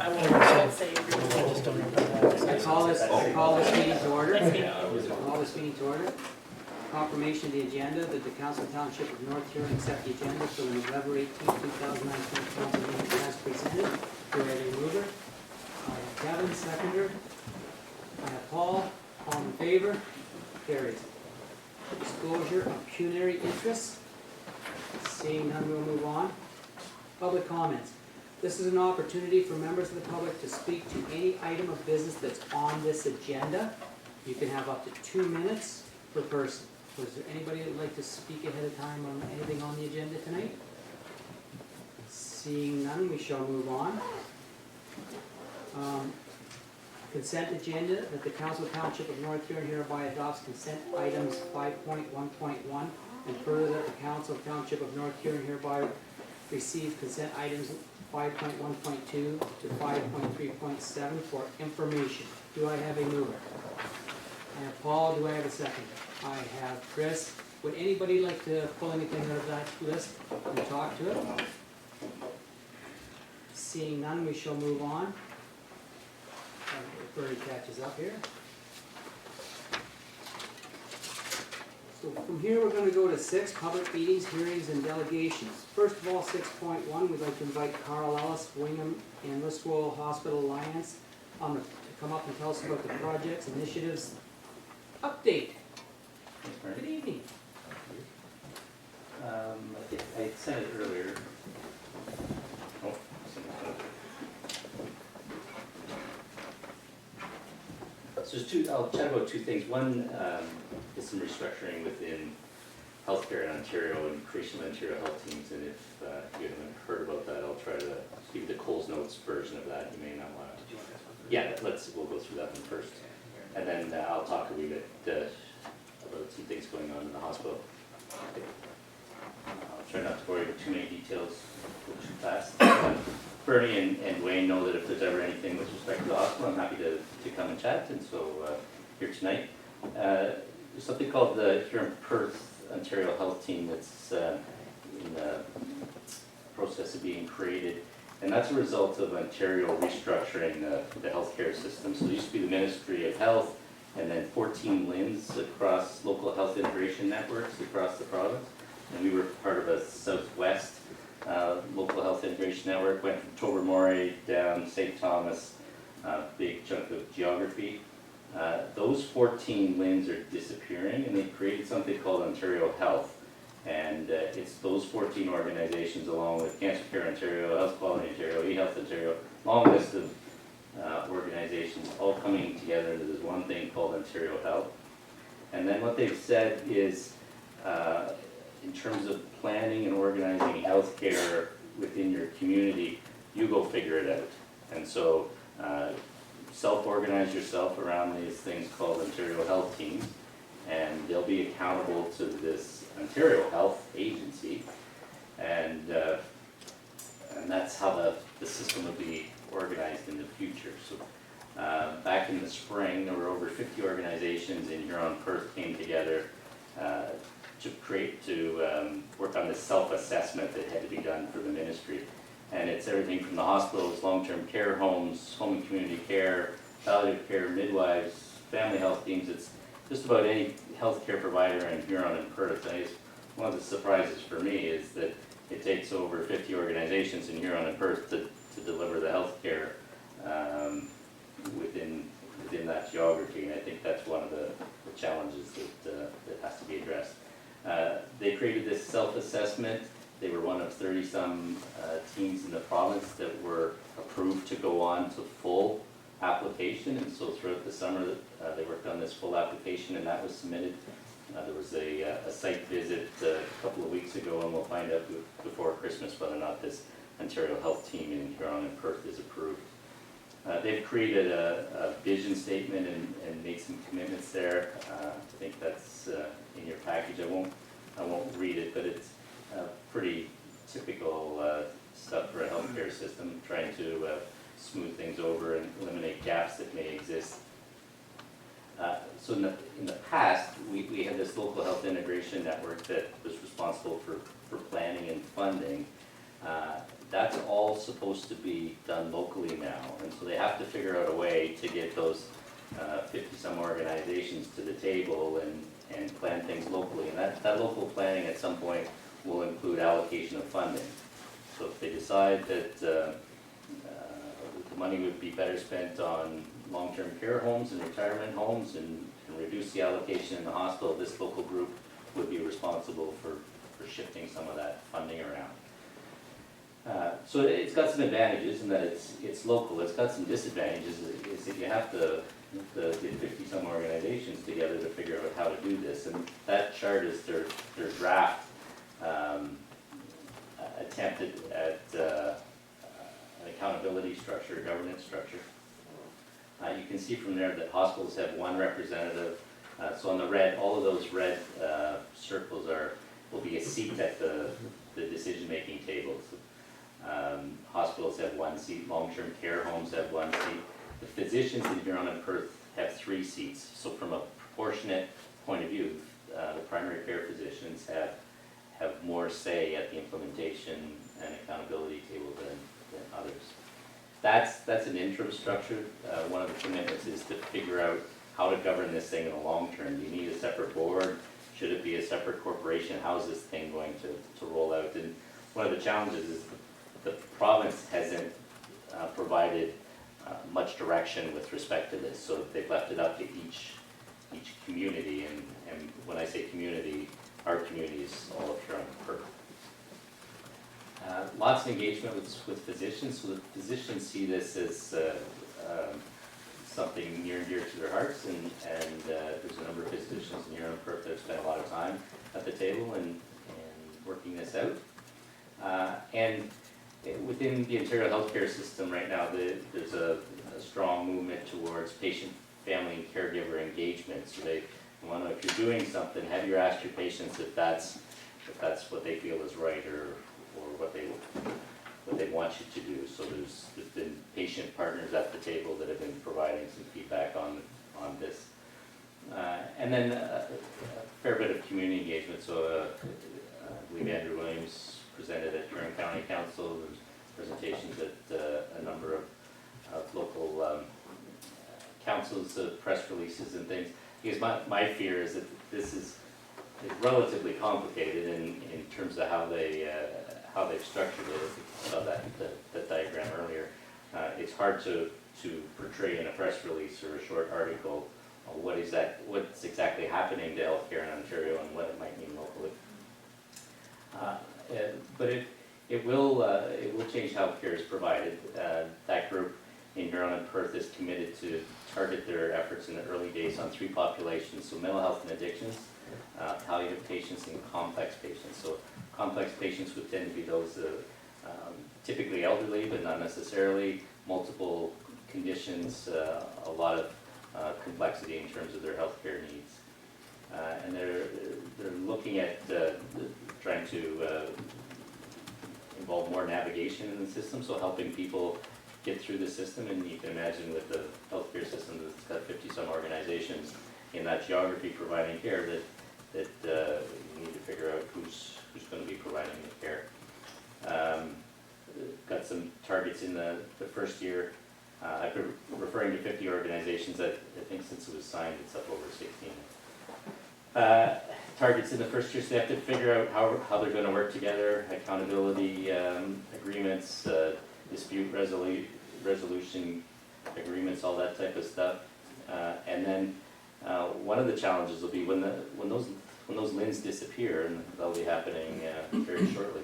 I won't say. I call this meeting to order. Call this meeting to order. Confirmation of the agenda that the Council Township of North Huron accept the agenda for the November 18, 2019 council meeting as presented. Do I have a mover? I have Kevin, seconder. I have Paul. All in favor? Carries. Disclosure of pecuniary interests. Seeing none, we'll move on. Public comments. This is an opportunity for members of the public to speak to any item of business that's on this agenda. You can have up to 2 minutes per person. Was there anybody that would like to speak ahead of time on anything on the agenda tonight? Seeing none, we shall move on. Consent agenda that the Council Township of North Huron hereby adopts consent items 5.1.1 and further that the Council Township of North Huron hereby receives consent items 5.1.2 to 5.3.7 for information. Do I have a mover? I have Paul. Do I have a second? I have Chris. Would anybody like to pull anything out of that list and talk to it? Seeing none, we shall move on. If Bernie catches up here. So from here, we're going to go to 6, public meetings, hearings, and delegations. First of all, 6.1, we'd like to invite Carl Ellis, Wingham and Listowel Hospital Alliance to come up and tell us about the projects, initiatives, update. Good evening. I said it earlier. Oh, so there's I'll chat about 2 things. One is some restructuring within healthcare in Ontario and creation of Ontario health teams. And if you haven't heard about that, I'll try to give you the Coles Notes version of that. You may not want to. Yeah, we'll go through that one first. And then I'll talk a wee bit about some things going on in the hospital. I'll try not to bore you with too many details, go too fast. Bernie and Wayne know that if there's ever anything with respect to the hospital, I'm happy to come and chat, and so here tonight. There's something called the Huron-Perth Ontario Health Team that's in the process of being created, and that's a result of Ontario restructuring the healthcare system. So it used to be the Ministry of Health, and then 14 LHINs across local health integration networks across the province, and we were part of a Southwest local health integration network, went from Tobermory down St. Thomas, big chunk of geography. Those 14 LHINs are disappearing, and they created something called Ontario Health. And it's those 14 organizations, along with Cancer Care Ontario, Health Quality Ontario, eHealth Ontario, long list of organizations all coming together into this one thing called Ontario Health. And then what they've said is, in terms of planning and organizing healthcare within your community, you go figure it out. And so self-organize yourself around these things called Ontario Health Teams, and they'll be accountable to this Ontario Health Agency, and that's how the system will be organized in the future. So back in the spring, there were over 50 organizations in Huron-Perth came together to work on this self-assessment that had to be done for the ministry. And it's everything from the hospitals, long-term care homes, home and community care, palliative care, midwives, family health teams. It's just about any healthcare provider in Huron and Perth. And one of the surprises for me is that it takes over 50 organizations in Huron and Perth to deliver the healthcare within that geography. And I think that's one of the challenges that has to be addressed. They created this self-assessment. They were one of 30-some teams in the province that were approved to go on to full application, and so throughout the summer they worked on this full application, and that was submitted. There was a site visit a couple of weeks ago, and we'll find out before Christmas whether or not this Ontario Health Team in Huron and Perth is approved. They've created a vision statement and made some commitments there. I think that's in your package. I won't read it, but it's pretty typical stuff for a healthcare system, trying to smooth things over and eliminate gaps that may exist. So in the past, we had this local health integration network that was responsible for planning and funding. that's all supposed to be done locally now, and so they have to figure out a way to get those 50-some organizations to the table and plan things locally, and that local planning at some point will include allocation of funding. So if they decide that the money would be better spent on long-term care homes and retirement homes and reduce the allocation in the hospital, this local group would be responsible for shifting some of that funding around. So it's got some advantages in that it's local. It's got some disadvantages, is that you have to get 50-some organizations together to figure out how to do this. And that chart is their draft attempted at an accountability structure, governance structure. You can see from there that hospitals have one representative. So on the red, all of those red circles will be a seat at the decision-making tables. Hospitals have one seat, long-term care homes have one seat. The physicians in Huron and Perth have 3 seats. So from a proportionate point of view, the primary care physicians have more say at the implementation and accountability table than others. That's an interim structure. One of the commitments is to figure out how to govern this thing in the long term. Do you need a separate board? Should it be a separate corporation? How is this thing going to roll out? And one of the challenges is the province hasn't provided much direction with respect to this, so they've left it up to each community, and when I say community, our community is all of Huron and Perth. Lots of engagement with physicians, so the physicians see this as something near and dear to their hearts, and there's a number of physicians in Huron and Perth that have spent a lot of time at the table and working this out. And within the Ontario healthcare system right now, there's a strong movement towards patient, family, and caregiver engagement. So they want to know if you're doing something, have you asked your patients if that's what they feel is right or what they want you to do. So there's been patient partners at the table that have been providing some feedback on this. And then a fair bit of community engagement. So I believe Andrew Williams presented at Huron County Council. There's presentations at a number of local councils, press releases and things. Because my fear is that this is relatively complicated in terms of how they've structured it. I saw that diagram earlier. It's hard to portray in a press release or a short article what's exactly happening to healthcare in Ontario and what it might mean locally. But it will change how care is provided. That group in Huron and Perth is committed to target their efforts in the early days on 3 populations, so mental health and addictions, palliative patients, and complex patients. So complex patients would tend to be those typically elderly, but not necessarily, multiple conditions, a lot of complexity in terms of their healthcare needs. And they're looking at trying to involve more navigation in the system, so helping people get through the system. And you can imagine with the healthcare system that's got 50-some organizations in that geography providing care that you need to figure out who's going to be providing the care. Got some targets in the first year. I've been referring to 50 organizations. I think since it was signed, it's up over 16. Targets in the first year, so they have to figure out how they're going to work together, accountability agreements, dispute resolution agreements, all that type of stuff. And then one of the challenges will be when those LHINs disappear, and that'll be happening very shortly.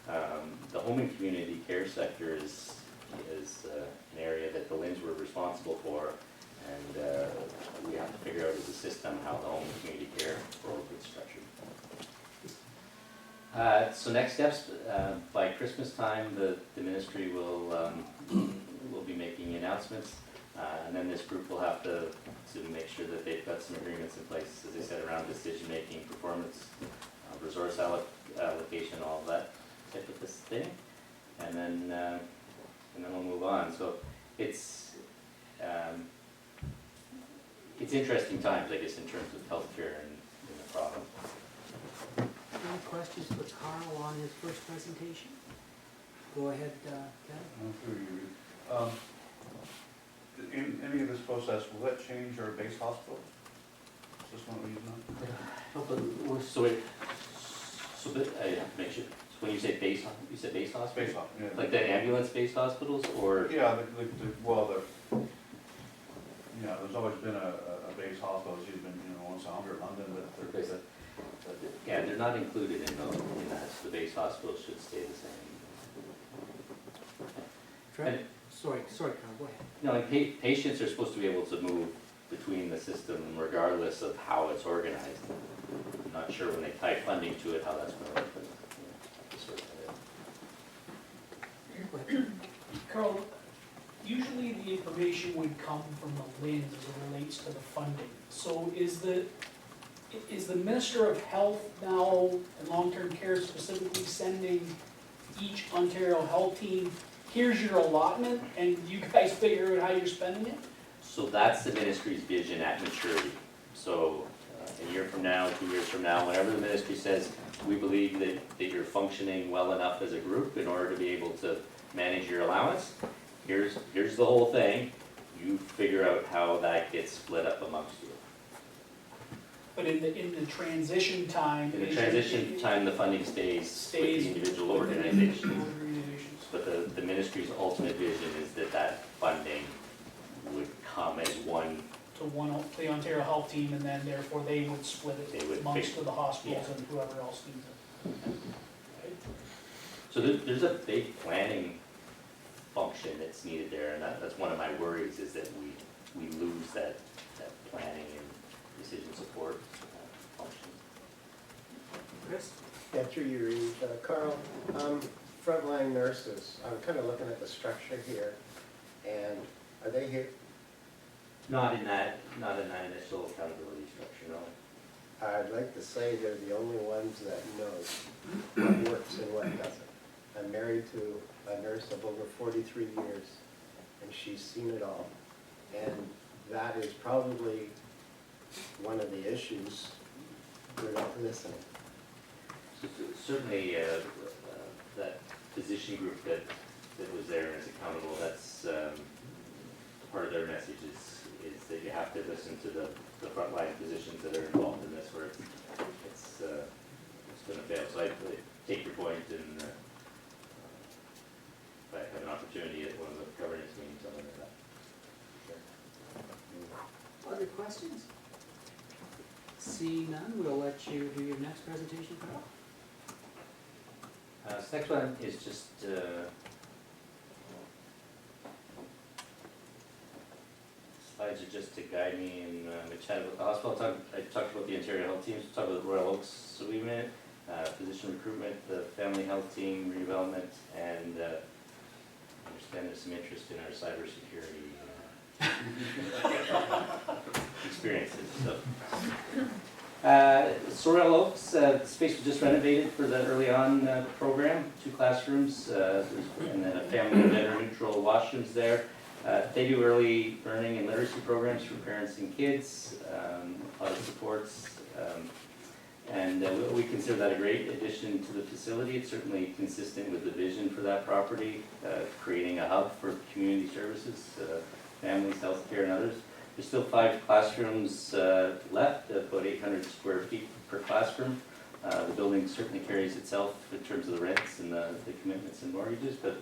The home and community care sector is an area that the LHINs were responsible for, and we have to figure out as a system how the home and community care world gets structured. So next steps, by Christmas time, the ministry will be making announcements, and then this group will have to make sure that they've got some agreements in place, as I said, around decision-making, performance, resource allocation, all of that type of this thing, and then we'll move on. So it's interesting times, I guess, in terms of healthcare in the province. Any questions for Carl on his first presentation? Go ahead, Ken. In any of this process, will that change our base hospital? Is this one we're using now? Make sure, when you say base, you said base hospital? Base hospital, yeah. Like the ambulance-based hospitals, or? Yeah, there's always been a base hospital, it's been, once in London, but Yeah, they're not included in that, so the base hospital should stay the same. Fred? Sorry, Carl, go ahead. No, like patients are supposed to be able to move between the system regardless of how it's organized. I'm not sure when they tie funding to it, how that's gonna work, but, to sort that out. Go ahead. Carl, usually the information would come from the LHINs as it relates to the funding. So is the Minister of Health now, and long-term care specifically, sending each Ontario Health team, here's your allotment, and you guys figure out how you're spending it? So that's the ministry's vision at maturity. So a year from now, 2 years from now, whenever the ministry says, we believe that you're functioning well enough as a group in order to be able to manage your allowance, here's the whole thing. You figure out how that gets split up amongst you. But in the transition time. In the transition time, the funding stays with the individual organizations. Organizations. But the ministry's ultimate vision is that funding would come as one. To the Ontario Health Team, and then therefore they would split They it would amongst pick- the hospitals yeah. and whoever else needs it. Right? So there's a big planning function that's needed there, and that's one of my worries, is that we lose that planning and decision support function. Chris? Yeah, through you, Reeve. Carl, frontline nurses, I'm kind of looking at the structure here, and are they here? Not in that initial accountability structure, no. I'd like to say they're the only ones that know what works and what doesn't. I'm married to a nurse of over 43 years, and she's seen it all. And that is probably one of the issues. We're not listening. So certainly, that physician group that was there and is accountable, that's part of their message is that you have to listen to the frontline physicians that are involved in this, where it's going to fail. So I take your point, and if I have an opportunity at one of the governance meetings, I'll look at that. Sure. Other questions? See none, we'll let you do your next presentation, Carl. This next one is just slides are just to guide me in my chat about the hospital. I talked about the Ontario Health Teams, talked about the Royal Oaks Agreement, physician recruitment, the family health team, redevelopment, and I understand there's some interest in our cybersecurity experiences. So Royal Oaks, the space was just renovated for the early on program, 2 classrooms, and then a family and gender neutral washrooms there. They do early learning and literacy programs for parents and kids, a lot of supports, and we consider that a great addition to the facility. It's certainly consistent with the vision for that property, creating a hub for community services, families, healthcare, and others. There's still 5 classrooms left, about 800 square feet per classroom. The building certainly carries itself in terms of the rents and the commitments and mortgages, but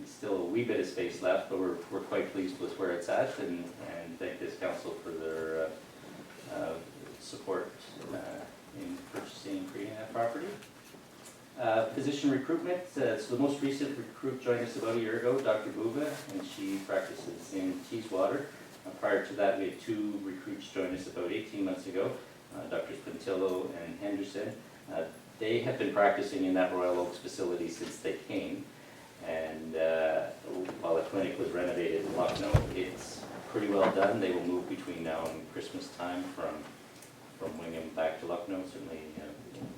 still a wee bit of space left, but we're quite pleased with where it's at, and thank this council for their support in purchasing and creating that property. Physician recruitment, so the most recent recruit joined us about a year ago, Dr. Buva, and she practices in Teeswater. Prior to that, we had 2 recruits join us about 18 months ago, Drs. Pintillo and Henderson. They have been practicing in that Royal Oaks facility since they came, and while the clinic was renovated in Lucknow, it's pretty well done. They will move between now and Christmas time from Wingham back to Lucknow. Certainly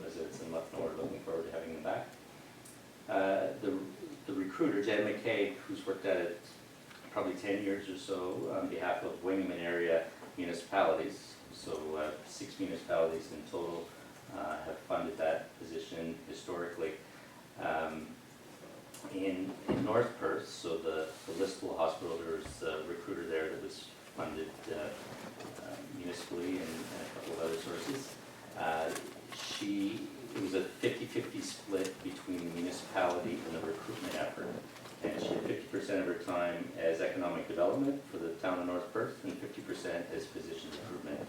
residents in Lucknow are looking forward to having them back. The recruiter, Jen McKay, who's worked at it probably 10 years or so on behalf of Wingham and area municipalities, so 6 municipalities in total have funded that position historically. In North Perth, so the Listowel Hospital, there was a recruiter there that was funded municipally and a couple of other sources. It was a 50-50 split between the municipality and the recruitment effort. And she had 50% of her time as economic development for the town of North Perth and 50% as physician recruitment.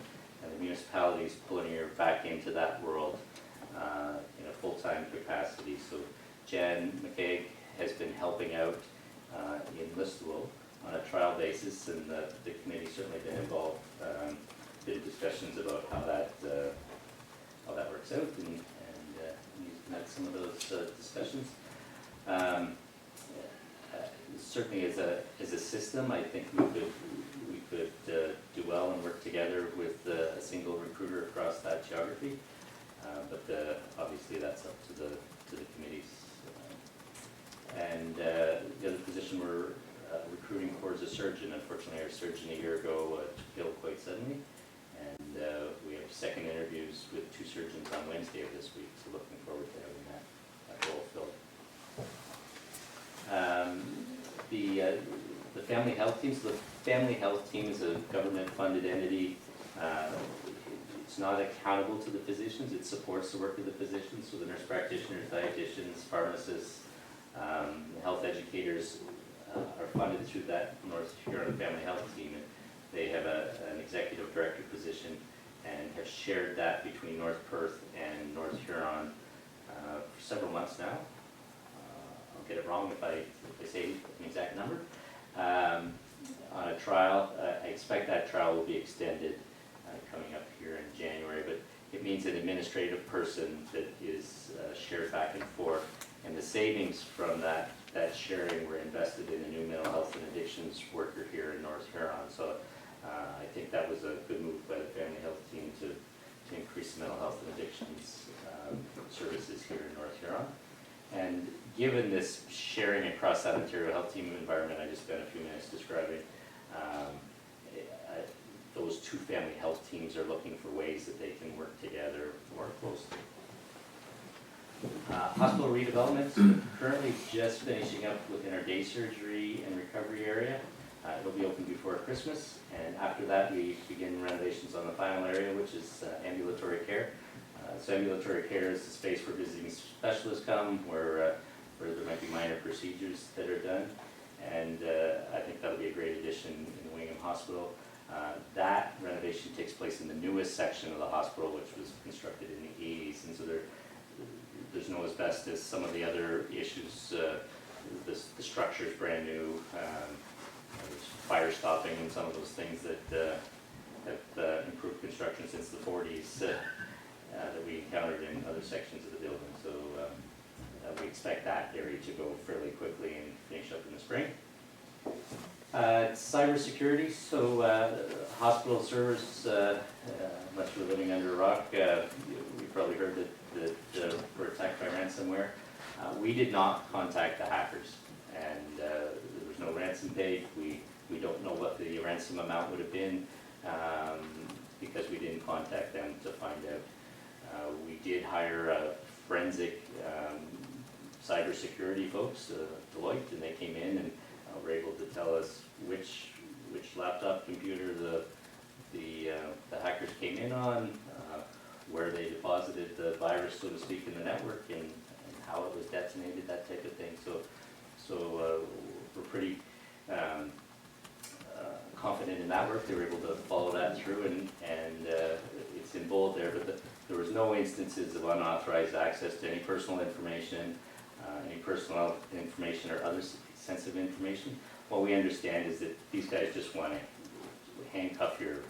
And the municipality is pulling her back into that world in a full-time capacity. So Jan McKeag has been helping out in Listowel on a trial basis, and the committee's certainly been involved, in discussions about how that works out, and you've met some of those discussions. Certainly as a system, I think we could do well and work together with a single recruiter across that geography, but obviously that's up to the committees. And the other position we're recruiting for is a surgeon. Unfortunately, our surgeon a year ago took ill quite suddenly, and we have second interviews with 2 surgeons on Wednesday of this week, so looking forward to having that role filled. The family health team, so the family health team is a government-funded entity. It's not accountable to the physicians, it supports the work of the physicians, so the nurse practitioners, dietitians, pharmacists, health educators are funded through that North Huron Family Health Team. And they have an executive director position and have shared that between North Perth and North Huron for several months now. I'll get it wrong if I say an exact number. On a trial, I expect that trial will be extended coming up here in January, but it means an administrative person that is shared back and forth. And the savings from that sharing were invested in a new mental health and addictions worker here in North Huron. So I think that was a good move by the family health team to increase the mental health and addictions services here in North Huron. And given this sharing across that Ontario Health Team environment I just spent a few minutes describing, those 2 family health teams are looking for ways that they can work together more closely. Hospital redevelopment, so currently just finishing up within our day surgery and recovery area. It'll be open before Christmas, and after that we begin renovations on the final area, which is ambulatory care. So ambulatory care is the space where visiting specialists come, where there might be minor procedures that are done, and I think that'll be a great addition in the Wingham Hospital. That renovation takes place in the newest section of the hospital, which was constructed in the 80s, and so there's no asbestos. Some of the other issues, the structure's brand new, there's fire stopping and some of those things that have improved construction since the 40s that we encountered in other sections of the building. So we expect that area to go fairly quickly and finish up in the spring. Cybersecurity, so hospital servers, unless we're living under a rock, we probably heard that were attacked by ransomware. We did not contact the hackers, and there was no ransom paid. We don't know what the ransom amount would have been because we didn't contact them to find out. We did hire forensic cybersecurity folks, Deloitte, and they came in and were able to tell us which laptop computer the hackers came in on, where they deposited the virus, so to speak, in the network, and how it was detonated, that type of thing. So we're pretty confident in that work. They were able to follow that through, and it's in bold there, but there was no instances of unauthorized access to any personal information, or other sensitive information. What we understand is that these guys just want to handcuff your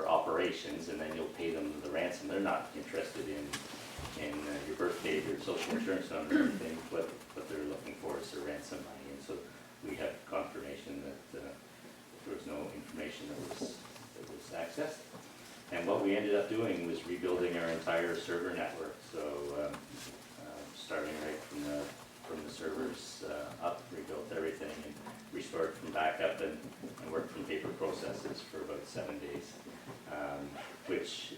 operations, and then you'll pay them the ransom. They're not interested in your birth date or social insurance number or anything. What they're looking for is their ransom money, and so we have confirmation that there was no information that was accessed. And what we ended up doing was rebuilding our entire server network. So starting right from the servers up, rebuilt everything and restored from backup and worked from paper processes for about 7 days, which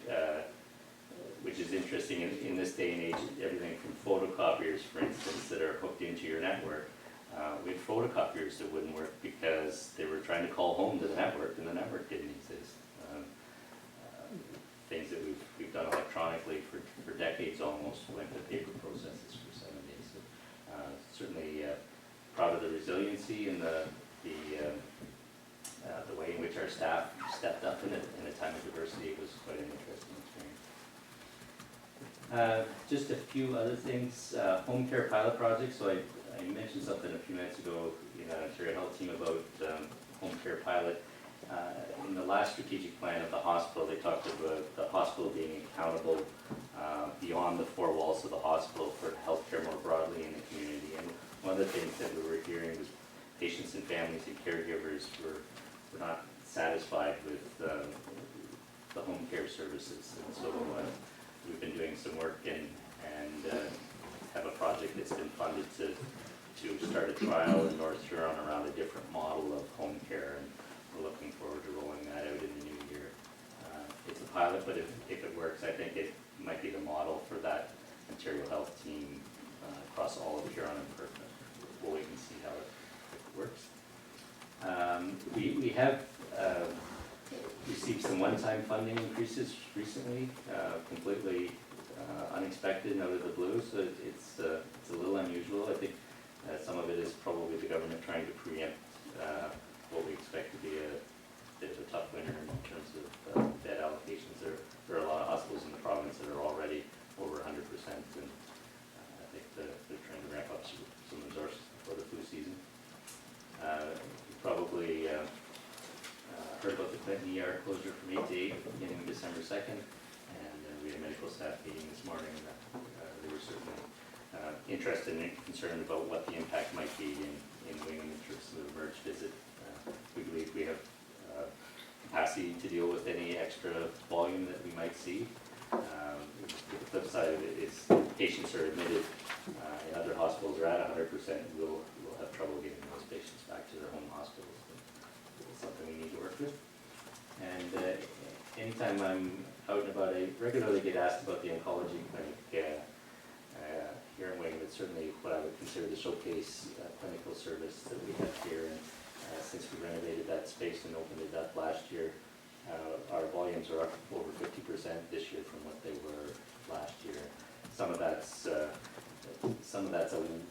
which is interesting in this day and age, everything from photocopiers, for instance, that are hooked into your network. We had photocopiers that wouldn't work because they were trying to call home to the network and the network didn't exist. Things that we've done electronically for decades almost went to paper processes for 7 days. So, certainly proud of the resiliency and the way in which our staff stepped up in a time of diversity. It was quite an interesting experience. Just a few other things. Home care pilot project. So I mentioned something a few minutes ago in the Ontario Health team about home care pilot. In the last strategic plan of the hospital, they talked about the hospital being accountable beyond the four walls of the hospital for healthcare more broadly in the community. And one of the things that we were hearing was patients and families and caregivers were not satisfied with the home care services. And so we've been doing some work and have a project that's been funded to start a trial in North Huron around a different model of home care. And we're looking forward to rolling that out in the new year. It's a pilot, but if it works, I think it might be the model for that Ontario Health team across all of Huron and Perth. We'll wait and see how it works. We have received some one-time funding increases recently, completely unexpected and out of the blue, so it's a little unusual. I think some of it is probably the government trying to preempt what we expect to be a bit of a tough winter in terms of bed allocations. There are a lot of hospitals in the province that are already over 100%, and I think they're trying to ramp up some resources for the flu season. You probably heard about the Clinton ER closure from 8 to 8 beginning of December 2nd, and we had a medical staff meeting this morning, and they were certainly interested and concerned about what the impact might be in Wingham in terms of the merge visit. We believe we have capacity to deal with any extra volume that we might see. The flip side of it is patients are admitted and other hospitals are at 100%. We'll have trouble getting those patients back to their home hospitals. It's something we need to work with. And anytime I'm out and about, I regularly get asked about the oncology clinic here in Wingham. It's certainly what I would consider the showcase clinical service that we have here. And since we renovated that space and opened it up last year, our volumes are up over 50% this year from what they were last year. Some of that's a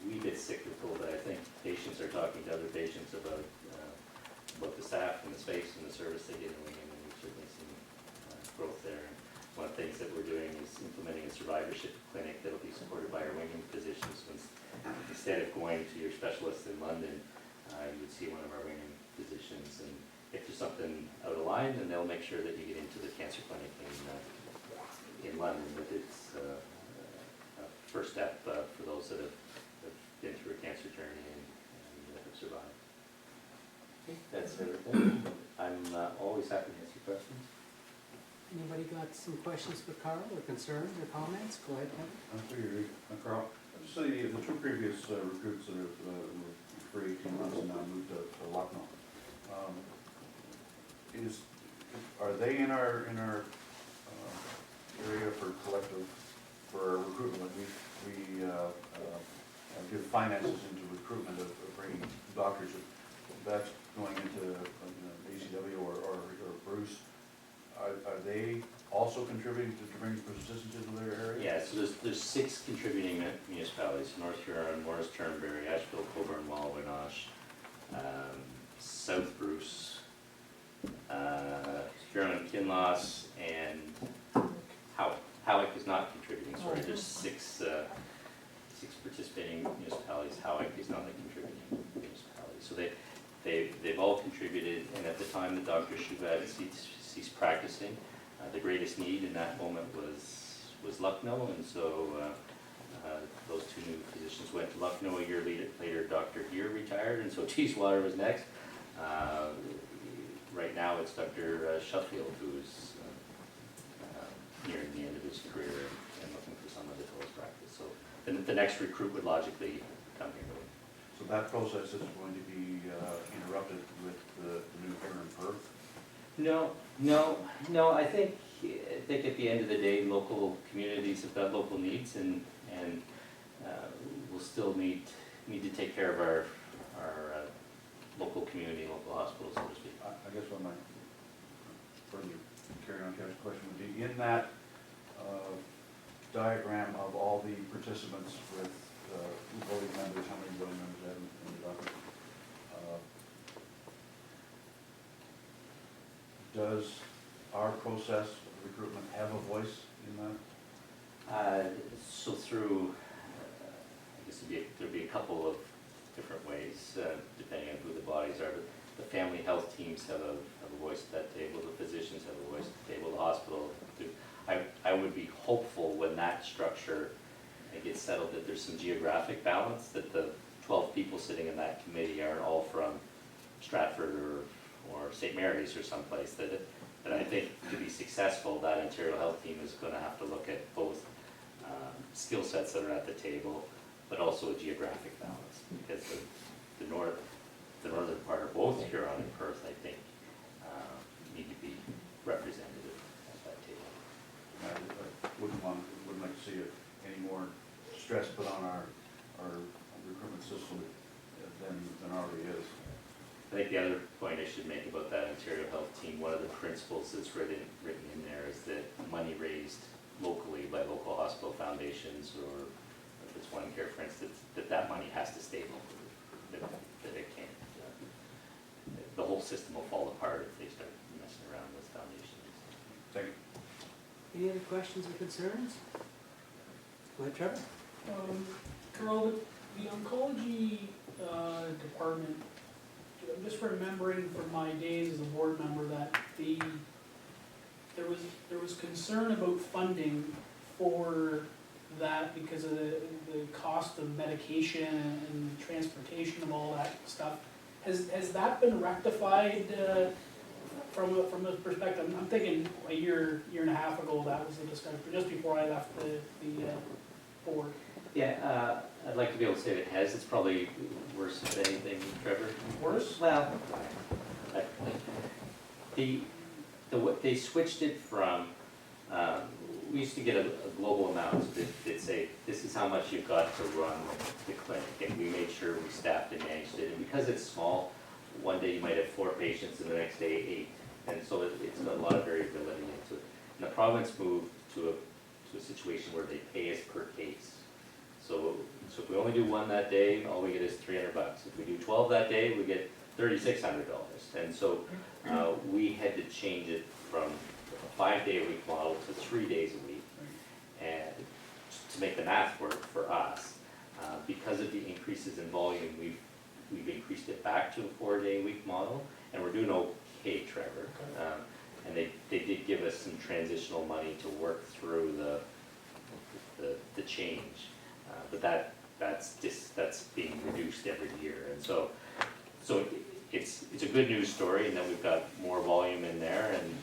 wee bit cyclical, but I think patients are talking to other patients about the staff and the space and the service they get in Wingham, and we've certainly seen growth there. And one of the things that we're doing is implementing a survivorship clinic that will be supported by our Wingham physicians. Instead of going to your specialist in London, you would see one of our Wingham physicians, and if there's something out of line, then they'll make sure that you get into the cancer clinic in London. But it's a first step for those that have been through a cancer journey and have survived. Okay, that's everything. I'm always happy to answer questions. Anybody got some questions for Carl, or concerns, or comments? Go ahead, Kevin. I figured, Carl, so the two previous recruits that were for 18 months and now moved to Lucknow, are they in our area for collective, for recruitment? Like we give finances into recruitment of bringing doctors. That's going into ACW or Bruce. Are they also contributing to bring persistence into their area? Yeah, so there's 6 contributing municipalities: North Huron, Morris Turnberry, Asheville, Cobourg, Wawash, South Bruce, Huron, Kinloss, and Howick. Howick is not contributing. Sorry, there's 6 participating municipalities. Howick is not a contributing municipality. So they've all contributed, and at the time that Dr. Shubad ceased practicing, the greatest need in that moment was Lucknow, and so those 2 new physicians went to Lucknow. A year later, Dr. Gear retired, and so Teeswater was next. Right now, it's Dr. Sheffield who's nearing the end of his career and looking for someone to fill his practice. So the next recruit would logically come here. So that process is going to be interrupted with the new Huron Perth? No. I think think at the end of the day, local communities have got local needs, and we'll still need to take care of our local community, local hospitals, so to speak. I guess what my further carry on Kevin's question would be, in that diagram of all the participants with voting members, how many voting members have in the document? Does our process of recruitment have a voice in that? So through, I guess there'd be a couple of different ways, depending on who the bodies are, but the family health teams have a voice at that table, the physicians have a voice at the table, the hospital do. I would be hopeful when that structure gets settled that there's some geographic balance, that the 12 people sitting in that committee aren't all from Stratford or St. Mary's or someplace, that I think to be successful, that Ontario Health team is going to have to look at both skill sets that are at the table, but also a geographic balance, because the northern part of both Huron and Perth, I think, need to be representative at that table. I wouldn't like to see any more stress put on our recruitment system than already is. I think the other point I should make about that Ontario Health team, one of the principles that's written in there is that money raised locally by local hospital foundations, or if it's One Care, for instance, that money has to stay local, that it can't. The whole system will fall apart if they start messing around with foundations. Thank you. Any other questions or concerns? Go ahead, Trevor. Carl, the oncology department, I'm just remembering from my days as a board member that there was concern about funding for that because of the cost of medication and transportation of all that stuff. Has that been rectified from a perspective? I'm thinking a year and a half ago that was the discussion, just before I left the board. Yeah, I'd like to be able to say it has. It's probably worse than anything, Trevor. Worse? Well, they switched it from, we used to get a global amount that say, this is how much you've got to run the clinic, and we made sure we staffed and managed it. And because it's small, one day you might have 4 patients and the next day 8. And so it's got a lot of variability into it. And the province moved to a situation where they pay us per case. So if we only do 1 that day, all we get is $300. If we do 12 that day, we get $3,600. And so we had to change it from a 5-day-a-week model to 3 days a week, and to make the math work for us. Because of the increases in volume, we've increased it back to a 4-day-a-week model, and we're doing okay, Trevor. And they did give us some transitional money to work through the change. But that's being reduced every year, and so it's a good news story, and that we've got more volume in there, and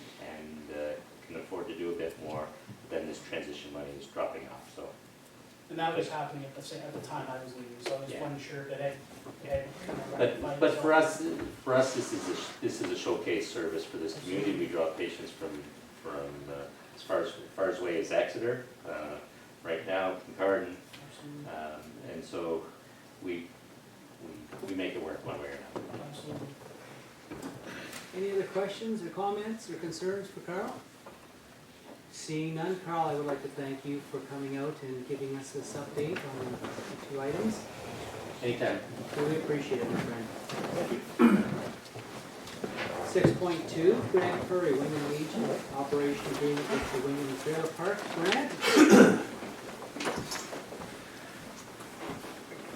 can afford to do a bit more. Then this transition money is dropping off. So. And that was happening at the time I was leaving, so I was wasn't sure if it had kind of rectified But itself. for us, this is a showcase service for this community. We draw patients from as far as away as Exeter, right now, Kincardine. And so we make it work one way or another. Absolutely. Any other questions or comments or concerns for Carl? Seeing none, Carl, I would like to thank you for coming out and giving us this update on the 2 items. Anytime. Really appreciate it, my friend. 6.2, Grant Curry, Wingham Legion, operation agreement with the Wingham Trailer Park. Grant?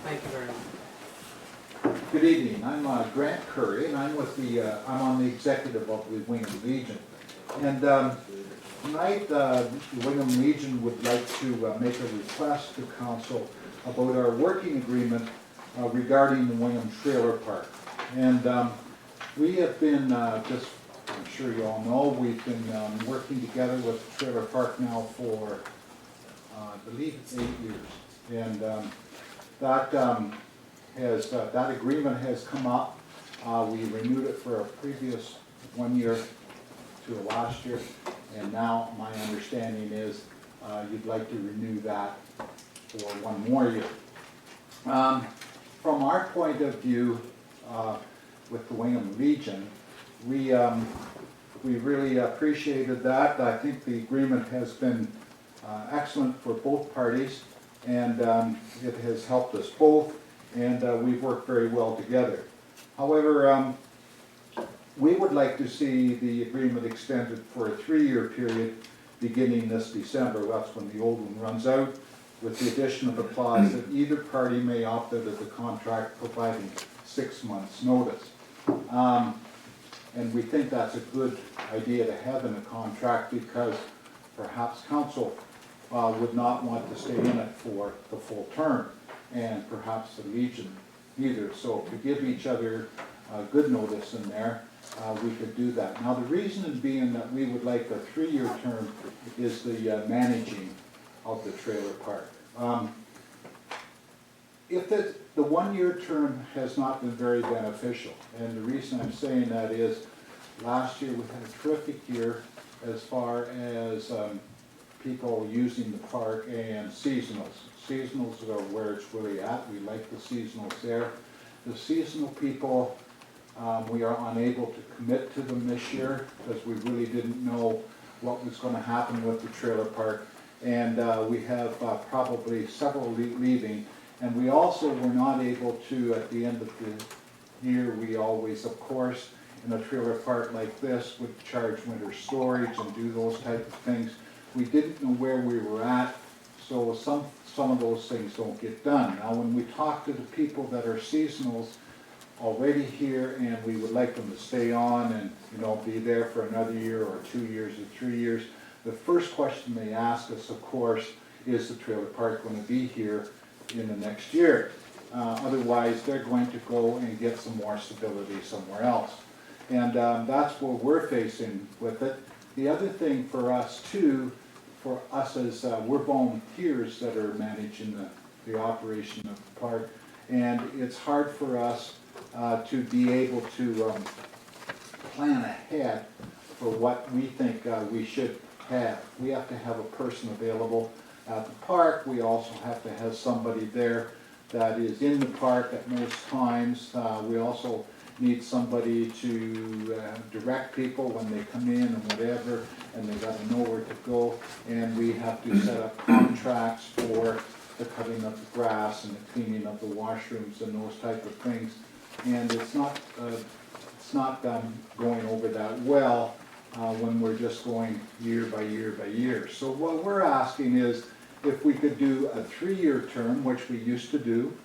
Thank you very much. Good evening. I'm Grant Curry, and I'm on the executive of the Wingham Legion. And tonight, the Wingham Legion would like to make a request to council about our working agreement regarding the Wingham Trailer Park. And we have been, just I'm sure you all know, we've been working together with the trailer park now for, I believe it's 8 years. And that agreement has come up. We renewed it for a previous 1 year to last year, And now my understanding is you'd like to renew that for one more year. From our point of view, with the Wingham Legion, we really appreciated that. I think the agreement has been excellent for both parties, and it has helped us both, and we've worked very well together. However, we would like to see the agreement extended for a 3-year period beginning this December. That's when the old one runs out, with the addition of a clause that either party may opt out of the contract providing 6 months' notice. And we think that's a good idea to have in a contract, because perhaps council would not want to stay in it for the full term, and perhaps the Legion either. So to give each other good notice in there, we could do that. Now, the reason being that we would like a 3-year term is the managing of the trailer park. If the 1-year term has not been very beneficial, and the reason I'm saying that is last year we had a terrific year as far as people using the park and seasonals. Seasonals are where it's really at. We like the seasonals there. The seasonal people, we are unable to commit to them this year because we really didn't know what was going to happen with the trailer park. And we have probably several leaving. And we also were not able to, at the end of the year, we always, of course, in a trailer park like this, would charge winter storage and do those type of things. We didn't know where we were at, so some of those things don't get done. Now, when we talk to the people that are seasonals already here, and we would like them to stay on and, you know, be there for another year or 2 years or 3 years, the first question they ask us, of course, is the trailer park going to be here in the next year? Otherwise, they're going to go and get some more stability somewhere else. And that's what we're facing with it. The other thing for us too, for us as we're volunteers that are managing the operation of the park, and it's hard for us to be able to plan ahead for what we think we should have. We have to have a person available at the park. We also have to have somebody there that is in the park at most times. We also need somebody to direct people when they come in and whatever, and they got to know where to go. And we have to set up contracts for the cutting of the grass and the cleaning of the washrooms and those type of things. And it's not going over that well when we're just going year by year by year. So what we're asking is if we could do a 3-year term, which we used to do,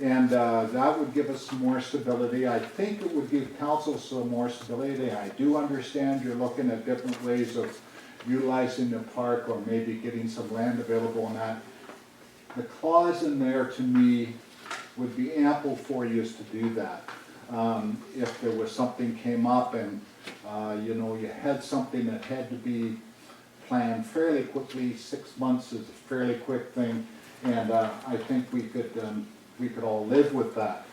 and that would give us some more stability. I think it would give council some more stability. I do understand you're looking at different ways of utilizing the park or maybe getting some land available on that. The clause in there to me would be ample for you to do that. If there was something came up and you know, you had something that had to be planned fairly quickly, 6 months is a fairly quick thing, and I think we could all live with that.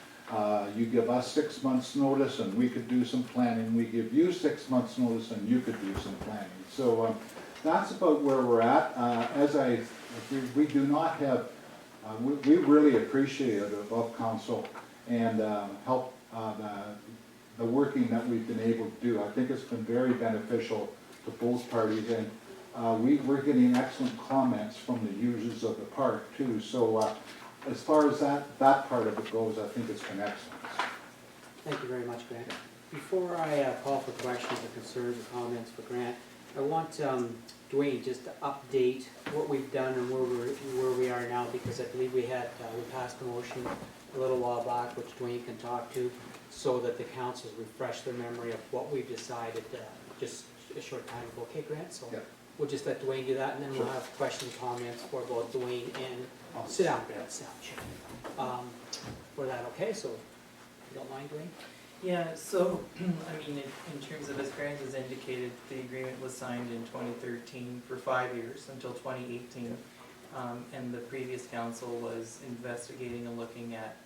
You give us 6 months notice and we could do some planning. We give you 6 months notice and you could do some planning. So that's about where we're at. We do not have, we really appreciate it of council and help the working that we've been able to do. I think it's been very beneficial to both parties, and we're getting excellent comments from the users of the park too. So as far as that part of it goes, I think it's been excellent. Thank you very much, Grant. Before I call for questions or concerns or comments for Grant, I want Dwayne just to update what we've done and where we are now, because I believe we passed a motion a little while back, which Dwayne can talk to, so that the councils refresh their memory of what we've decided just a short time ago. Okay, Grant? So Yeah. we'll just let Dwayne do that, and then we'll have questions, comments for both Dwayne and, sit down, Grant, sit down, for that, okay? So, if you don't mind, Dwayne? Yeah, so, I mean, in terms of, as Grant has indicated, the agreement was signed in 2013 for 5 years, until 2018. And the previous council was investigating and looking at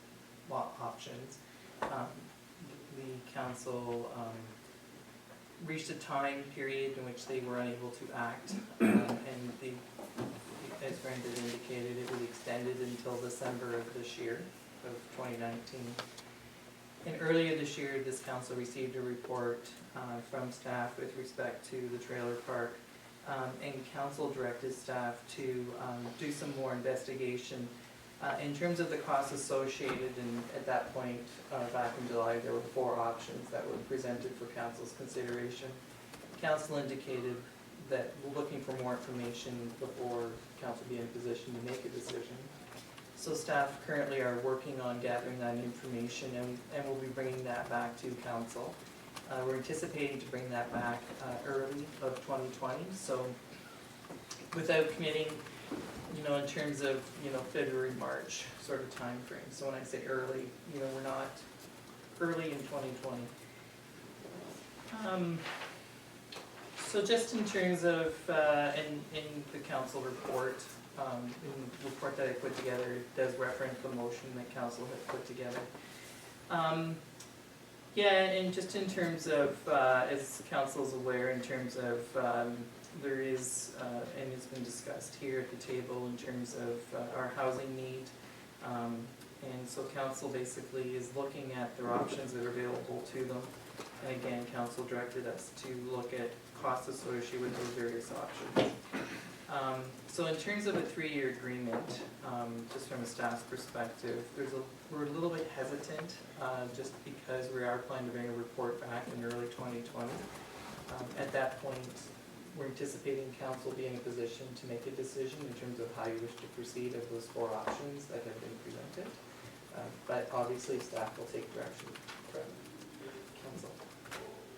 lot options. The council reached a time period in which they were unable to act, and they, as Brenda indicated, it was extended until December of this year, of 2019. And earlier this year, this council received a report from staff with respect to the trailer park, and council directed staff to do some more investigation in terms of the costs associated. And at that point, back in July, there were 4 options that were presented for council's consideration. Council indicated that we're looking for more information before council be in a position to make a decision. So staff currently are working on gathering that information, and we'll be bringing that back to council. We're anticipating to bring that back early of 2020, so without committing, in terms of, February, March sort of time frame. So when I say early, we're not early in 2020. So just in terms of, in the council report, in the report that I put together, it does reference the motion that council has put together. Yeah, and just in terms of, as council's aware, in terms of, there is, and it's been discussed here at the table in terms of our housing need. And so council basically is looking at their options that are available to them. And again, council directed us to look at costs associated with those various options. So in terms of a 3-year agreement, just from a staff's perspective, we're a little bit hesitant, just because we are planning to bring a report back in early 2020. At that point, we're anticipating council being in a position to make a decision in terms of how you wish to proceed of those 4 options that have been presented. But obviously, staff will take direction from council.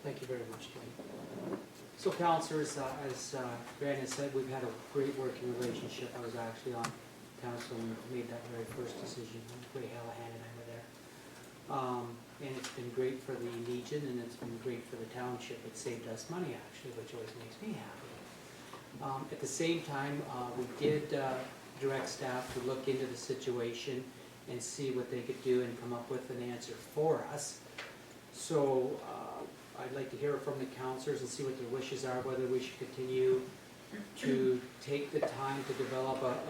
Thank you very much, Jim. So councillors, as Brandon said, we've had a great working relationship. I was actually on council when we made that very first decision. Ray Hallahan and I were there. And it's been great for the Legion, and it's been great for the township. It saved us money, actually, which always makes me happy. At the same time, we did direct staff to look into the situation and see what they could do and come up with an answer for us. So I'd like to hear from the councillors and see what their wishes are, whether we should continue to take the time to develop a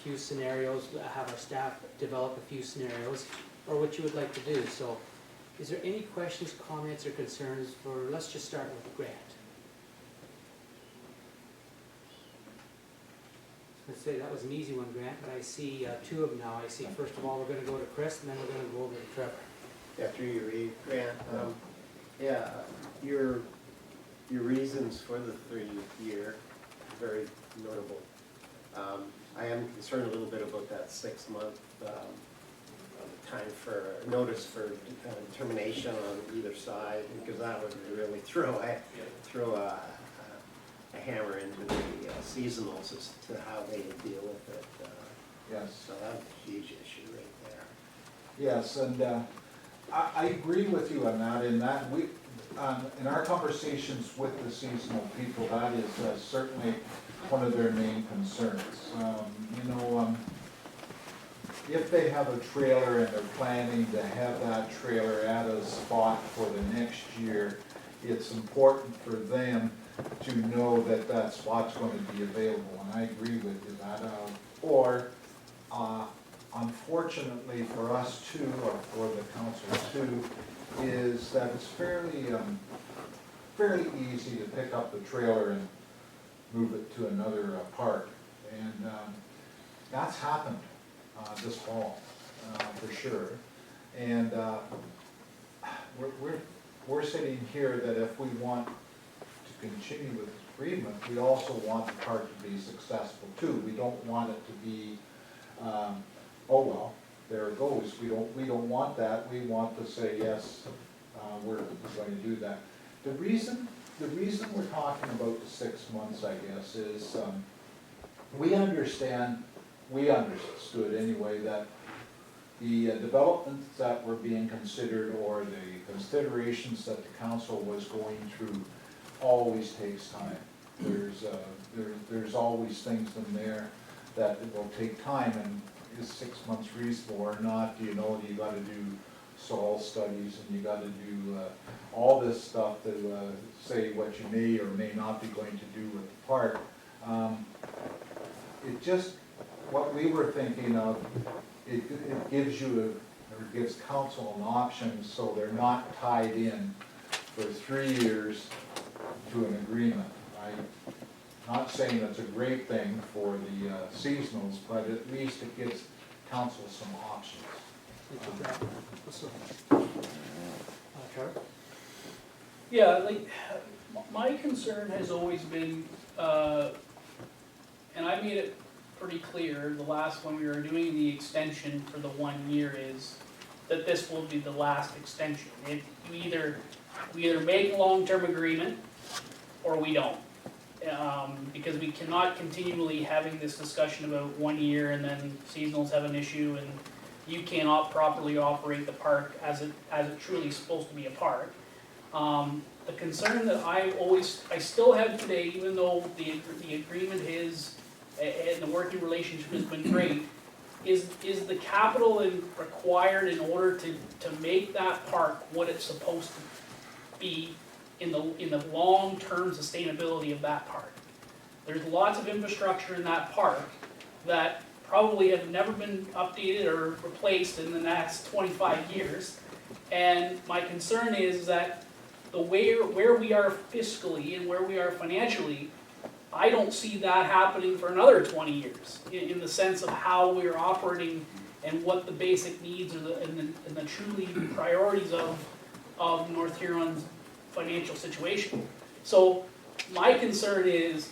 few scenarios, have our staff develop a few scenarios, or what you would like to do. So is there any questions, comments, or concerns for, let's just start with Grant. Let's say that was an easy one, Grant, but I see 2 of them now. I see, first of all, we're going to go to Chris, and then we're going to go over to Trevor. Yeah, through your read, Grant, yeah, your reasons for the 3-year, very notable. I am concerned a little bit about that 6-month time for notice for determination on either side, because that would really throw a hammer into the seasonals as to how they would deal with it. Yes. So that's a huge issue right there. Yes, and I agree with you on that, in that we, in our conversations with the seasonal people, that is certainly one of their main concerns. If they have a trailer and they're planning to have that trailer at a spot for the next year, it's important for them to know that that spot's going to be available, and I agree with you that. Unfortunately for us too, or for the council too, is that it's fairly easy to pick up the trailer and move it to another park, and that's happened this fall for sure. And we're sitting here that if we want to continue with this agreement, we also want the park to be successful too. We don't want it to be oh well, there it goes. We don't want that. We want to say yes, we're going to do that. The reason we're talking about the 6 months, I guess, is we understood anyway that the developments that were being considered, or the considerations that the council was going through, always takes time. There's always things in there that will take time, and is 6 months reasonable or not? Do you know you got to do soil studies, and you gotta do, all this stuff to, say what you may or may not be going to do with the park. It just, what we were thinking of, it gives you, or gives council an option, so they're not tied in for 3 years to an agreement. I'm not saying that's a great thing for the seasonals, but at least it gives council some options. Trevor? Yeah, like, my concern has always been, and I made it pretty clear, the last when we were doing the extension for the 1 year, is that this will be the last extension. We either make a long-term agreement, or we don't. Because we cannot continually having this discussion about 1 year and then seasonals have an issue and you cannot properly operate the park as it truly is supposed to be a park. The concern that I still have today, even though the agreement is, and the working relationship has been great, is the capital required in order to make that park what it's supposed to be in the long-term sustainability of that park. There's lots of infrastructure in that park that probably have never been updated or replaced in the next 25 years. And my concern is that where we are fiscally and where we are financially, I don't see that happening for another 20 years in the sense of how we're operating and what the basic needs are and the truly priorities of North Huron's financial situation. So my concern is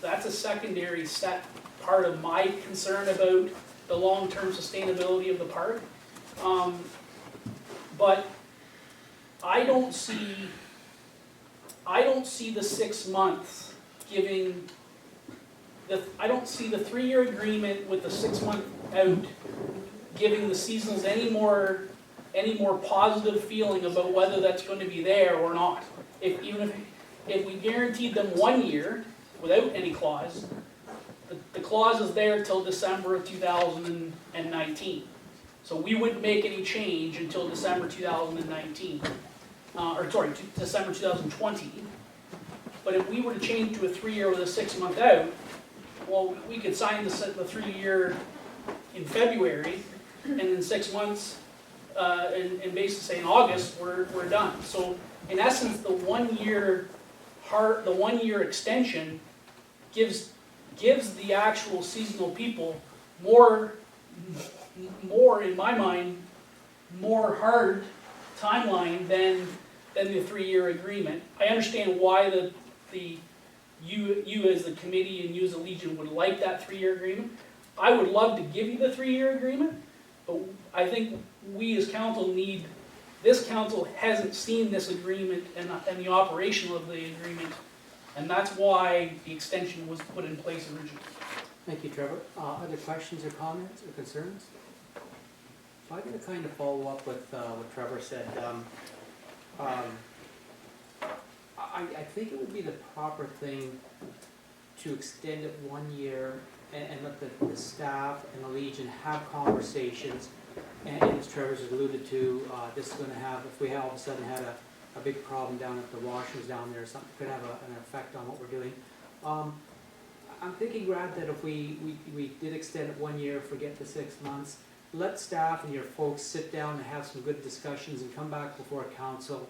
that's a secondary part of my concern about the long-term sustainability of the park. But I don't see the 6 months giving I don't see the 3-year agreement with the 6 month out giving the seasonals any more positive feeling about whether that's going to be there or not. Even if we guaranteed them 1 year without any clause, the clause is there till December of 2019. So we wouldn't make any change until December 2019, December 2020. But if we were to change to a 3-year with a 6 month out, well, we could sign the 3-year in February, and in 6 months, and basically say in August, we're done. So in essence, the 1 year extension gives the actual seasonal people more in my mind, more hard timeline than the 3-year agreement. I understand why you as the committee and you as a Legion would like that 3-year agreement. I would love to give you the 3-year agreement, but I think we as council this council hasn't seen this agreement and the operation of the agreement, and that's why the extension was put in place originally. Thank you, Trevor. Other questions or comments or concerns? So I'm going to kind of follow up with what Trevor said. I think it would be the proper thing to extend it 1 year and let the staff and the Legion have conversations. And as Trevor's alluded to, this is going to have, if we all of a sudden had a big problem down at the washers down there, something could have an effect on what we're doing. I'm thinking, Brad, that if we did extend it 1 year, forget the 6 months, let staff and your folks sit down and have some good discussions and come back before council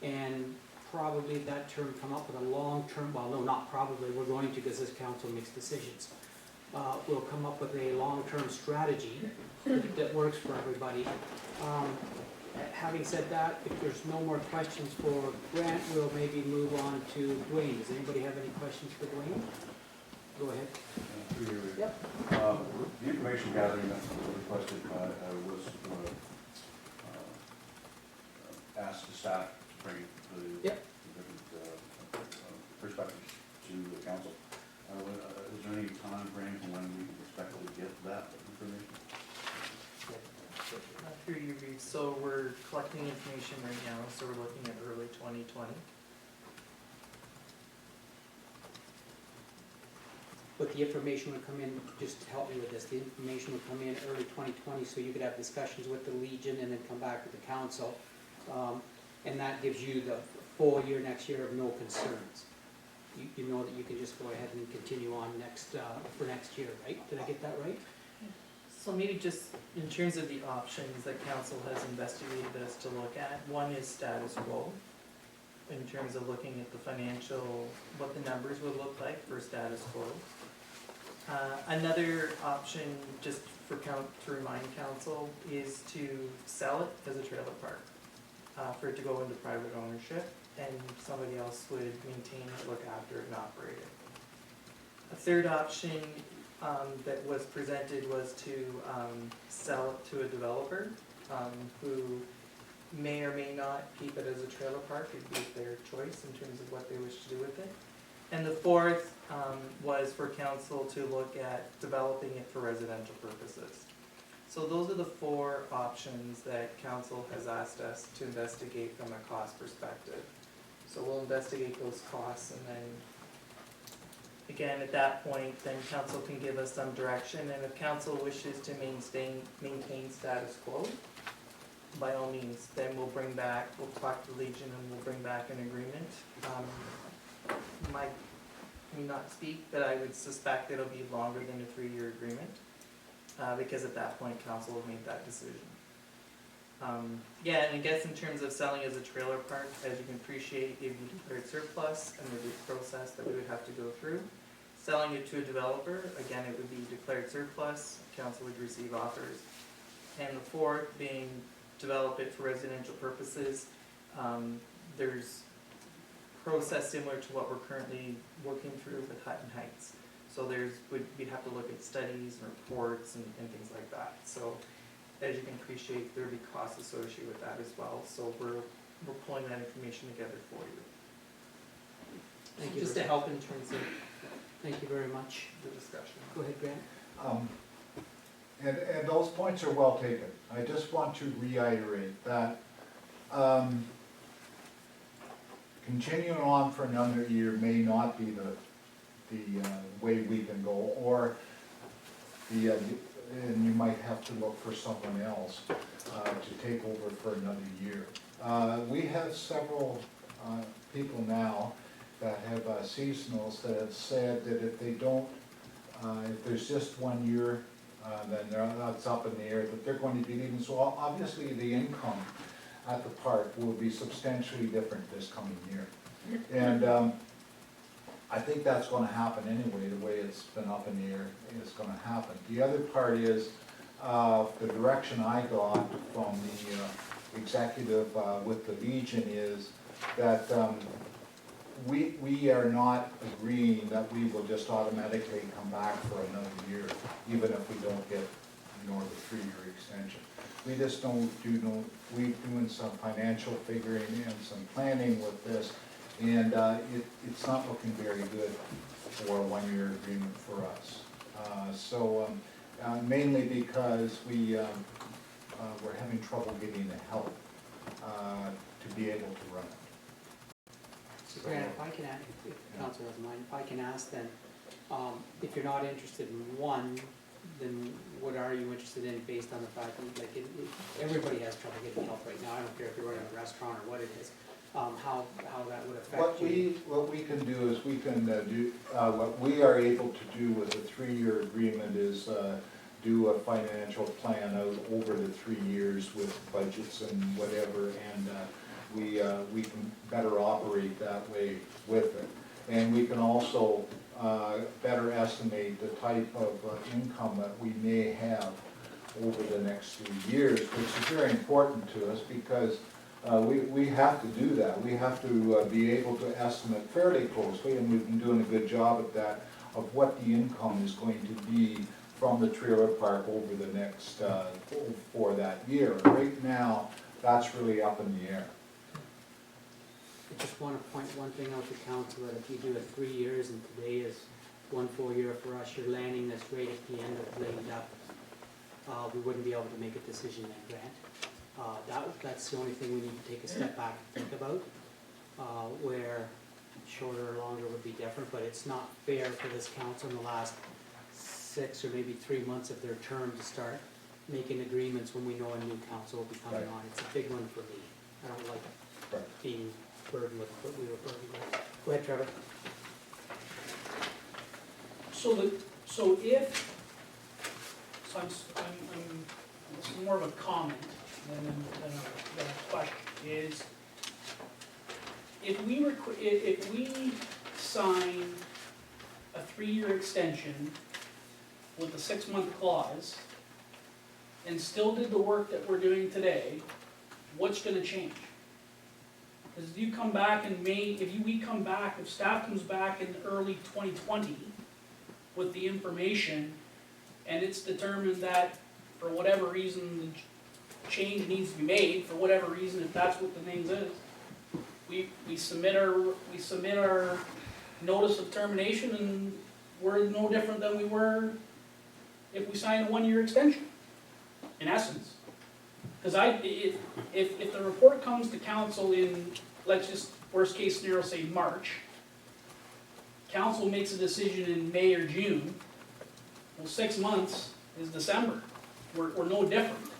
and probably at that term come up with a long-term, well, no, not probably, we're going to, because this council makes decisions. We'll come up with a long-term strategy that works for everybody. Having said that, if there's no more questions for Grant, we'll maybe move on to Dwayne. Does anybody have any questions for Dwayne? Go ahead. Yep. The information gathering that was requested was asked the staff to bring the Yep. different perspectives to the council. Is there any time frame for when we expect to get that information? Through you, Reeve. So we're collecting information right now, so we're looking at early 2020. but the information would come in, just to help me with this, the information would come in early 2020, so you could have discussions with the Legion and then come back with the council. And that gives you the full year next year of no concerns. You know that you can just go ahead and continue on for next year, right? Did I get that right? So maybe just in terms of the options that council has investigated us to look at, one is status quo, in terms of looking at the financial, what the numbers would look like for status quo. Another option, just to remind council, is to sell it as a trailer park, for it to go into private ownership, and somebody else would maintain it, look after it, and operate it. A third option that was presented was to sell it to a developer who may or may not keep it as a trailer park. It'd be their choice in terms of what they wish to do with it. And the fourth was for council to look at developing it for residential purposes. So those are the four options that council has asked us to investigate from a cost perspective. So we'll investigate those costs, and then, again, at that point, then council can give us some direction, and if council wishes to maintain status quo, by all means, then we'll talk to the Legion and we'll bring back an agreement. May not speak, but I would suspect it'll be longer than a 3-year agreement, because at that point, council will make that decision. Yeah, and I guess in terms of selling as a trailer park, as you can appreciate, it would be declared surplus, and there'd be a process that we would have to go through. Selling it to a developer, again, it would be declared surplus, council would receive offers. And the fourth being develop it for residential purposes. There's process similar to what we're currently working through with Hutton Heights. So we'd have to look at studies and reports and things like that. So as you can appreciate, there'd be costs associated with that as well. So we're pulling that information together for you. Thank you. Just to help in terms of Thank you very much. the discussion. Go ahead, Grant. And those points are well taken. I just want to reiterate that continuing on for another year may not be the way we can go, or and you might have to look for someone else to take over for another year. We have several people now that have seasonals that have said that if they don't, if there's just 1 year, then that's up in the air, that they're going to be leaving. So obviously the income at the park will be substantially different this coming year. And I think that's gonna happen anyway, the way it's been up in the air is gonna happen. The other part is, the direction I got from the executive with the Legion is that we are not agreeing that we will just automatically come back for another year, even if we don't get, the 3-year extension. We just we're doing some financial figuring and some planning with this, and it's not looking very good for a 1-year agreement for us. Mainly because we're having trouble getting the help to be able to run it. So Grant, if I can ask, if council doesn't mind, if I can ask then, if you're not interested in one, then what are you interested in based on the fact that, like, everybody has trouble getting help right now, I don't care if you're running a restaurant or what it is, how that would affect you? What we can do is we can what we are able to do with a 3-year agreement is do a financial plan out over the 3 years with budgets and whatever, and we can better operate that way with it. And we can also better estimate the type of income that we may have over the next 3 years, which is very important to us because we have to do that. We have to be able to estimate fairly closely, and we've been doing a good job at that, of what the income is going to be from the trailer park over the next, for that year. Right now, that's really up in the air. I just want to point one thing out to council, that if you do it 3 years and today is 1 full year for us, you're landing this right at the end of late up. We wouldn't be able to make a decision then, Grant. That's the only thing we need to take a step back and think about, where shorter or longer would be different, but it's not fair for this council in the last 6 or maybe 3 months of their term to start making agreements when we know a new council will be coming Right. on. It's a big one for me. I don't like Right. being burdened with what we were burdened with. Go ahead, Trevor. It's more of a comment than a question, is if we sign a 3-year extension with a 6-month clause and still did the work that we're doing today, what's gonna change? Because if you come back in May, if staff comes back in early 2020 with the information, and it's determined that for whatever reason, the change needs to be made, for whatever reason, if that's what the thing is, we submit our notice of termination, and we're no different than we were if we signed a 1-year extension, in essence. Because if the report comes to council in, let's just, worst case scenario, say March, council makes a decision in May or June, well, 6 months is December. We're no different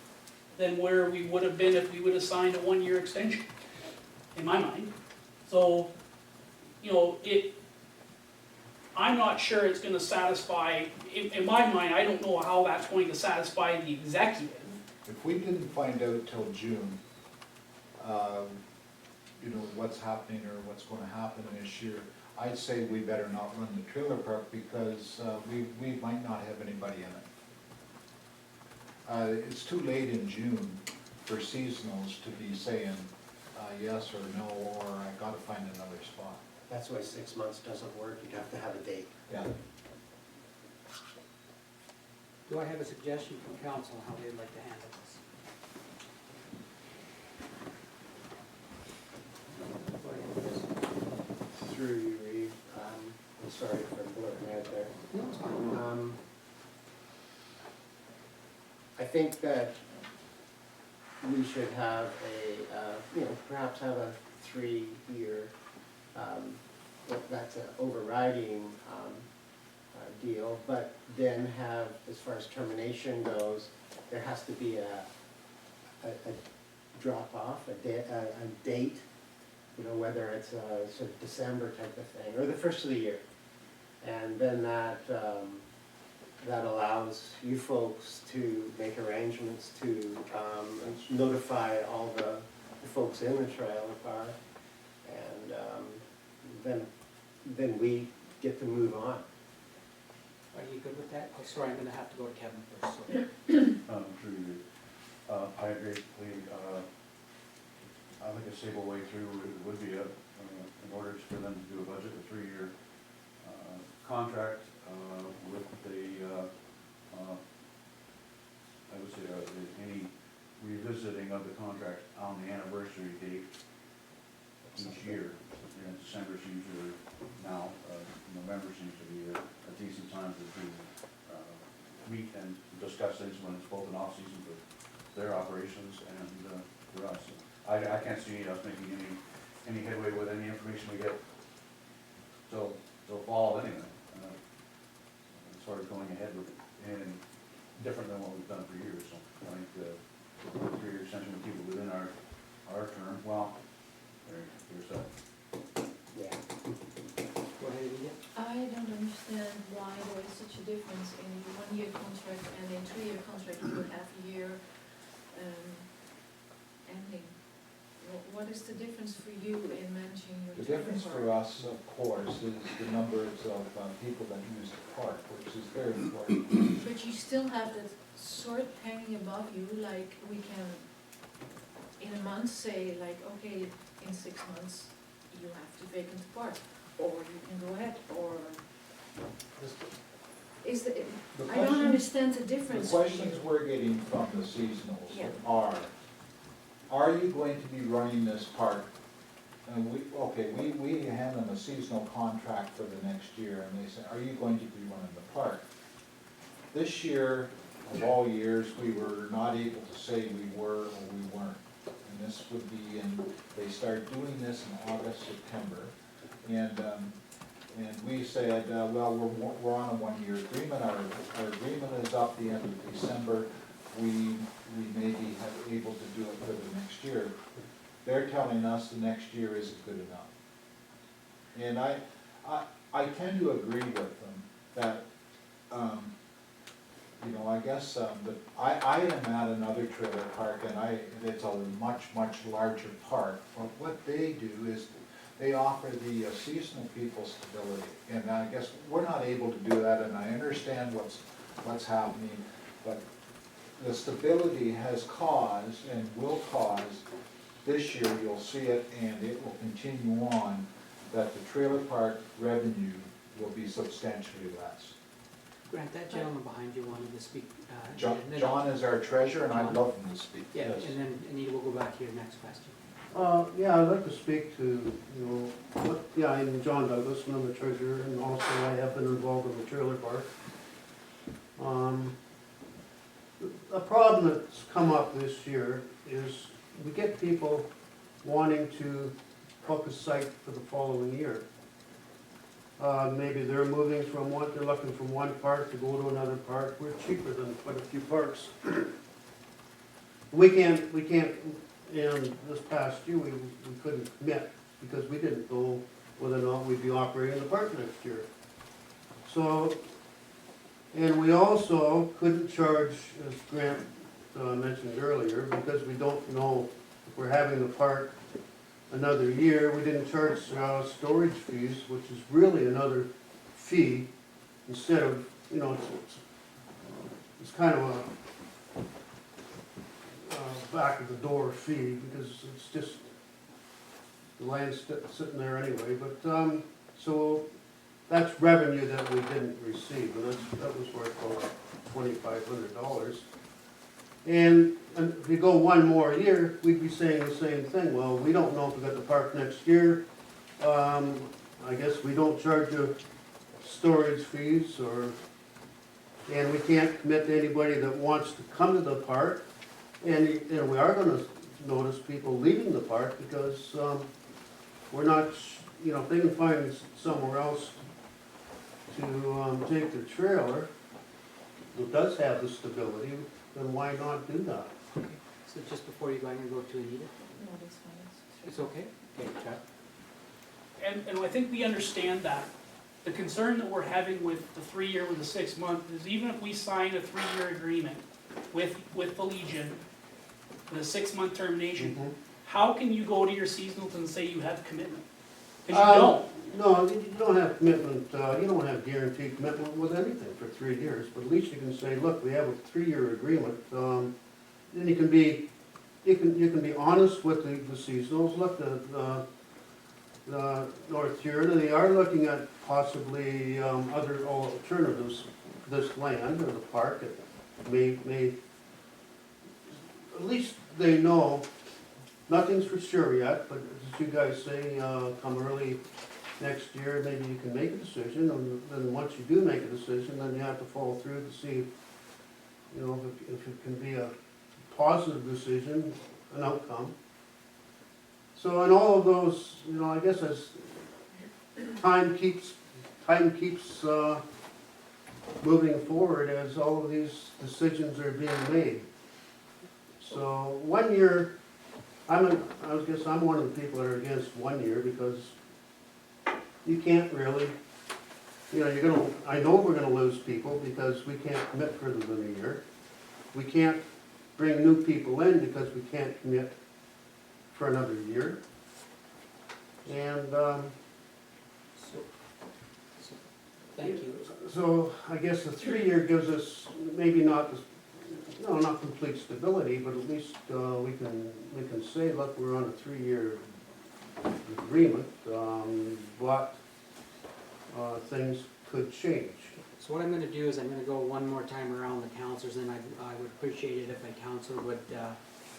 than where we would have been if we would have signed a 1-year extension, in my mind. So, I'm not sure it's gonna satisfy, in my mind, I don't know how that's going to satisfy the executive. If we didn't find out till June, what's happening or what's gonna happen this year, I'd say we better not run the trailer park because we might not have anybody in it. It's too late in June for seasonals to be saying yes or no, or I gotta find another spot. That's why 6 months doesn't work, you'd have to have a date. Yeah. Do I have a suggestion from council how they'd like to handle this? Go ahead, Chris. Through you, Reeve, I'm sorry for blurting out there. No, it's fine. I think that we should have perhaps have a 3-year, that's an overriding deal, but then have, as far as termination goes, there has to be a drop-off, a date, whether it's a sort of December type of thing, or the first of the year. And then that allows you folks to make arrangements to notify all the folks in the trailer park, and then we get to move on. Are you good with that? Oh, sorry, I'm gonna have to go to Kevin first. So. Through you. I agree. I think a stable way through would be in order for them to do a budget, a 3-year contract with I would say any revisiting of the contract on the anniversary date each year. December seems to, now, November seems to be a decent time to meet and discuss things when it's both an off-season for their operations and for us. I can't see us making any headway with any information we get till fall anyway. As far as going ahead with anything different than what we've done for years. So I think the 3-year extension would keep it within our term. Well, there's that. Yeah. Go ahead, Lydia. I don't understand why there is such a difference in a 1-year contract and a 3-year contract with a half-year ending. What is the difference for you in managing your The trailer difference park? for us, of course, is the numbers of people that use the park, which is very important. But you still have that sort hanging above you, like we can, in a month, say like, okay, in 6 months, you have to vacant the park, or you can go ahead, or is the, The I don't question- understand the The difference for you. questions we're getting from the seasonals Yeah. are you going to be running this park? And we hand them a seasonal contract for the next year, and they say, are you going to be running the park? This year, of all years, we were not able to say we were or we weren't. And this would be they start doing this in August, September. And we said, well, we're on a one-year agreement, our agreement is up the end of December, we may be able to do it for the next year. They're telling us the next year isn't good enough. And I tend to agree with them that, you know, I guess, but I am at another trailer park and it's a much, much larger park. But what they do is they offer the seasonal people stability. And I guess we're not able to do that, and I understand what's happening, but the stability has caused and will cause, this year you'll see it and it will continue on, that the trailer park revenue will be substantially less. Grant, that gentleman behind you wanted to speak. John is our treasurer and I'd love him to speak. Yeah, and then Anita, we'll go back to your next question. Yeah, I'd like to speak to, yeah, I'm John Douglas, and I'm the treasurer, and also I have been involved in the trailer park. A problem that's come up this year is we get people wanting to book a site for the following year. Maybe they're moving from they're looking from one park to go to another park. We're cheaper than quite a few parks. We can't, and this past year, we couldn't commit because we didn't know whether or not we'd be operating the park next year. So, and we also couldn't charge, as Grant mentioned earlier, because we don't know if we're having the park another year. We didn't charge storage fees, which is really another fee instead of, it's kind of a back of the door fee because it's just, the land's sitting there anyway. But, so that's revenue that we didn't receive, and that was worth about $2,500. And if you go one more year, we'd be saying the same thing. Well, we don't know if we got the park next year. I guess we don't charge you storage fees, and we can't commit to anybody that wants to come to the park. And we are gonna notice people leaving the park because we're not, if they can find somewhere else to take their trailer that does have the stability, then why not do that? So just before you go, I'm gonna go to Anita. No, that's fine. It's okay? Okay, Chuck. And I think we understand that. The concern that we're having with the 3-year, with the 6-month, is even if we sign a 3-year agreement with the Legion, with a 6-month termination, how can you go to your seasonals and say you have commitment? Because you don't. No, you don't have commitment, you don't have guaranteed commitment with anything for 3 years, but at least you can say, look, we have a 3-year agreement. Then you can be honest with the seasonals. Look, the North Huron, they are looking at possibly other alternatives to this land or the park. It may, at least they know, nothing's for sure yet, but as you guys say, come early next year, maybe you can make a decision, and then once you do make a decision, then you have to follow through to see, if it can be a positive decision, an outcome. So in all of those, I guess as time keeps moving forward, as all of these decisions are being made. So 1 year, I guess I'm one of the people that are against 1 year because you can't really, I know we're gonna lose people because we can't commit further than a year. We can't bring new people in because we can't commit for another year. And, Thank you. so I guess the 3-year gives us maybe not complete stability, but at least we can say, look, we're on a 3-year agreement, but things could change. So what I'm gonna do is I'm gonna go one more time around the councilors, and I would appreciate it if a councilor would,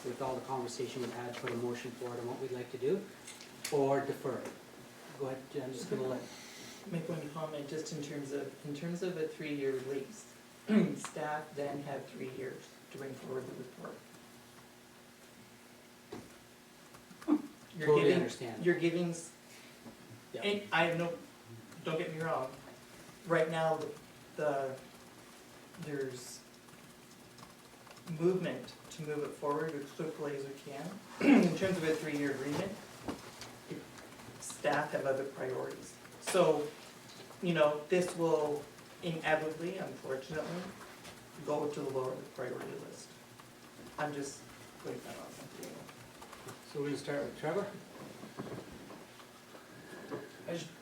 with all the conversation we've had, put a motion forward on what we'd like to do, or defer. Go ahead, I'm just gonna let. Make one comment just in terms of a 3-year lease. Staff then have 3 years to bring forward the report. Totally understand. You're giving Yeah. And I have no, don't get me wrong, right now, there's movement to move it forward as quickly as we can. In terms of a 3-year agreement, staff have other priorities. So, you know, this will inevitably, unfortunately, go to the lower priority list. I'm just putting that on the table. So we're gonna start with Trevor?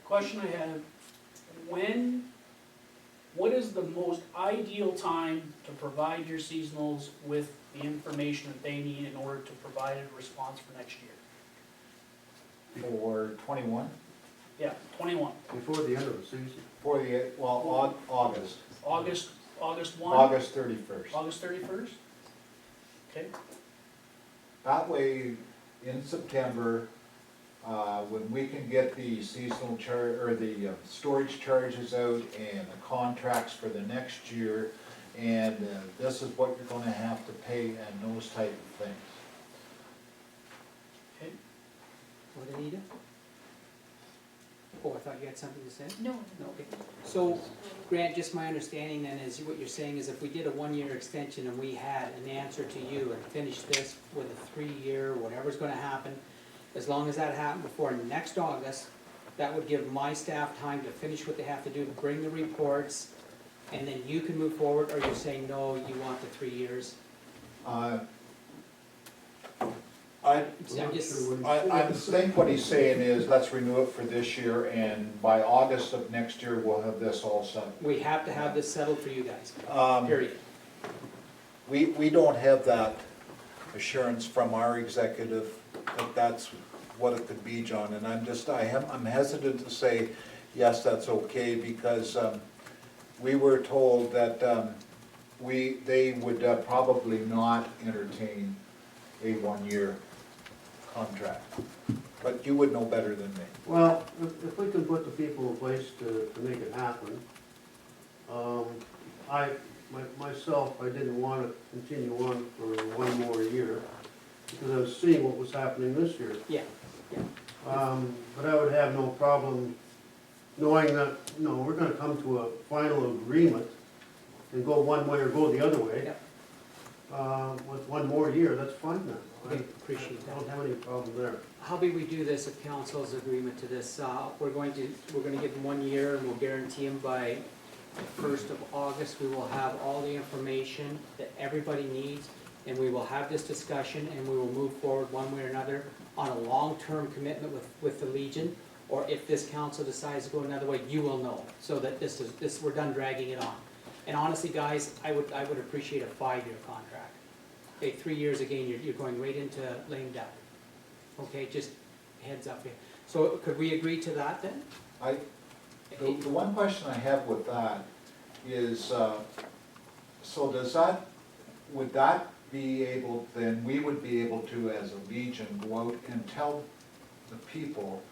Question I have, what is the most ideal time to provide your seasonals with the information that they need in order to provide a response for next year? For 21, Yeah, 21, Before the end of the season. for the, well, August, August 1? August 31st. August 31st? Okay, That way, in September, when we can get the seasonal or the storage charges out and the contracts for the next year, and this is what you're gonna have to pay and those type of things. okay. What, Anita? Oh, I thought you had something to say? No, No, okay. So, Grant, just my understanding then is what you're saying is if we did a 1-year extension and we had an answer to you and finished this with a 3-year, whatever's gonna happen, as long as that happened before next August, that would give my staff time to finish what they have to do, bring the reports, and then you can move forward, or you're saying, no, you want the 3 years? I I'm just, think what he's saying is, let's renew it for this year, and by August of next year, we'll have this all set. we have to have this settled for you guys, period. We don't have that assurance from our executive that that's what it could be, John, and I'm hesitant to say, yes, that's okay, because we were told that they would probably not entertain a 1-year contract, but you would know better than me. Well, if we can put the people in place to make it happen, myself, I didn't want to continue on for 1 more year, because I was seeing what was happening this year. Yeah, But I would have no problem knowing that, we're gonna come to a final agreement and go one way or go the other way. Yep. With 1 more year, that's fine then. okay, appreciate I that. don't have any problem there. How about we do this if council's agreement to this? We're gonna give them 1 year and we'll guarantee them by the 1st of August, we will have all the information that everybody needs, and we will have this discussion, and we will move forward one way or another on a long-term commitment with the Legion, or if this council decides to go another way, you will know, so that we're done dragging it on. And honestly, guys, I would appreciate a 5-year contract. Okay, 3 years, again, you're going right into lame duck. Okay, just heads up here. So could we agree to that then? The one question I have with that is, so would that be able, then we would be able to, as a Legion, go out and tell the people,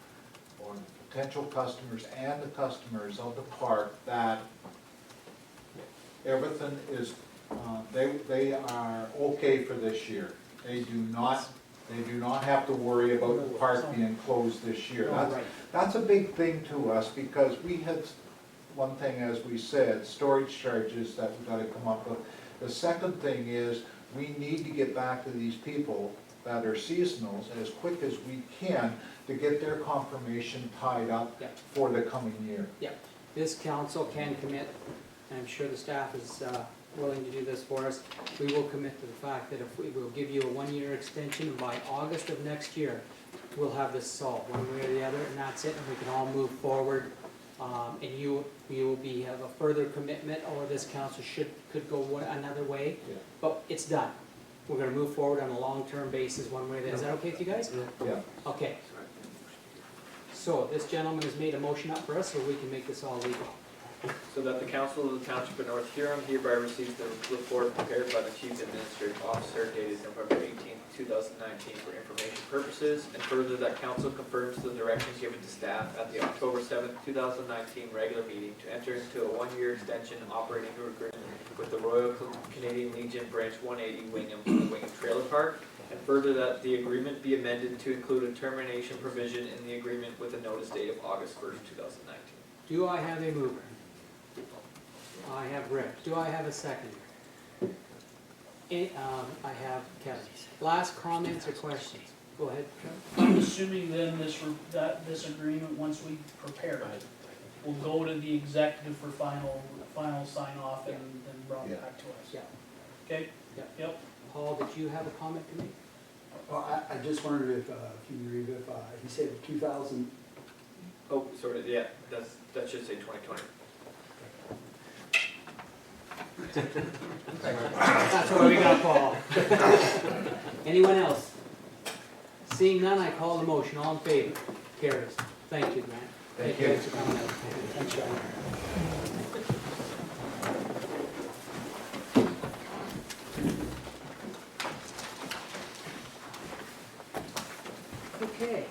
or the potential customers and the customers of the park, that everything is, they are okay for this year. They do not have to worry about the park being closed this year. That's a big thing to us, because we had, one thing, as we said, storage charges that we gotta come up with. The second thing is, we need to get back to these people that are seasonals as quick as we can to get their confirmation tied up Yep. for the coming year. This council can commit, and I'm sure the staff is willing to do this for us, we will commit to the fact that if we will give you a 1-year extension, and by August of next year, we'll have this solved, one way or the other, and that's it, and we can all move forward. And you will have a further commitment, or this council could go another way, Yeah. but it's done. We're gonna move forward on a long-term basis, one way or the other. Is that okay with you guys? Yeah. Okay. So this gentleman has made a motion up for us, so we can make this all legal. So that the Council of the Township of North Huron hereby receives the report prepared by the Chief Administrative Officer dated November 18th, 2019 for information purposes, and further that Council confirms the directions given to staff at the October 7th, 2019 regular meeting to enter into a 1-year extension operating agreement with the Royal Canadian Legion Branch 180 Wingham for the Wingham Trailer Park, and further that the agreement be amended to include a termination provision in the agreement with a notice date of August 1st, 2019. Do I have a mover? I have Rick. Do I have a second? I have Kevin. Last comments or questions? Go ahead, Kevin. I'm assuming then this agreement, once we prepare it, will go to the executive for final sign off and then brought Yeah. back to us. Yeah. Okay? Yeah. Yep. Paul, did you have a comment to make? Well, I just wondered if you read if, he said 2000, Oh, sort of, yeah, that should say 2020. That's what we got, Paul. Anyone else? Seeing none, I call the motion. All in favor? Carries. Thank you, Grant. Thank you. Thanks for coming out. Thanks, John. Okay,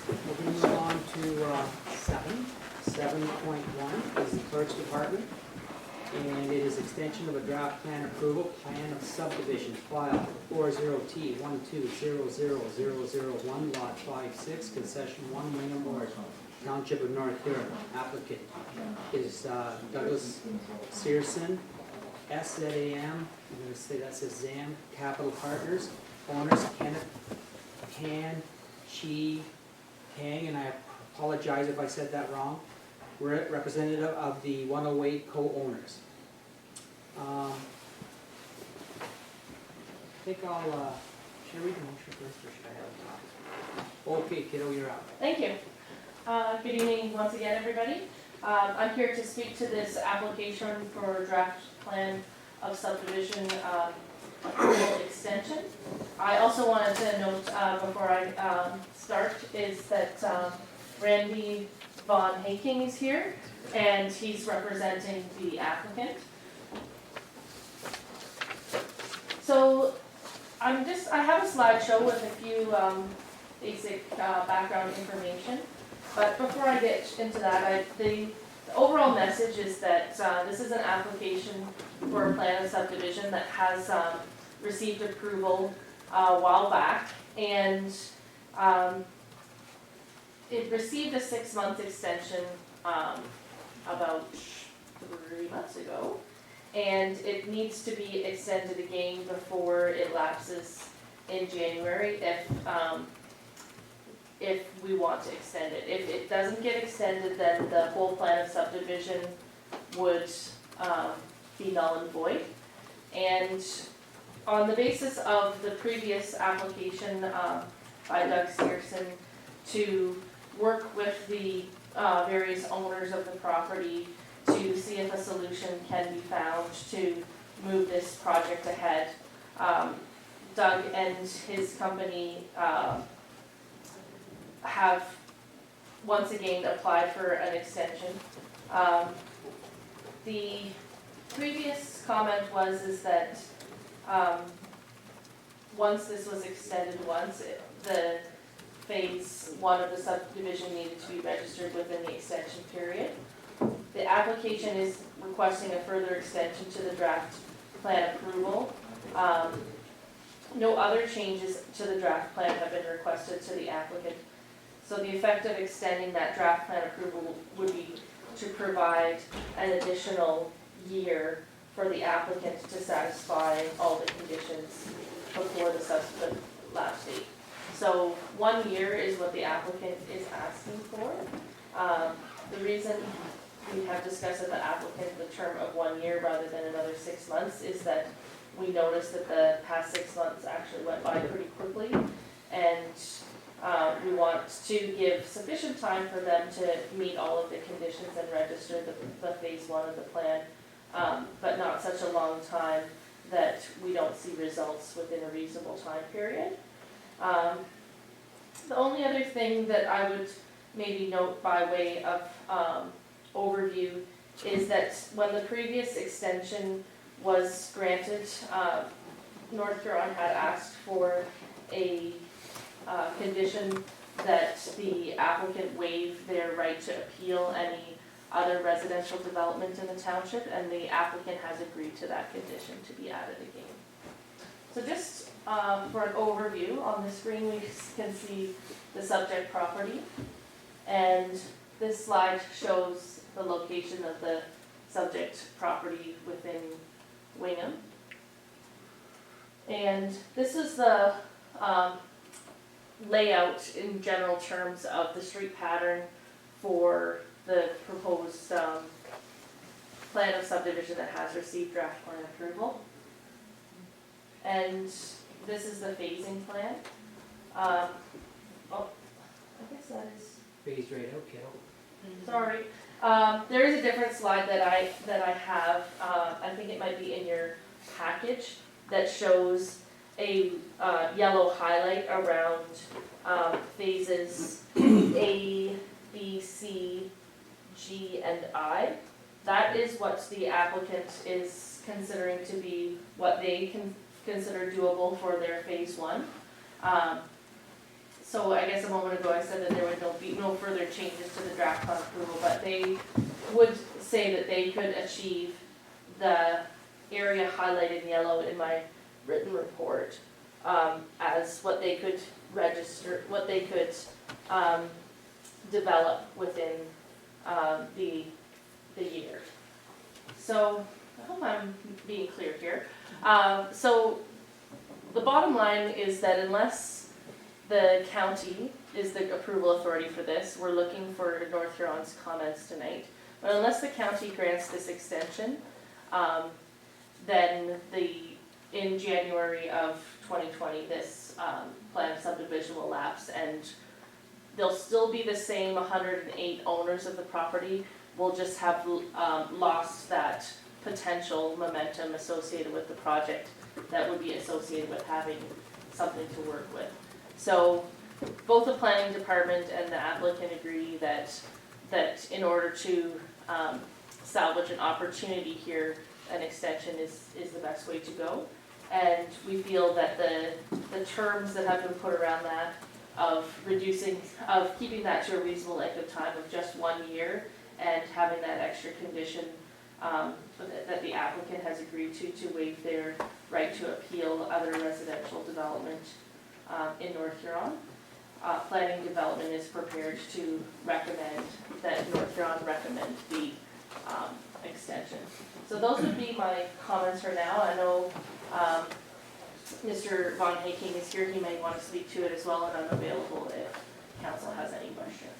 we're gonna move on to 7.1 is the clerk's department. And it is extension of a draft plan approval, plan of subdivision, file 40T 1200001, lot 56, concession 1, Wingham Ward, Township of North Huron. Applicant is Douglas Searson, SZAM, I'm gonna say that says ZAM Capital Partners, owners Kenneth Han Chi Kang, and I apologize if I said that wrong. Representative of the 108 co-owners. I think I'll, should I read the motion first or should I have a copy? Okay, kiddo, you're up. Thank you. Good evening once again, everybody. I'm here to speak to this application for draft plan of subdivision approval extension. I also wanted to note before I start is that Randy Von Haking is here, and he's representing the applicant. So I have a slideshow with a few basic background information, but before I get into that, the overall message is that this is an application for a plan of subdivision that has received approval a while back, and it received a 6-month extension about 3 months ago, and it needs to be extended again before it lapses in January if we want to extend it. If it doesn't get extended, then the whole plan of subdivision would be null and void. And on the basis of the previous application by Doug Searson to work with the various owners of the property to see if a solution can be found to move this project ahead. Doug and his company have once again applied for an extension. The previous comment is that once this was extended the phase 1 of the subdivision needed to be registered within the extension period. The application is requesting a further extension to the draft plan approval. No other changes to the draft plan have been requested to the applicant. So the effect of extending that draft plan approval would be to provide an additional year for the applicant to satisfy all the conditions before the subsequent lapse date. So 1 year is what the applicant is asking for. The reason we have discussed with the applicant the term of 1 year rather than another 6 months is that we noticed that the past 6 months actually went by pretty quickly, and we want to give sufficient time for them to meet all of the conditions and register the phase 1 of the plan, but not such a long time that we don't see results within a reasonable time period. The only other thing that I would maybe note by way of overview is that when the previous extension was granted, North Huron had asked for a condition that the applicant waive their right to appeal any other residential development in the township, and the applicant has agreed to that condition to be added again. So just for an overview. On the screen, we can see the subject property. And this slide shows the location of the subject property within Wingham. And this is the layout in general terms of the street pattern for the proposed plan of subdivision that has received draft plan approval. And this is the phasing plan. I guess that is, Phased rate, okay. sorry. There is a different slide that I have, I think it might be in your package, that shows a yellow highlight around phases A, B, C, G, and I. That is what the applicant is considering to be what they can consider doable for their phase one. So I guess a moment ago I said that there would be no further changes to the draft plan approval, but they would say that they could achieve the area highlighted in yellow in my written report as what they could register, what they could develop within the year. So I hope I'm being clear here. So the bottom line is that unless the county is the approval authority for this, we're looking for North Huron's comments tonight. But unless the county grants this extension, then in January of 2020, this plan of subdivision will lapse, and there'll still be the same 108 owners of the property. We'll just have lost that potential momentum associated with the project that would be associated with having something to work with. So both the planning department and the applicant agree that in order to salvage an opportunity here, an extension is the best way to go. And we feel that the terms that have been put around that of keeping that to a reasonable length of time of just 1 year and having that extra condition that the applicant has agreed to waive their right to appeal other residential development in North Huron. Planning development is prepared to recommend that North Huron recommend the extension. So those would be my comments for now. I know Mr. Von Haking is here. He may want to speak to it as well, and I'm available if council has any questions.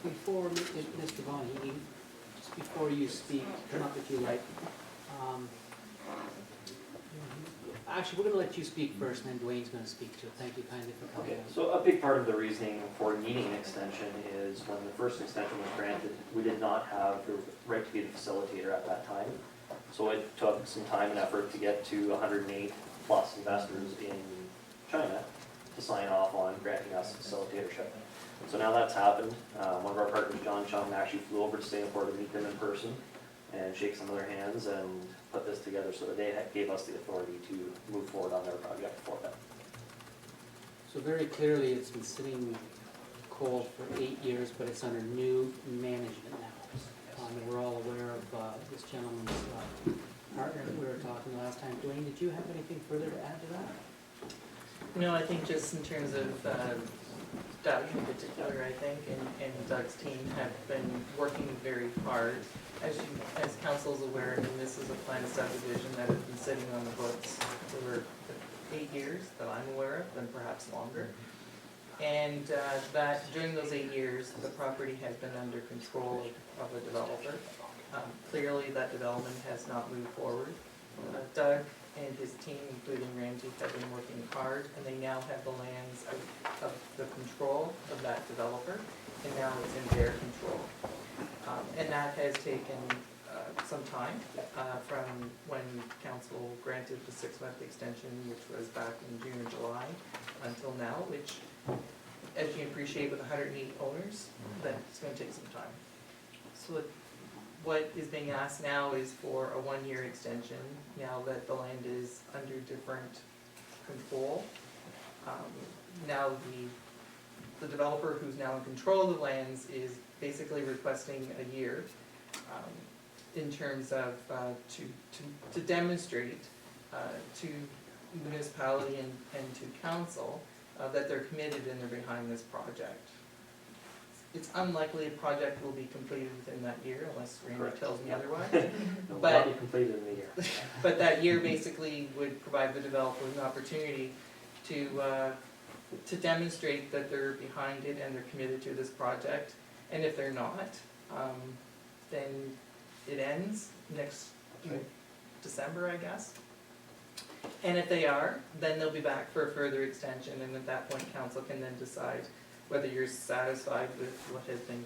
Before, Mr. Von Hagen, just before you speak, come up if you like. Actually, we're going to let you speak first, and then Dwayne's going to speak to it. Thank you kindly for coming. Okay, so a big part of the reasoning for needing an extension is when the first extension was granted, we did not have the right to be the facilitator at that time. So it took some time and effort to get to 108 plus investors in China to sign off on granting us facilitatorship. So now that's happened. One of our partners, John Chung, actually flew over to Singapore to meet them in person and shake some of their hands and put this together so that they gave us the authority to move forward on their project for them. So very clearly, it's been sitting cold for 8 years, but it's under new management now. We're all aware of this gentleman's partner that we were talking last time. Dwayne, did you have anything further to add to that? No, I think just in terms of Doug in particular, I think, and Doug's team have been working very hard. As council's aware, I mean, this is a plan of subdivision that has been sitting on the books for 8 years that I'm aware of, and perhaps longer. And that during those 8 years, the property has been under control of a developer. Clearly, that development has not moved forward. Doug and his team, including Ramsey, have been working hard, and they now have the lands of the control of that developer, and now it's in their control. And that has taken some time from when council granted the 6-month extension, which was back in June or July, until now, which, as you appreciate, with 108 owners, that's going to take some time. So what is being asked now is for a 1-year extension, now that the land is under different control. Now the developer who's now in control of the lands is basically requesting a year in terms of to demonstrate to municipality and to council, that they're committed and they're behind this project. It's unlikely a project will be completed within that year unless Randy Correct. tells me Yeah. otherwise. It will But- not be completed in a year. But that year basically would provide the developer an opportunity to demonstrate that they're behind it and they're committed to this project. And if they're not, then it ends next December, I guess. And if they are, then they'll be back for a further extension, and at that point, council can then decide whether you're satisfied with what has been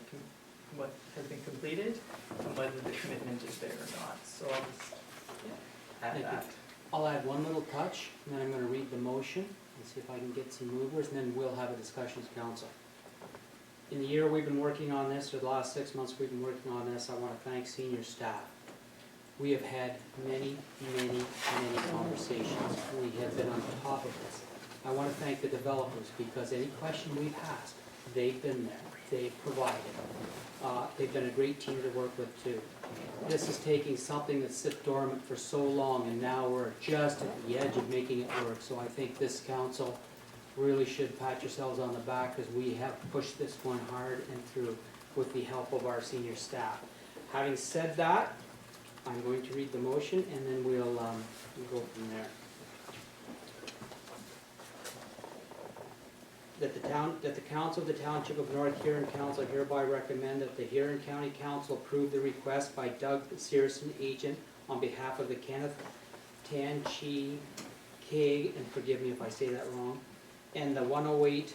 completed and whether the commitment is there or not. So I'll just add Thank you. that. I'll add one little touch, and then I'm gonna read the motion and see if I can get some movers, and then we'll have a discussion as council. In the year we've been working on this, or the last 6 months we've been working on this, I wanna thank senior staff. We have had many conversations. We have been on top of this. I wanna thank the developers, because any question we've asked, they've been there, they've provided. They've been a great team to work with too. This is taking something that's sit dormant for so long, and now we're just at the edge of making it work. So I think this council really should pat yourselves on the back, because we have pushed this one hard and through with the help of our senior staff. Having said that, I'm going to read the motion, and then we'll go from there. That the council of the Township of North Huron Council hereby recommend that the Huron County Council approve the request by Doug Searson, agent, on behalf of the Kenneth Tan Chi Kig, and forgive me if I say that wrong, and the 108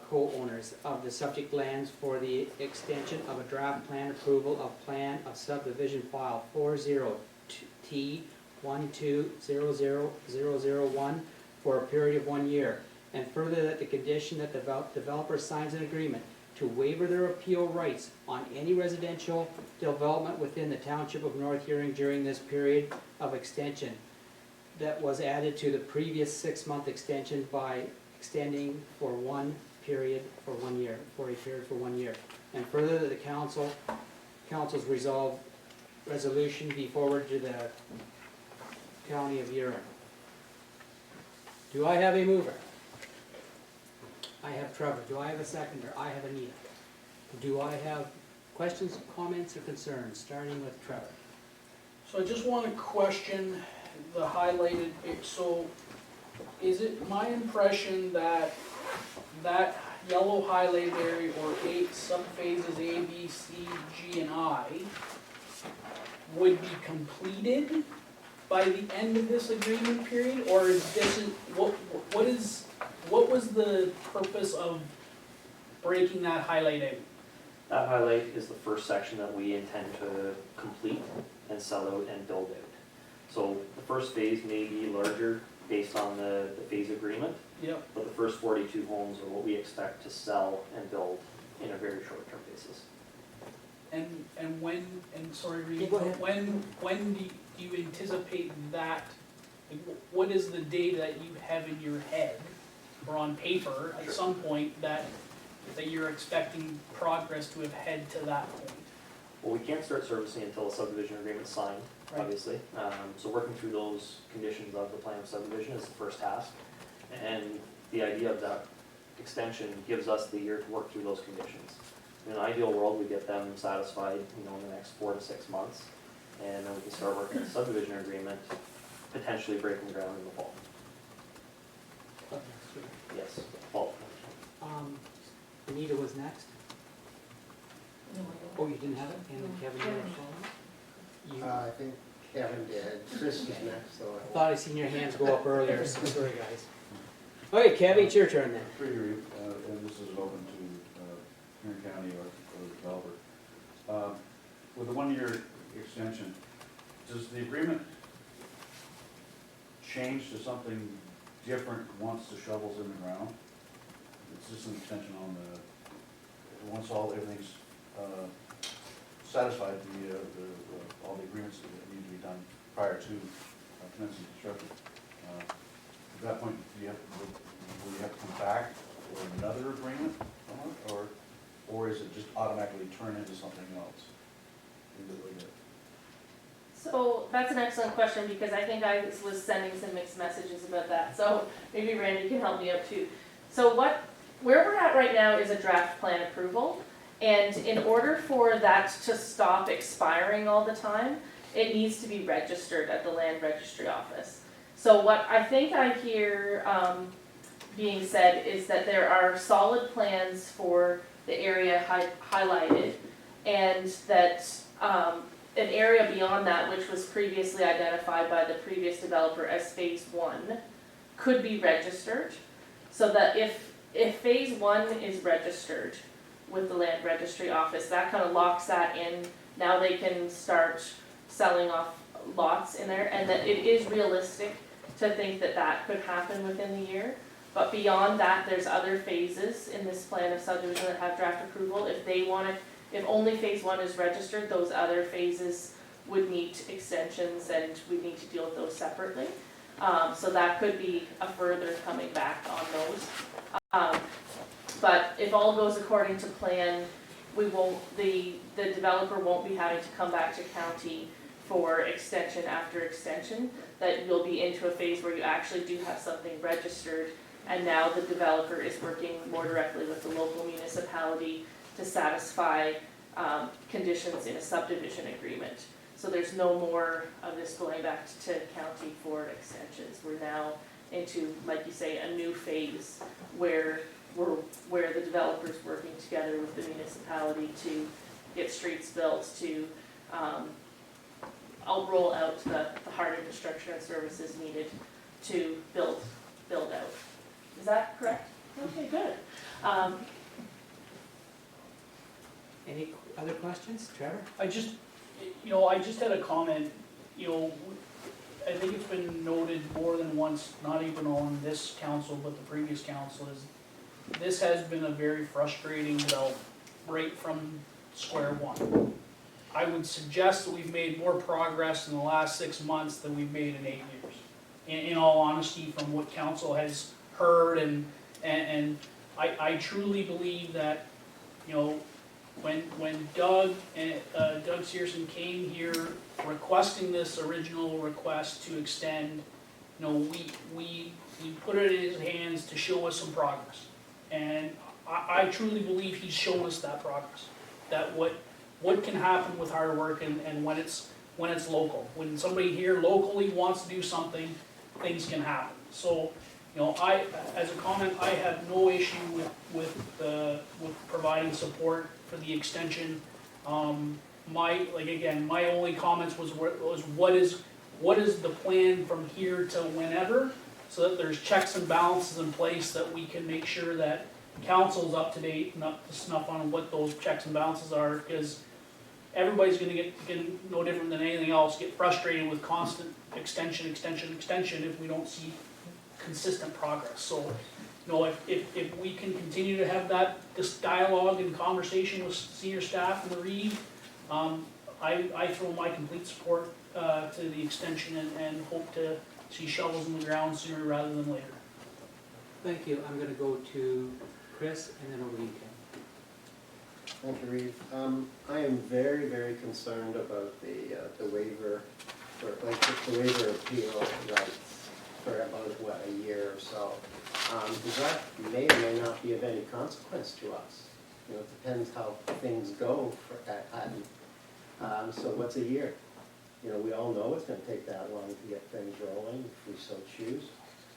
co-owners of the subject lands for the extension of a draft plan approval of plan of subdivision file 40T1200001 for a period of 1 year. And further, that the condition that the developer signs an agreement to waiver their appeal rights on any residential development within the Township of North Huron during this period of extension that was added to the previous 6-month extension by extending for one period for 1 year, for a period for 1 year. And further, that the council's resolution be forwarded to the County of Huron. Do I have a mover? I have Trevor. Do I have a seconder? I have Anita. Do I have questions, comments, or concerns, starting with Trevor? So I just want to question the highlighted, so is it my impression that that yellow highlighted area, or 8 subphases A, B, C, G, and I, would be completed by the end of this agreement period, or is this, what was the purpose of breaking that highlight out? That highlight is the first section that we intend to complete and sell out and build out. So the first phase may be larger based on the phase agreement, Yep. but the first 42 homes are what we expect to sell and build in a very short-term basis. And when, and sorry, Reed, Yeah, go ahead. when do you anticipate that, like, what is the date that you have in your head or on paper at Sure. some point that you're expecting progress to have had to that point? Well, we can't start servicing until a subdivision agreement's signed, Right. obviously. So working through those conditions of the plan of subdivision is the first task. And the idea of that extension gives us the year to work through those conditions. In an ideal world, we get them satisfied, in the next 4 to 6 months. And then we can start working the subdivision agreement, potentially breaking ground in the fall. Yes, fall. Anita was next. No, I Oh, don't. you didn't have it? And then Kevin, you were following? You, I think Kevin did, Chris is next, so I thought I seen your hands go up earlier, so sorry, guys. Okay, Kevin, it's your turn then. For you, and this is open to Huron County or the developer. With the 1-year extension, does the agreement change to something different once the shovel's in the ground? It's just an extension on the, once everything's satisfied, all the agreements that need to be done prior to commencing construction. At that point, will you have to come back for another agreement on it, or is it just automatically turn into something else? So that's an excellent question, because I think I was sending some mixed messages about that, so maybe Randy can help me out too. So where we're at right now is a draft plan approval, and in order for that to stop expiring all the time, it needs to be registered at the land registry office. So what I think I hear being said is that there are solid plans for the area highlighted, and that an area beyond that, which was previously identified by the previous developer as phase 1, could be registered. So that if phase 1 is registered with the land registry office, that kind of locks that in. Now they can start selling off lots in there, and that it is realistic to think that that could happen within the year. But beyond that, there's other phases in this plan of subdivision that have draft approval. If only phase 1 is registered, those other phases would need extensions, and we need to deal with those separately. So that could be a further coming back on those. But if all goes according to plan, the developer won't be having to come back to county for extension after extension. That you'll be into a phase where you actually do have something registered, and now the developer is working more directly with the local municipality to satisfy conditions in a subdivision agreement. So there's no more of this going back to county for extensions. We're now into, like you say, a new phase where the developer's working together with the municipality to get streets built, to I'll roll out the hard infrastructure and services needed to build out. Is that correct? Okay, good. Any other questions? Trevor? I just had a comment, I think it's been noted more than once, not even on this council, but the previous council, is this has been a very frustrating development, right from square one. I would suggest that we've made more progress in the last 6 months than we've made in 8 years. In all honesty, from what council has heard, and I truly believe that, when Doug Searson came here requesting this original request to extend, we put it in his hands to show us some progress. And I truly believe he's shown us that progress, that what can happen with hard work, and when it's local. When somebody here locally wants to do something, things can happen. So, as a comment, I have no issue with providing support for the extension. My only comments was what is the plan from here till whenever, so that there's checks and balances in place, that we can make sure that council's up to date, not to snuff on what those checks and balances are, because everybody's gonna get no different than anything else, get frustrated with constant extension if we don't see consistent progress. So, if we can continue to have this dialogue and conversation with senior staff and the REIT, I throw my complete support to the extension, and hope to see shovels in the ground sooner rather than later. Thank you. I'm gonna go to Chris and then over to you, Ken. Thank you, Reeve. I am very, very concerned about the waiver, the waiver appeal rights for about, a year or so. Because that may or may not be of any consequence to us. It depends how things go at Haddon. So what's a year? We all know it's gonna take that long to get things rolling, if we so choose.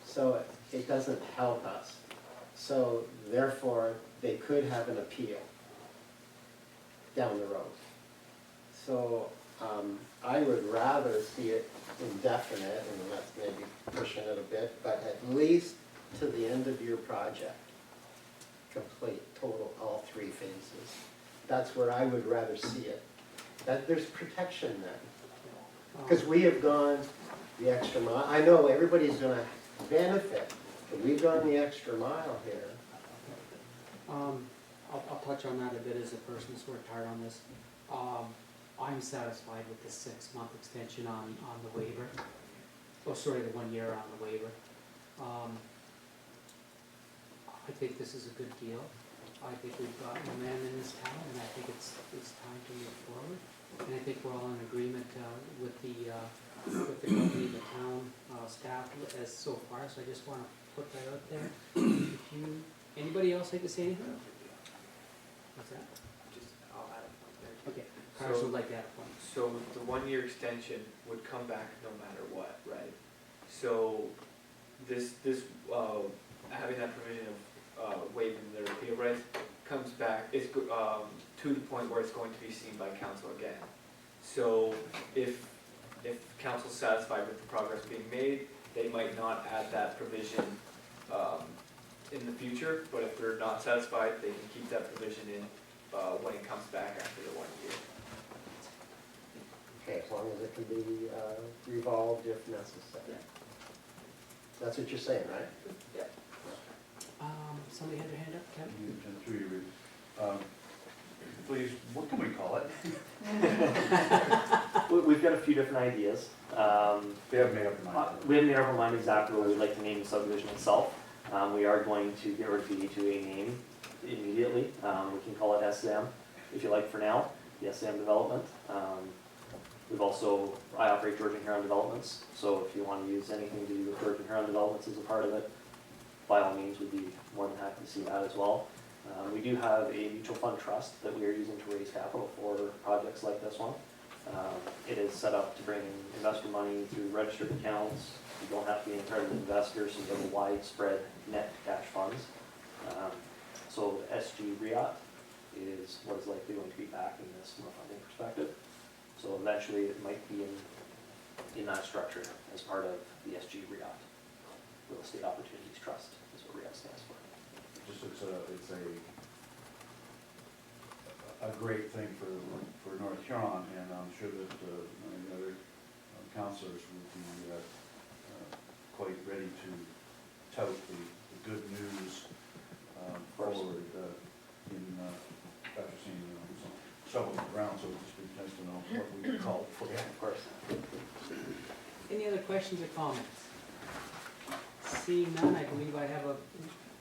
So it doesn't help us. So therefore, they could have an appeal down the road. So I would rather see it indefinite, and that's maybe pushing it a bit, but at least to the end of your project. Complete, total, all 3 phases. That's where I would rather see it. That there's protection then. Because we have gone the extra mile. I know everybody's gonna benefit, but we've gone the extra mile here. I'll touch on that a bit as a person who's worked hard on this. I'm satisfied with the 6-month extension on the waiver. Oh, sorry, the 1 year on the waiver. I think this is a good deal. I think we've got momentum in this town, and I think it's time to move forward. And I think we're all in agreement with the company, the town staff as so far, so I just want to put that out there. If you, anybody else like to say anything? What's that? Just, I'll add a point there. Okay, Carson would like to add a point. So the 1-year extension would come back no matter what, right? So this, having that provision of waiving their appeal rights comes back, it's, to the point where it's going to be seen by council again. So if council's satisfied with the progress being made, they might not add that provision in the future, but if they're not satisfied, they can keep that provision in when it comes back after the 1 year. Okay, as long as it can be revolved if necessary. Yeah. That's what you're saying, right? Somebody had their hand up, Kevin? Through you, please, what can we call it? We've got a few different ideas. We haven't made up our mind. We haven't made up our mind exactly what we'd like to name the subdivision itself. We are going to get rid of the HOA name immediately. We can call it SM, if you like for now, the SM development. We've also, I operate Georgian Huron Developments, so if you want to use anything to do with Georgian Huron Developments as a part of it, by all means, we'd be more than happy to see that as well. We do have a mutual fund trust that we are using to raise capital for projects like this one. It is set up to bring investor money through registered accounts. You don't have to be an accredited investor, so you have a widespread net cash funds. So SG REIT is what is likely going to be backing this from a funding perspective. So eventually it might be in that structure as part of the SG REIT. Real Estate Opportunities Trust is what REIT stands for. Just it's a great thing for North Huron, and I'm sure that many other councillors would be quite ready to tout the good news forward after seeing some shovels around, so it'd just be nice to know what we could call it for. Yeah, of course. Any other questions or comments? Seeing none, I believe I have a,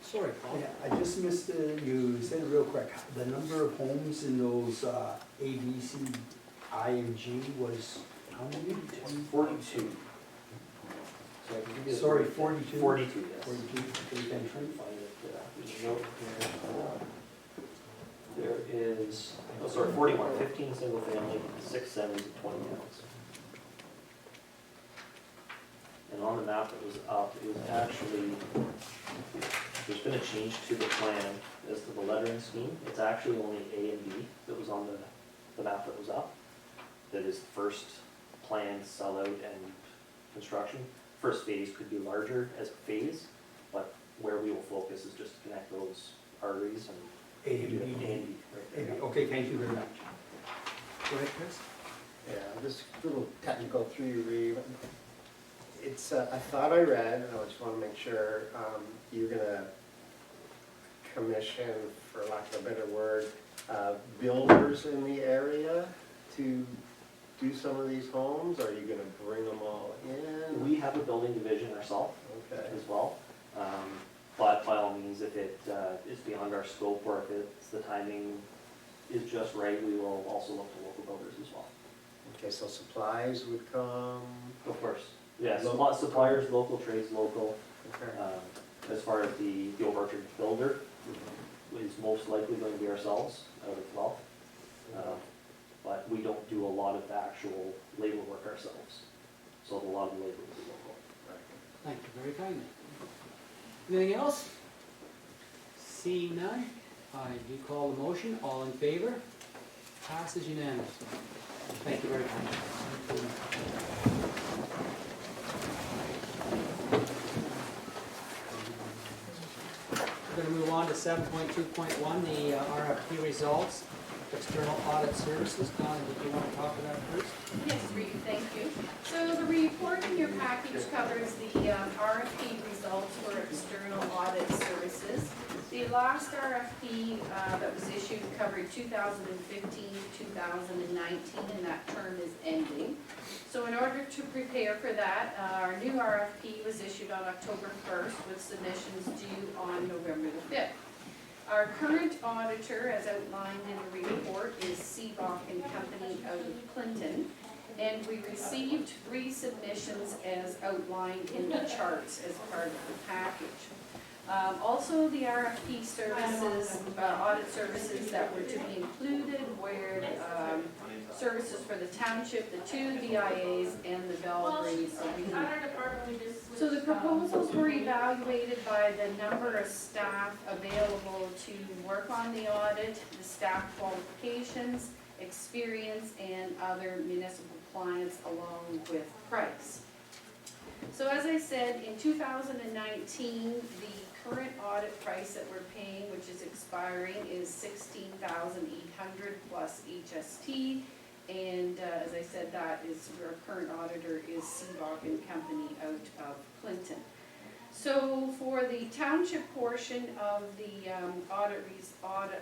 sorry, Paul. Yeah, I just missed, you said it real quick, the number of homes in those A, B, C, I, and G was how many? 42. So I can give you the- Sorry, 42? 42, yes. 42, okay, I'm trying to find it. There's a note here. There is, 41, 15 single family, 6 semis, and 20 units. And on the map that was up, it was actually, there's been a change to the plan as to the lettering scheme. It's actually only A and B that was on the map that was up. That is the first planned sellout and construction. First phase could be larger as a phase, but where we will focus is just to connect those arteries and A and do B. A and B right there. Okay, thank you very much. Go ahead, Chris. Yeah, just a little technical through you, Reeve. It's, I thought I read, and I just want to make sure, you're gonna commission, for lack of a better word, builders in the area to do some of these homes? Are you gonna bring them all in? We have a building division ourselves Okay. as well. But by all means, if it is beyond our scope or if it's the timing is just right, we will also look to local builders as well. Okay, so supplies would come. Of course. Yes, suppliers, local trades, local. Okay. As far as the overarching builder, is most likely going to be ourselves out of Guelph. But we don't do a lot of the actual labor work ourselves. So a lot of the labor will be local. Thank you very kindly. Anything else? Seeing none, I do call the motion. All in favor? Passes unanimously. Thank you very kindly. We're going to move on to 7.2.1, the RFP results, external audit services. Donna, did you want to talk about that first? Yes, Reeve, thank you. So the report in your package covers the RFP results for external audit services. The last RFP that was issued covered 2015 to 2019, and that term is ending. So in order to prepare for that, our new RFP was issued on October 1st with submissions due on November the 5th. Our current auditor, as outlined in the report, is Seabach and Company out of Clinton. And we received 3 submissions as outlined in the charts as part of the package. Also, the RFP services, audit services that were to be included were services for the township, the 2 DIAs, and the Belgrade Arena. So the proposals were evaluated by the number of staff available to work on the audit, the staff qualifications, experience, and other municipal clients along with price. So as I said, in 2019, the current audit price that we're paying, which is expiring, is $16,800 plus HST. And as I said, that is, our current auditor is Seabach and Company out of Clinton. So for the township portion of the audit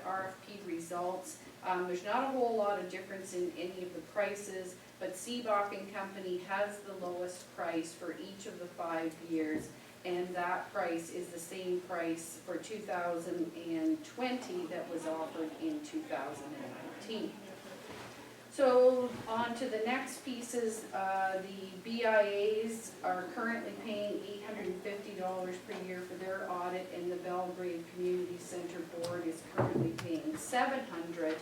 RFP results, there's not a whole lot of difference in any of the prices, but Seabach and Company has the lowest price for each of the 5 years, and that price is the same price for 2020 that was offered in 2019. So on to the next pieces, the BIAs are currently paying $850 per year for their audit, and the Belgrade Community Center Board is currently paying $700.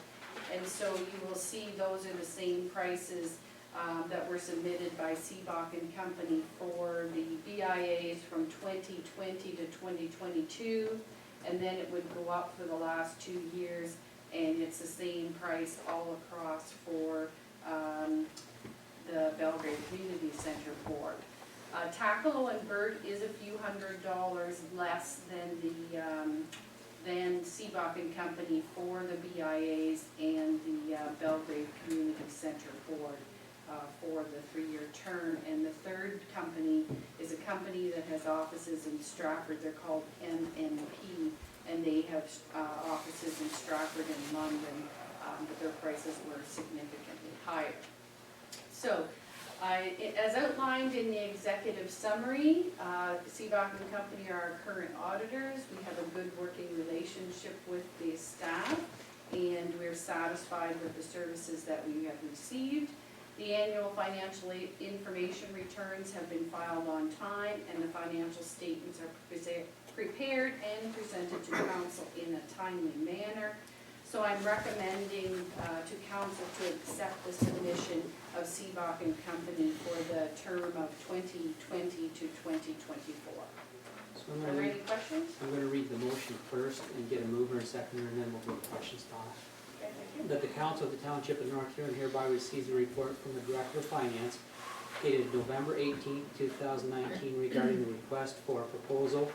And so you will see those are the same prices that were submitted by Seabach and Company for the BIAs from 2020 to 2022, and then it would go up for the last 2 years. And it's the same price all across for the Belgrade Community Center Board. Takalo and Burt is a few $100s less than Seabach and Company for the BIAs and the Belgrade Community Center Board for the 3-year term. And the third company is a company that has offices in Stratford. They're called MNP. And they have offices in Stratford and London, but their prices were significantly higher. So, as outlined in the executive summary, Seabach and Company are our current auditors. We have a good working relationship with the staff, and we're satisfied with the services that we have received. The annual financial information returns have been filed on time, and the financial statements are prepared and presented to council in a timely manner. So I'm recommending to council to accept the submission of Seabach and Company for the term of 2020 to 2024. So Are there any questions? I'm going to read the motion first and get a mover and seconder, and then we'll go to questions, Donna. Okay, thank you. That the council of the township of North Huron hereby receives a report from the Director of Finance dated November 18, 2019 regarding the request for a proposal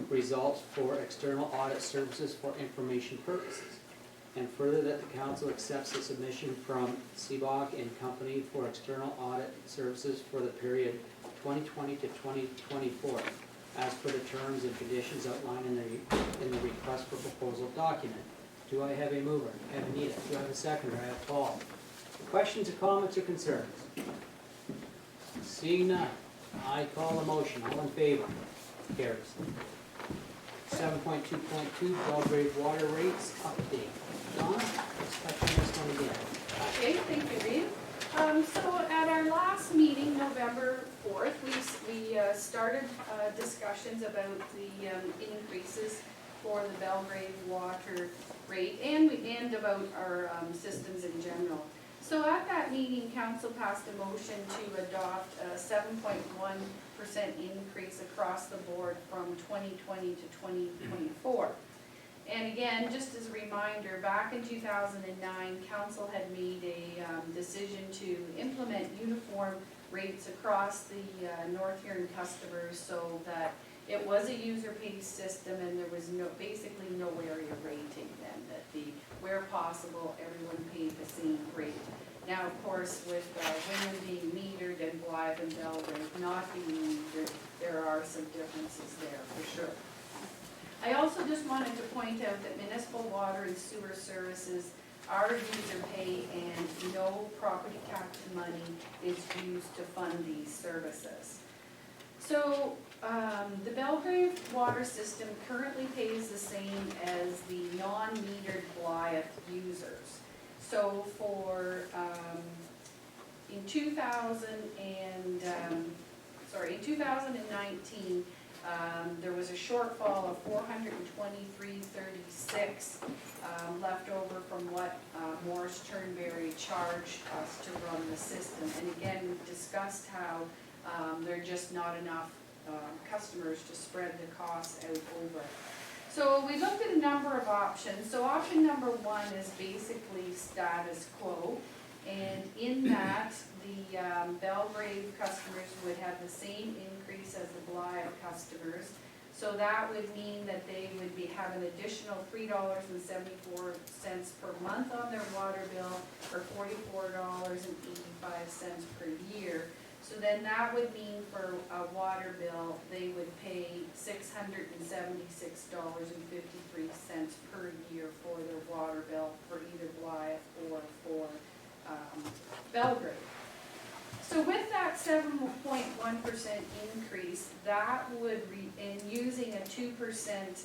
results for external audit services for information purposes. And further, that the council accepts the submission from Seabach and Company for external audit services for the period 2020 to 2024, as per the terms and conditions outlined in the request for proposal document. Do I have a mover? I have Anita. Do I have a seconder? I have Paul. Questions or comments or concerns? Seeing none, I call the motion. All in favor? Carries. 7.2.2 Belgrade water rates update. Donna, let's touch on this one again. Okay, thank you, Reed. So at our last meeting, November 4th, we started discussions about the increases for the Belgrade water rate and about our systems in general. So at that meeting, council passed a motion to adopt a 7.1% increase across the board from 2020 to 2024. And again, just as a reminder, back in 2009, council had made a decision to implement uniform rates across the North Huron customers so that it was a user-pays system and there was basically no area rating then, that where possible, everyone paid the same rate. Now, of course, with Wingham being metered and Blythe and Belgrade not being metered, there are some differences there for sure. I also just wanted to point out that municipal water and sewer services are user pay and no property tax money is used to fund these services. So the Belgrade water system currently pays the same as the non-metered Blythe users. So for in 2019, there was a shortfall of $423.36 left over from what Morris Turnberry charged us to run the system. And again, we've discussed how there are just not enough customers to spread the costs out over. So we looked at a number of options. So option number one is basically status quo. And in that, the Belgrade customers would have the same increase as the Blythe customers. So that would mean that they would have an additional $3.74 per month on their water bill, or $44.85 per year. So then that would mean for a water bill, they would pay $676.53 per year for their water bill for either Blythe or for Belgrade. So with that 7.1% increase, that would, and using a 2%,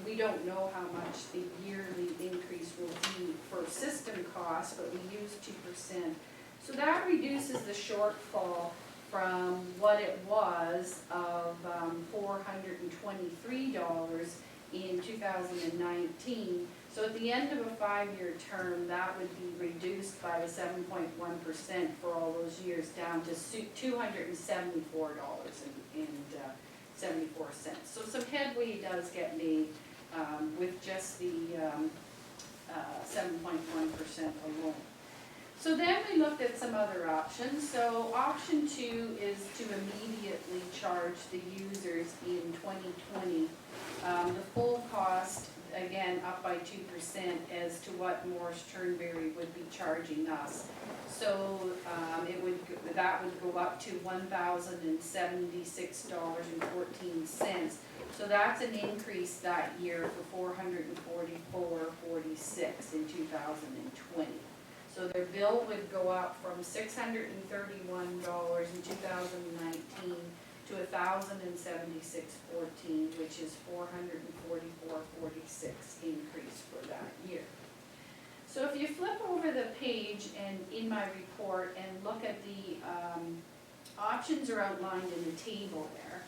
we don't know how much the yearly increase will be for system costs, but we use 2%. So that reduces the shortfall from what it was of $423 in 2019. So at the end of a 5-year term, that would be reduced by the 7.1% for all those years down to $274.74. So some headway does get made with just the 7.1% alone. So then we looked at some other options. So option 2 is to immediately charge the users in 2020 the full cost, again up by 2% as to what Morris Turnberry would be charging us. So that would go up to $1,076.14. So that's an increase that year for $444.46 in 2020. So their bill would go up from $631 in 2019 to $1,076.14, which is $444.46 increase for that year. So if you flip over the page and in my report and look at the options are outlined in the table there.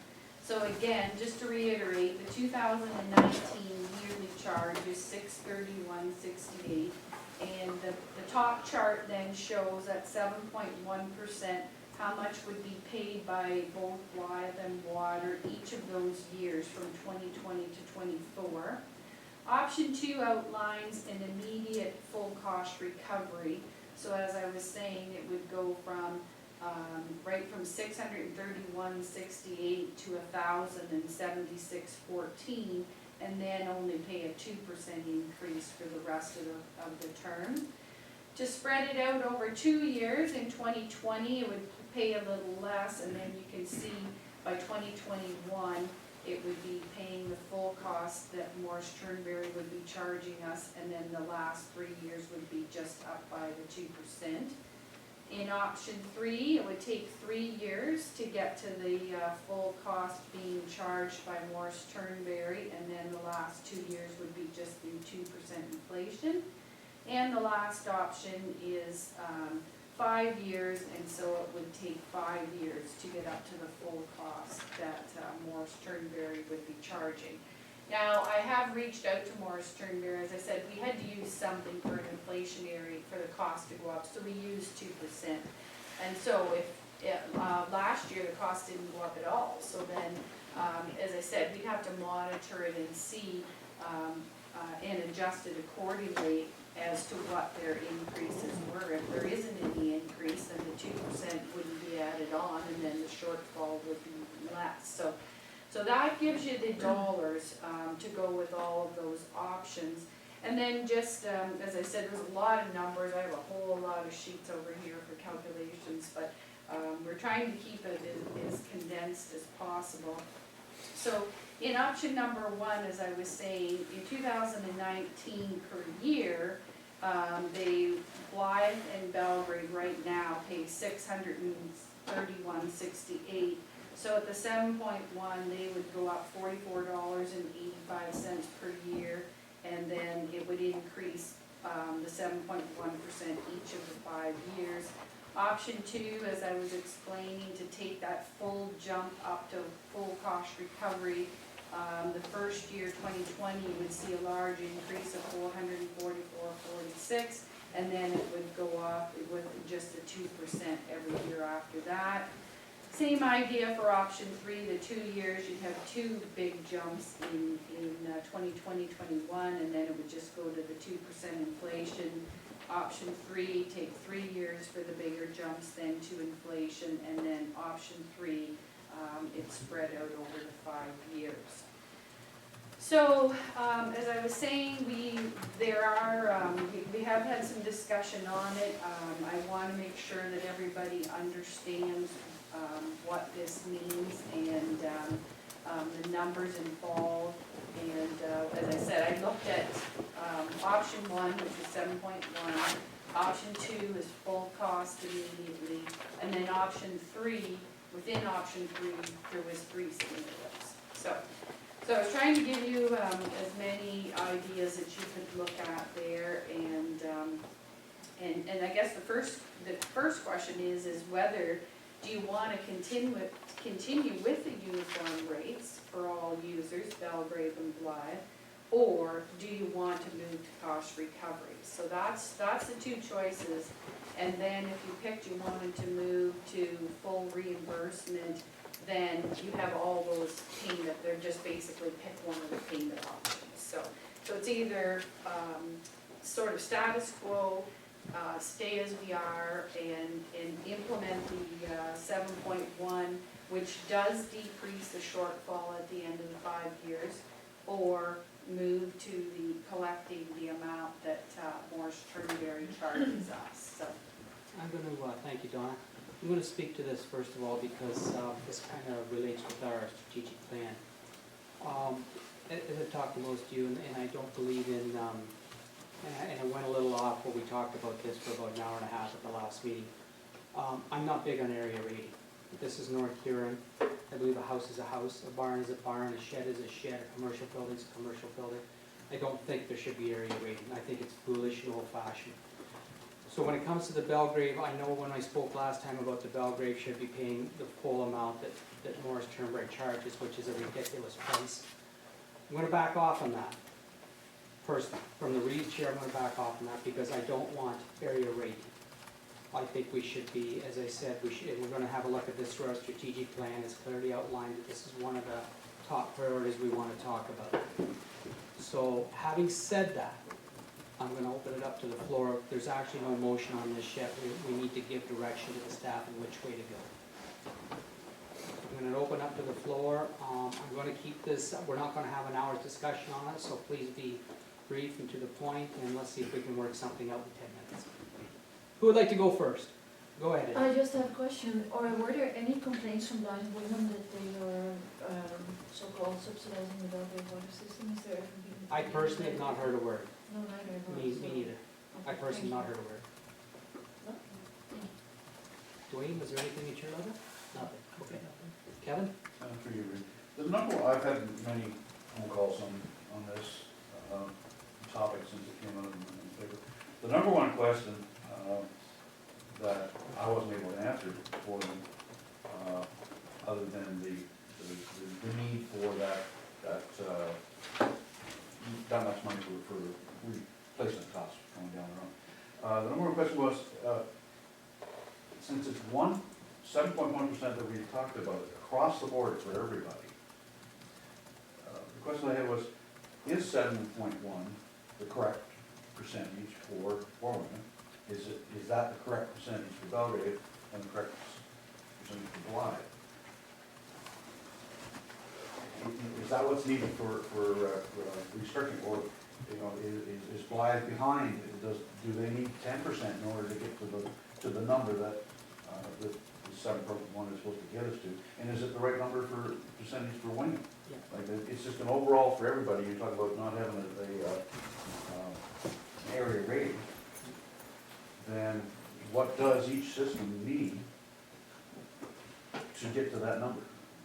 So again, just to reiterate, the 2019 yearly charge is $631.68. And the top chart then shows at 7.1% how much would be paid by both Blythe and Water each of those years from 2020 to 24. Option 2 outlines an immediate full cost recovery. So as I was saying, it would go from right from $631.68 to $1,076.14, and then only pay a 2% increase for the rest of the term. To spread it out over 2 years, in 2020 it would pay a little less, and then you can see by 2021 it would be paying the full cost that Morris Turnberry would be charging us, and then the last 3 years would be just up by the 2%. In option 3, it would take 3 years to get to the full cost being charged by Morris Turnberry, and then the last 2 years would be just the 2% inflation. And the last option is 5 years, and so it would take 5 years to get up to the full cost that Morris Turnberry would be charging. Now, I have reached out to Morris Turnberry. As I said, we had to use something for an inflationary, for the cost to go up, so we used 2%. And so if last year the cost didn't go up at all, so then, as I said, we'd have to monitor it and see and adjust it accordingly as to what their increases were. If there isn't any increase, then the 2% wouldn't be added on, and then the shortfall would be less. So that gives you the dollars to go with all of those options. And then just, as I said, there's a lot of numbers. I have a whole lot of sheets over here for calculations, but we're trying to keep it as condensed as possible. So in option number 1, as I was saying, in 2019 per year, they, Blythe and Belgrade right now pay $631.68. So at the 7.1, they would go up $44.85 per year, and then it would increase the 7.1% each of the 5 years. Option 2, as I was explaining, to take that full jump up to full cost recovery. The first year, 2020, you would see a large increase of $444.46, and then it would go up with just a 2% every year after that. Same idea for option 3, the 2 years, you'd have 2 big jumps in 2020, 21, and then it would just go to the 2% inflation. Option 3, take 3 years for the bigger jumps then to inflation, and then option 3, it's spread out over the 5 years. So, as I was saying, we have had some discussion on it. I want to make sure that everybody understands what this means and the numbers involved. And as I said, I looked at option 1, which is 7.1. Option 2 is full cost immediately. And then option 3, within option 3, there was 3 scenarios. So I was trying to give you as many ideas that you could look at there, and I guess the first question is whether do you want to continue with the uniform rates for all users, Belgrave and Blythe, or do you want to move to cost recovery? So that's the 2 choices. And then if you picked you wanted to move to full reimbursement, then you have all those payment, they're just basically pick one of the payment options. So it's either sort of status quo, stay as we are, and implement the 7.1, which does decrease the shortfall at the end of the 5 years, or move to the collecting the amount that Morris Turnberry charges us. So I'm going to, thank you, Donna. I'm going to speak to this first of all because this kind of relates with our strategic plan. As I've talked to most of you, and I don't believe in, and I went a little off where we talked about this for about an hour and a half at the last meeting. I'm not big on area rating. This is North Huron. I believe a house is a house, a barn is a barn, a shed is a shed, a commercial building is a commercial building. I don't think there should be area rating. I think it's foolish and old-fashioned. So when it comes to the Belgrave, I know when I spoke last time about the Belgrave should be paying the full amount that Morris Turnberry charges, which is a ridiculous price. I'm going to back off on that. First, from the Reed chair, I'm going to back off on that because I don't want area rating. I think we should be, as I said, and we're going to have a look at this through our strategic plan. It's clearly outlined that this is one of the top priorities we want to talk about. So having said that, I'm going to open it up to the floor. There's actually no motion on this yet. We need to give direction to the staff in which way to go. I'm going to open up to the floor. I'm going to keep this, we're not going to have an hour's discussion on it, so please be brief and to the point, and let's see if we can work something out in 10 minutes. Who would like to go first? Go ahead. I just have a question. Were there any complaints from Blythe and Wyndham that they were so-called subsidizing the Belgrave water system? Is there ever been? I personally have not heard a word. No, neither. Me neither. I personally have not heard a word. Dwayne, was there anything at your level? Nothing. Okay. Kevin? For you, Reed. The number, I've had many phone calls on this topic since it came out in the paper. The number one question that I wasn't able to answer for them, other than the need for that much money for replacement costs going down the road. The number one question was, since it's 7.1% that we talked about across the board for everybody, the question I had was, is 7.1 the correct percentage for women? Is that the correct percentage for Belgrave and the correct percentage for Blythe? Is that what's needed for restricting, or is Blythe behind? Do they need 10% in order to get to the number that the 7.1 is supposed to get us to? And is it the right number for percentage for women? Yeah. Like it's just an overall for everybody. You talk about not having an area rating. Then what does each system need to get to that number?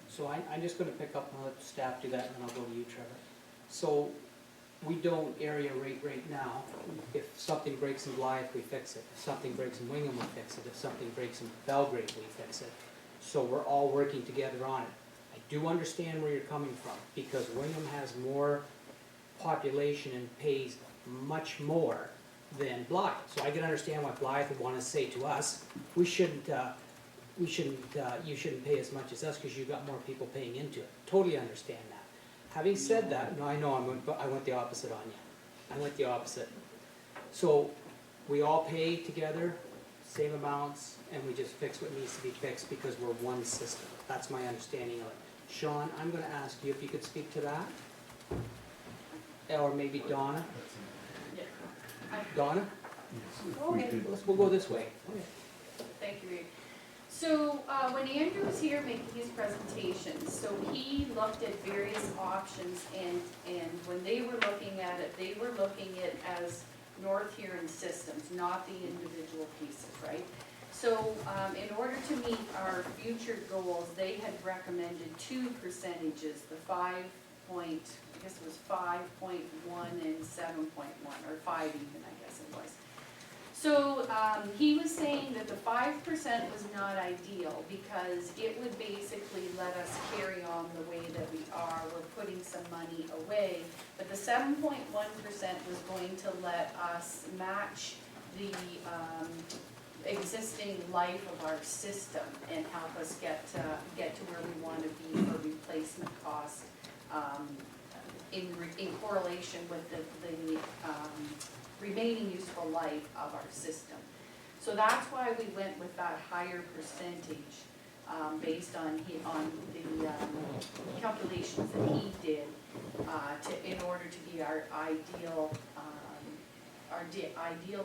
So I'm just going to pick up and let staff do that, and then I'll go to you, Trevor. So we don't area rate right now. If something breaks in Blythe, we fix it. If something breaks in Wingham, we fix it. If something breaks in Belgrade, we fix it. So we're all working together on it. I do understand where you're coming from, because Wingham has more population and pays much more than Blythe. So I can understand what Blythe would want to say to us, you shouldn't pay as much as us because you've got more people paying into it. Totally understand that. Having said that, no, I know I went the opposite on you. I went the opposite. So we all pay together, same amounts, and we just fix what needs to be fixed because we're one system. That's my understanding of it. Sean, I'm gonna ask you if you could speak to that. Or maybe Donna. Donna? Okay. We'll go this way. Thank you, Reed. So, when Andrew was here making his presentation, so he looked at various options, and when they were looking at it, they were looking at it as North Huron systems, not the individual pieces, right? So, in order to meet our future goals, they had recommended two percentages, the 5 point, I guess it was 5.1 and 7.1, or 5 even, I guess it was. So, he was saying that the 5% was not ideal because it would basically let us carry on the way that we are. We're putting some money away. But the 7.1% was going to let us match the existing life of our system and help us get to where we want to be for replacement costs in correlation with the remaining useful life of our system. So that's why we went with that higher percentage based on the calculations that he did in order to be our ideal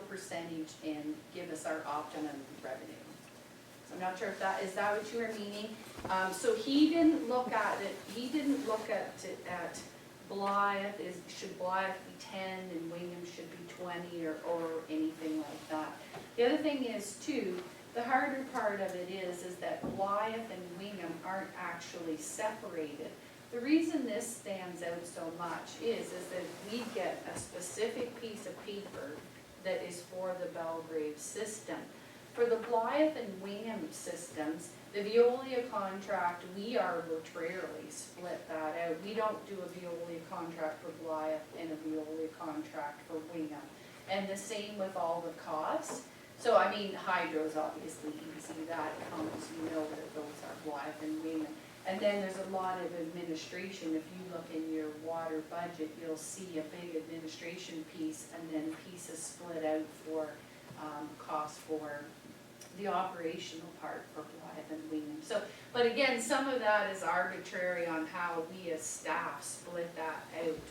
percentage and give us our optimum revenue. So I'm not sure if that, is that what you were meaning? So he didn't look at it, at Blythe, should Blythe be 10 and Wingham should be 20 or anything like that. The other thing is too, the harder part of it is that Blythe and Wingham aren't actually separated. The reason this stands out so much is that we get a specific piece of paper that is for the Belgrade system. For the Blythe and Wingham systems, the Veolia contract, we arbitrarily split that out. We don't do a Veolia contract for Blythe and a Veolia contract for Wingham. And the same with all the costs. So, I mean, hydro's obviously easy, that comes, you know that those are Blythe and Wingham. And then there's a lot of administration. If you look in your water budget, you'll see a big administration piece and then pieces split out for costs for the operational part for Blythe and Wingham. So, but again, some of that is arbitrary on how we as staff split that out.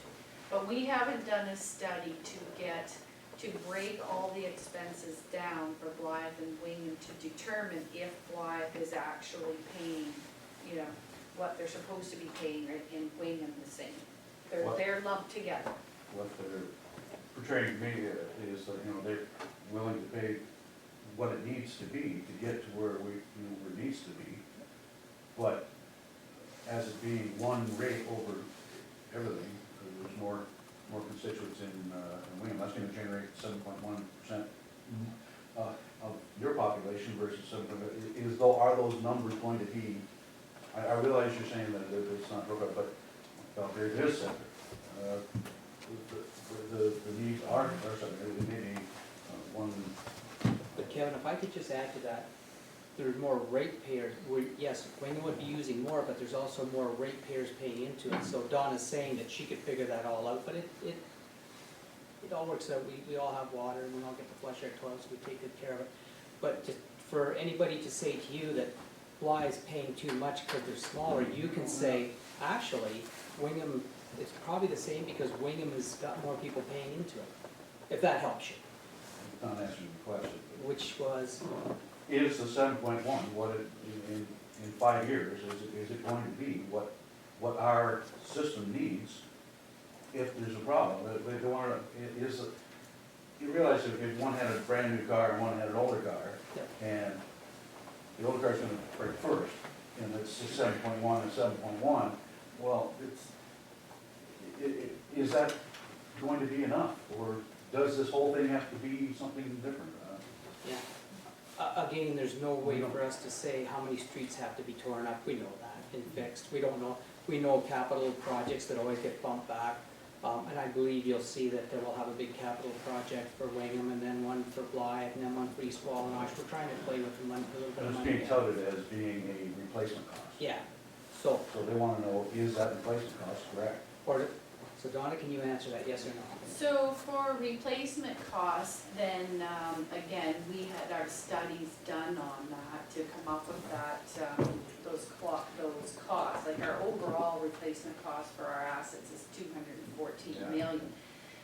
But we haven't done a study to break all the expenses down for Blythe and Wingham to determine if Blythe is actually paying, you know, what they're supposed to be paying, right, in Wingham the same. They're lumped together. What they're portraying to me is that, you know, they're willing to pay what it needs to be to get to where where it needs to be. But as it being one rate over everything, there's more constituents in Wingham, that's gonna generate 7.1% of your population versus 7.1. Are those numbers going to be, I realize you're saying that it's not broken up, but there it is separate. The needs are separate, it may be one. But Kevin, if I could just add to that, there's more ratepayers. Yes, Wingham would be using more, but there's also more ratepayers paying into it. So Donna's saying that she could figure that all out, but it all works out. We all have water and we all get to flush our toilets, we take good care of it. But just for anybody to say to you that Blythe's paying too much because they're smaller, you can say, actually, Wingham is probably the same because Wingham has got more people paying into it, if that helps you. Not answering the question. Which was? Is the 7.1 what it, in 5 years, is it going to be what our system needs if there's a problem? They want to, you realize if one had a brand new car and one had an older car, and the older car's going to break first, and it's 7.1 and 7.1, well, is that going to be enough? Or does this whole thing have to be something different? Yeah. Again, there's no way for us to say how many streets have to be torn up, we know that, and fixed, we don't know. We know capital projects that always get bumped back, and I believe you'll see that they will have a big capital project for Wingham, and then one for Blythe, and then one for East Wallenosh. We're trying to play with the money, a little bit And of it's money. being touted as being a replacement cost. Yeah, so, So they wanna know, is that replacement cost correct? so Donna, can you answer that, yes or no? So for replacement costs, then, again, we had our studies done on that to come up with that, those costs. Like our overall replacement cost for our assets is 214 million.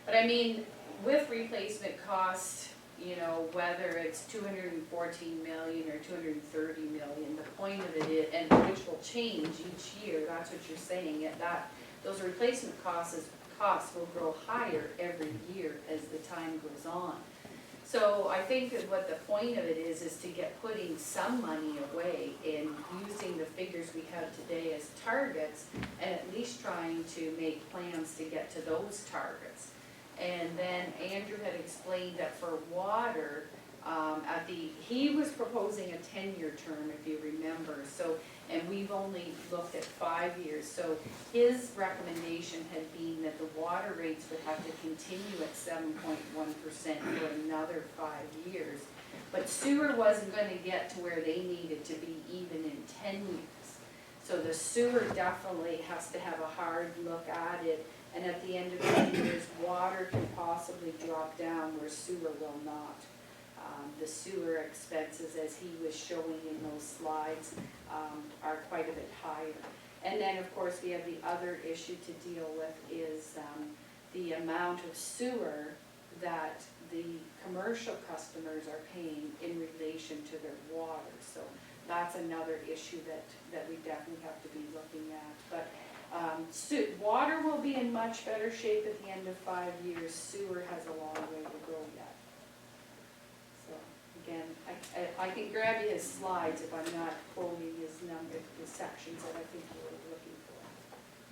But I mean, with replacement cost, you know, whether it's 214 million or 230 million, the point of it is, and which will change each year, that's what you're saying, those replacement costs will grow higher every year as the time goes on. So I think that what the point of it is to get putting some money away and using the figures we have today as targets, and at least trying to make plans to get to those targets. And then Andrew had explained that for water, he was proposing a 10-year term, if you remember, so, and we've only looked at 5 years, so his recommendation had been that the water rates would have to continue at 7.1% for another 5 years. But sewer wasn't gonna get to where they needed to be even in 10 years. So the sewer definitely has to have a hard look at it, and at the end of 10 years, water can possibly drop down where sewer will not. The sewer expenses, as he was showing in those slides, are quite a bit higher. And then, of course, we have the other issue to deal with is the amount of sewer that the commercial customers are paying in relation to their water. So that's another issue that we definitely have to be looking at. But water will be in much better shape at the end of 5 years. Sewer has a long way to go yet. So again, I can grab you his slides if I'm not quoting his number, the sections that I think you were looking for.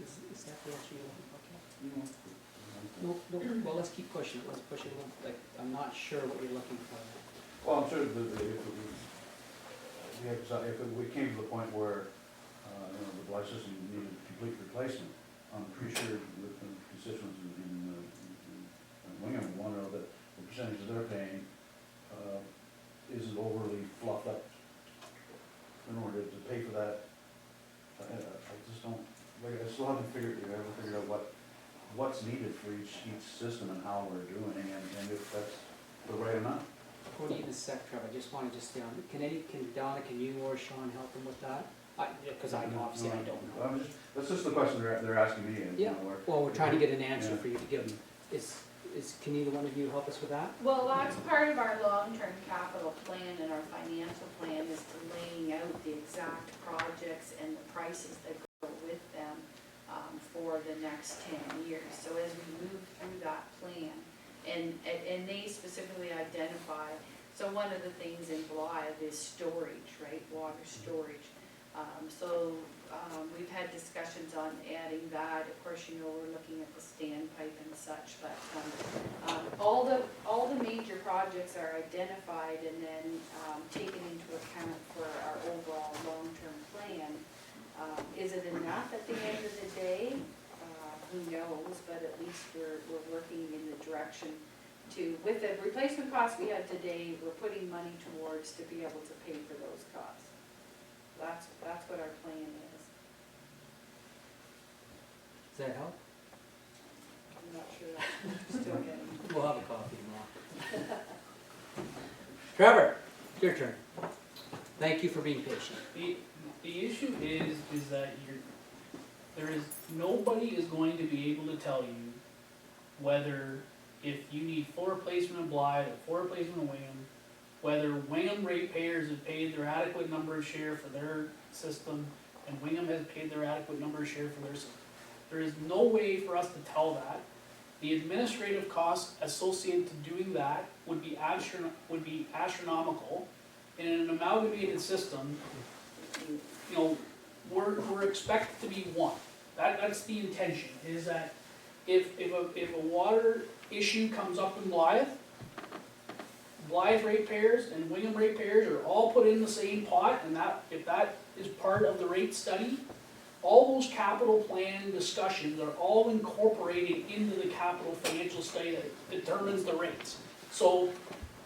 Is that the answer you're looking for? No, well, let's keep pushing it, let's push it a little, like, I'm not sure what you're looking for. Well, I'm sure if we came to the point where, the Blythe system needed complete replacement, I'm pretty sure the constituents in Wingham want to know that the percentages they're paying, isn't overly fluffed up in order to pay for that. I just don't, like, I still haven't figured out what's needed for each system and how we're doing, and if that's the right amount. Go to you in a sec, Trevor, I just wanted to stay on, Donna, can you or Sean help them with that? Because obviously I don't know. That's just the question they're asking me, and, Yeah, well, we're trying to get an answer for you to give them. Can either one of you help us with that? Well, that's part of our long-term capital plan, and our financial plan is to laying out the exact projects and the prices that go with them for the next 10 years. So as we move through that plan, and they specifically identify, so one of the things in Blythe is storage, right, water storage. We've had discussions on adding that. Of course, you know, we're looking at the standpipe and such, but all the major projects are identified and then taken into account for our overall long-term plan. Is it enough at the end of the day? Who knows, but at least we're working in the direction to, with the replacement costs we have today, we're putting money towards to be able to pay for those costs. That's what our plan is. Does that help? I'm not sure that's still getting. We'll have a coffee tomorrow. Trevor, your turn. Thank you for being patient. The issue is that nobody is going to be able to tell you whether, if you need full replacement of Blythe or full replacement of Wingham, whether Wingham ratepayers have paid their adequate number of share for their system, and Wingham has paid their adequate number of share for their system. There is no way for us to tell that. The administrative costs associated to doing that would be astronomical. In an amalgamated system, you know, we're expected to be one. That's the intention, is that if a water issue comes up in Blythe, Blythe ratepayers and Wingham ratepayers are all put in the same pot, and that, if that is part of the rate study, all those capital plan discussions are all incorporated into the capital financial study that determines the rates. So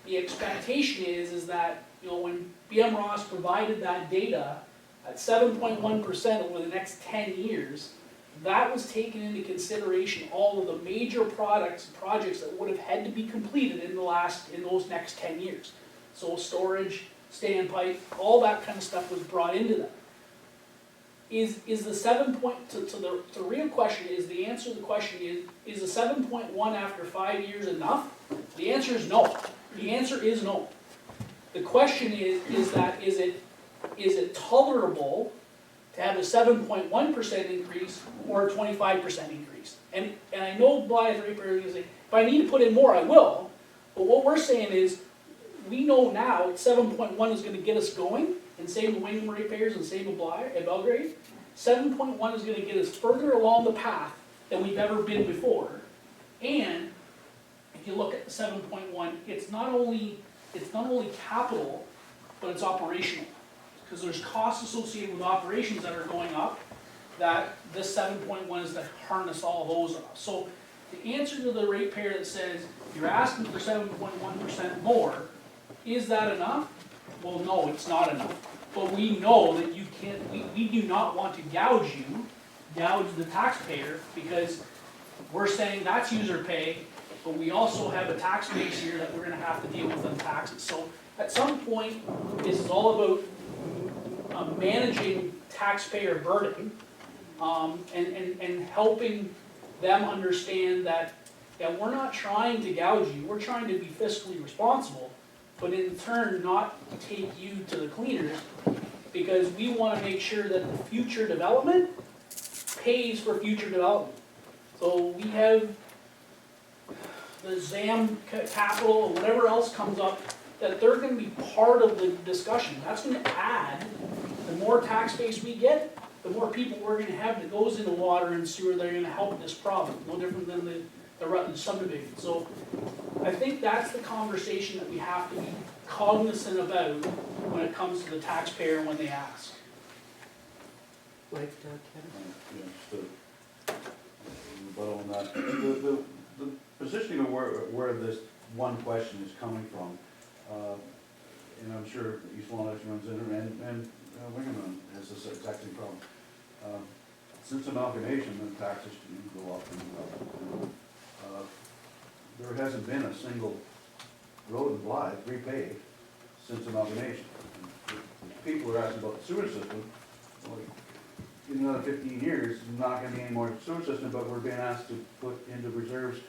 the expectation is that, you know, when BM Ross provided that data at 7.1% over the next 10 years, that was taken into consideration all of the major projects that would have had to be completed in those next 10 years. So storage, standpipe, all that kind of stuff was brought into that. Is the 7 point, to the real question is, the answer to the question is the 7.1 after 5 years enough? The answer is no. The answer is no. The question is it tolerable to have a 7.1% increase or a 25% increase? And I know Blythe ratepayers are gonna say, if I need to put in more, I will. But what we're saying is, we know now 7.1 is gonna get us going, and same with Wingham ratepayers and same with Blythe and Belgrade. 7.1 is gonna get us further along the path than we've ever been before. And if you look at the 7.1, it's not only capital, but it's operational. Because there's costs associated with operations that are going up, that this 7.1 is to harness all those up. So the answer to the ratepayer that says, you're asking for 7.1% more, is that enough? Well, no, it's not enough. But we know that you can't, we do not want to gouge the taxpayer, because we're saying that's user pay, but we also have a tax base here that we're gonna have to deal with on taxes. So at some point, this is all about managing taxpayer burden, and helping them understand that we're not trying to gouge you, we're trying to be fiscally responsible, but in turn not take you to the cleaners, because we want to make sure that the future development pays for future development. So we have the ZAM capital, or whatever else comes up, that they're going to be part of the discussion. That's going to add, the more tax base we get, the more people we're going to have that goes into water and sewer that are going to help this problem. No different than the Rutland subdivision. So I think that's the conversation that we have to be cognizant about when it comes to the taxpayer when they ask. Right, Kevin? Yeah, just to rebuttal on that. The positioning of where this one question is coming from, and I'm sure East Walnut runs into, and Wingham has this exact same problem. Since amalgamation, the taxes go up and up. There hasn't been a single road in Blythe repaved since amalgamation. People are asking about the sewer system. Well, in another 15 years, there's not going to be any more sewer system, but we're being asked to put into reserves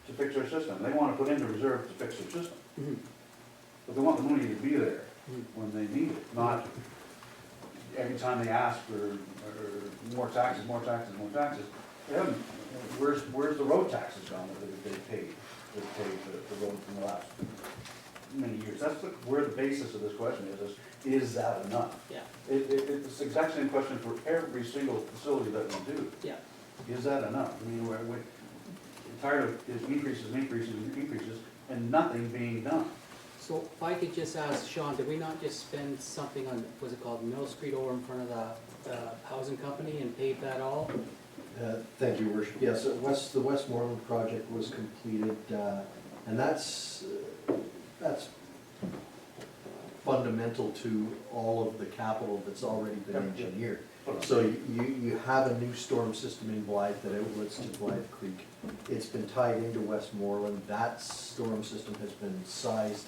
to fix our system. They want to put into reserve to fix their system. Mm-hmm. But they want the money to be there when they need it, not every time they ask for more taxes, more taxes, more taxes. They haven't, where's the road taxes gone that they've paid the road in the last many years? That's where the basis of this question is that enough? Yeah. It's the exact same question for every single facility that we do. Yeah. Is that enough? I mean, we're tired of increases, and nothing being done. So if I could just ask Sean, did we not just spend something on, what's it called, Mill Street over in front of the housing company and pave that all? Thank you, Worship. Yes, the Westmoreland project was completed, and that's fundamental to all of the capital that's already been engineered. So you have a new storm system in Blythe that outlets to Blythe Creek. It's been tied into Westmoreland. That storm system has been sized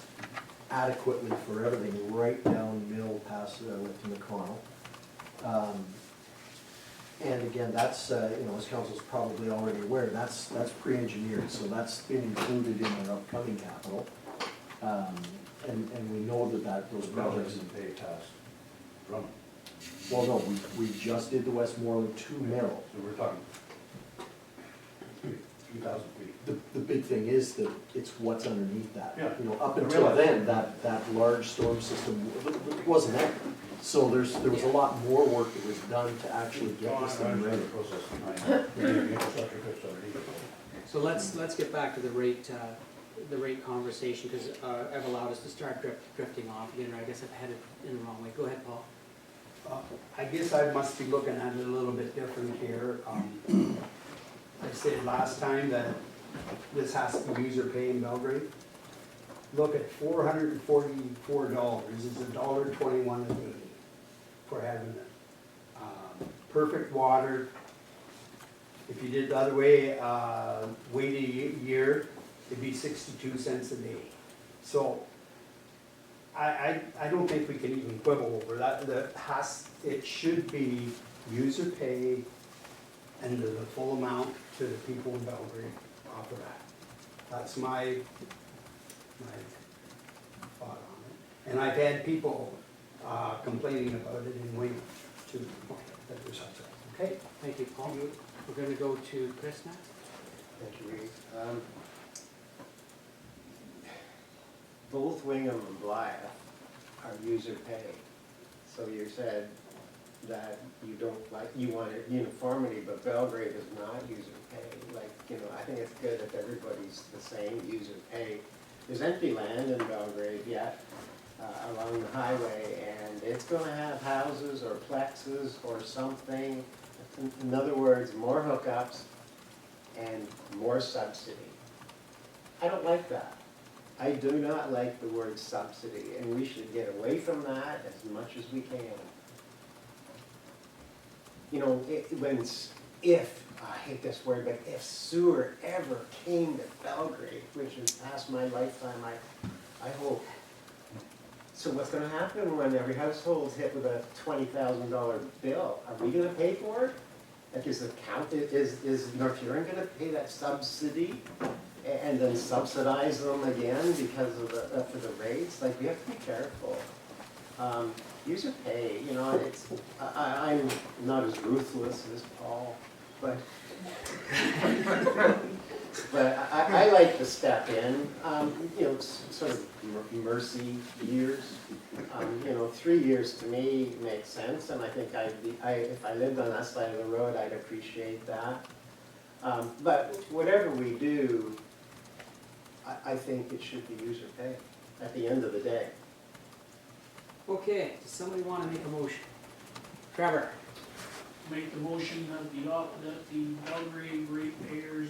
adequately for everything right down Mill past to McConnell. And again, that's, as council's probably already aware, that's pre-engineered, so that's been included in our upcoming capital. And we know that those projects. Doesn't pay past Drummond. Well, no, we just did the Westmoreland to Merrill. So we're talking 3,000 feet. The big thing is that it's what's underneath that. Yeah. Up until then, that large storm system wasn't there. So there was a lot more work that was done to actually get this thing ready. Process behind the infrastructure fixed already. So let's get back to the rate conversation, because I've allowed us to start drifting off again, or I guess I've headed in the wrong way. Go ahead, Paul. I guess I must be looking at it a little bit different here. I said last time that this has to be user pay in Belgrade. Look at $444 is $1.21 a day for having perfect water. If you did it the other way, wait a year, it'd be 62 cents a day. So I don't think we can even quibble over that. It should be user pay and the full amount to the people in Belgrade off of that. That's my thought on it. And I've had people complaining about it in Wayne too, that there's such a, okay? Thank you, Paul. We're gonna go to Chris next. Thank you, Reed. Both Wingham and Blythe are user pay. So you said that you don't like, you want uniformity, but Belgrade is not user pay. Like, you know, I think it's good if everybody's the same user pay. There's empty land in Belgrade yet, along the highway, and it's gonna have houses or plexes or something. In other words, more hookups and more subsidy. I don't like that. I do not like the word subsidy, and we should get away from that as much as we can. You know, if, I hate this word, but if sewer ever came to Belgrade, which is past my lifetime, I hope. So what's gonna happen when every household's hit with a $20,000 bill? Are we gonna pay for it? Like, is North Huron gonna pay that subsidy and then subsidize them again because of for the rates? Like, we have to be careful. User pay, you know, I'm not as ruthless as Paul, but I like to step in, you know, sort of mercy years. You know, 3 years to me makes sense, and I think if I lived on that side of the road, I'd appreciate that. But whatever we do, I think it should be user pay at the end of the day. Okay, does somebody wanna make a motion? Trevor? Make the motion that the Belgrade ratepayers,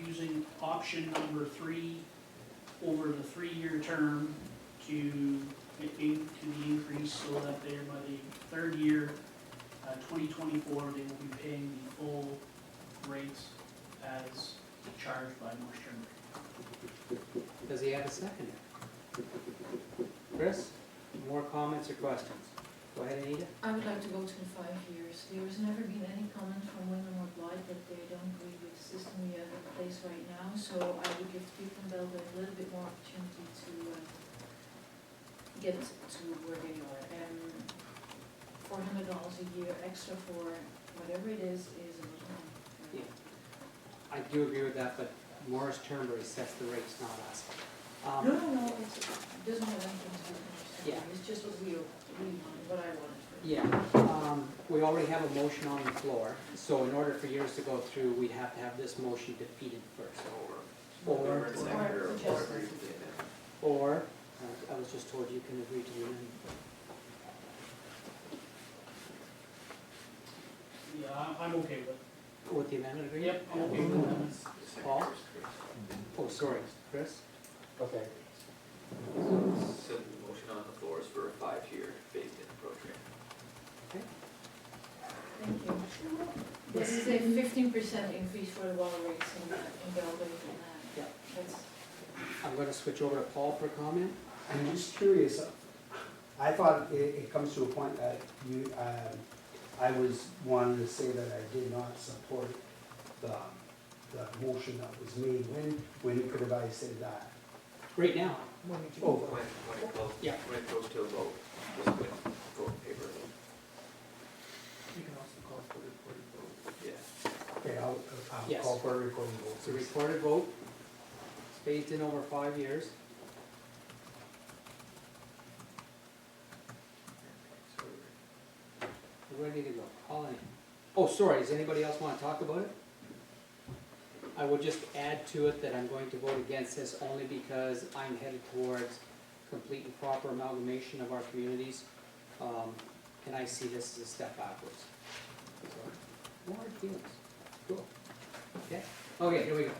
using option number 3 over the 3-year term to the increase, so that they're by the 3rd year, 2024, they will be paying the full rates as charged by North Huron. Does he have a second? Chris, more comments or questions? Go ahead, Anita. I would like to go to the 5 years. There has never been any comment from Wingham or Blythe that they don't agree with the system we have in place right now, so I would give people in Belgrade a little bit more opportunity to get to where they are. And $400 a year extra for whatever it is a little money. Yeah. I do agree with that, but Morris Turnberry sets the rates, not us. No, it doesn't have anything to do with it. Yeah. It's just what we wanted, what I wanted for it. Yeah, we already have a motion on the floor, so in order for yours to go through, we'd have to have this motion defeated first. Or, I was just told you can agree to the amendment. Yeah, I'm okay with it. With the amendment agreement? Yep, I'm okay with the amendments. Paul? Oh, sorry, Chris? Okay. So the motion on the floor is for a 5-year phased-in program. Thank you. This is a 15% increase for the water rates in Belgrade and Yeah. that's. I'm gonna switch over to Paul for comment. I'm just curious, I thought it comes to a point that I was wanting to say that I did not support the motion that was made. When could have I said that? Right now. When it goes to a vote, just when vote paper. You can also call for a recorded vote. Yeah. Okay, I'll Yes. call for a recording vote. It's a recorded vote, phased in over 5 years. We're ready to go. Colin. Oh, sorry, does anybody else want to talk about it? I will just add to it that I'm going to vote against this only because I'm headed towards complete and proper amalgamation of our communities. And I see this as a step backwards. So, no hard feelings. Cool. Okay, here we go.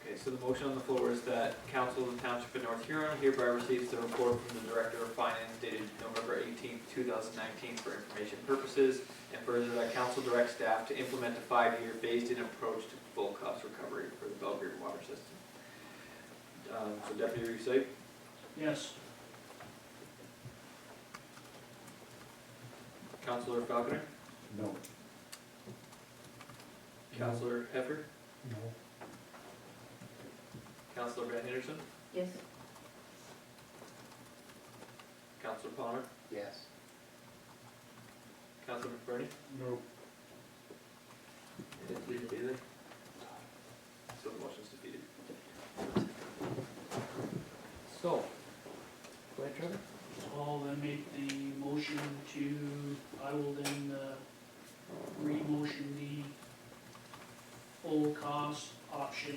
Okay, so the motion on the floor is that Council of the Township of North Huron hereby receives the report from the Director of Finance dated November 18th, 2019 for information purposes, and further that Council directs staff to implement a 5-year phased-in approach to full cost recovery for the Belgrade water system. So Deputy Reeve. Yes. Councilor Falconer, No. Councilor Heffer, No. Councilor Van Henderson, Yes. Councilor Palmer, Yes. Councilor McBurney, No. and Deputy Bailey. So the motion's defeated. So, go ahead, Trevor. I'll then make the motion I will then re-motion the full cost option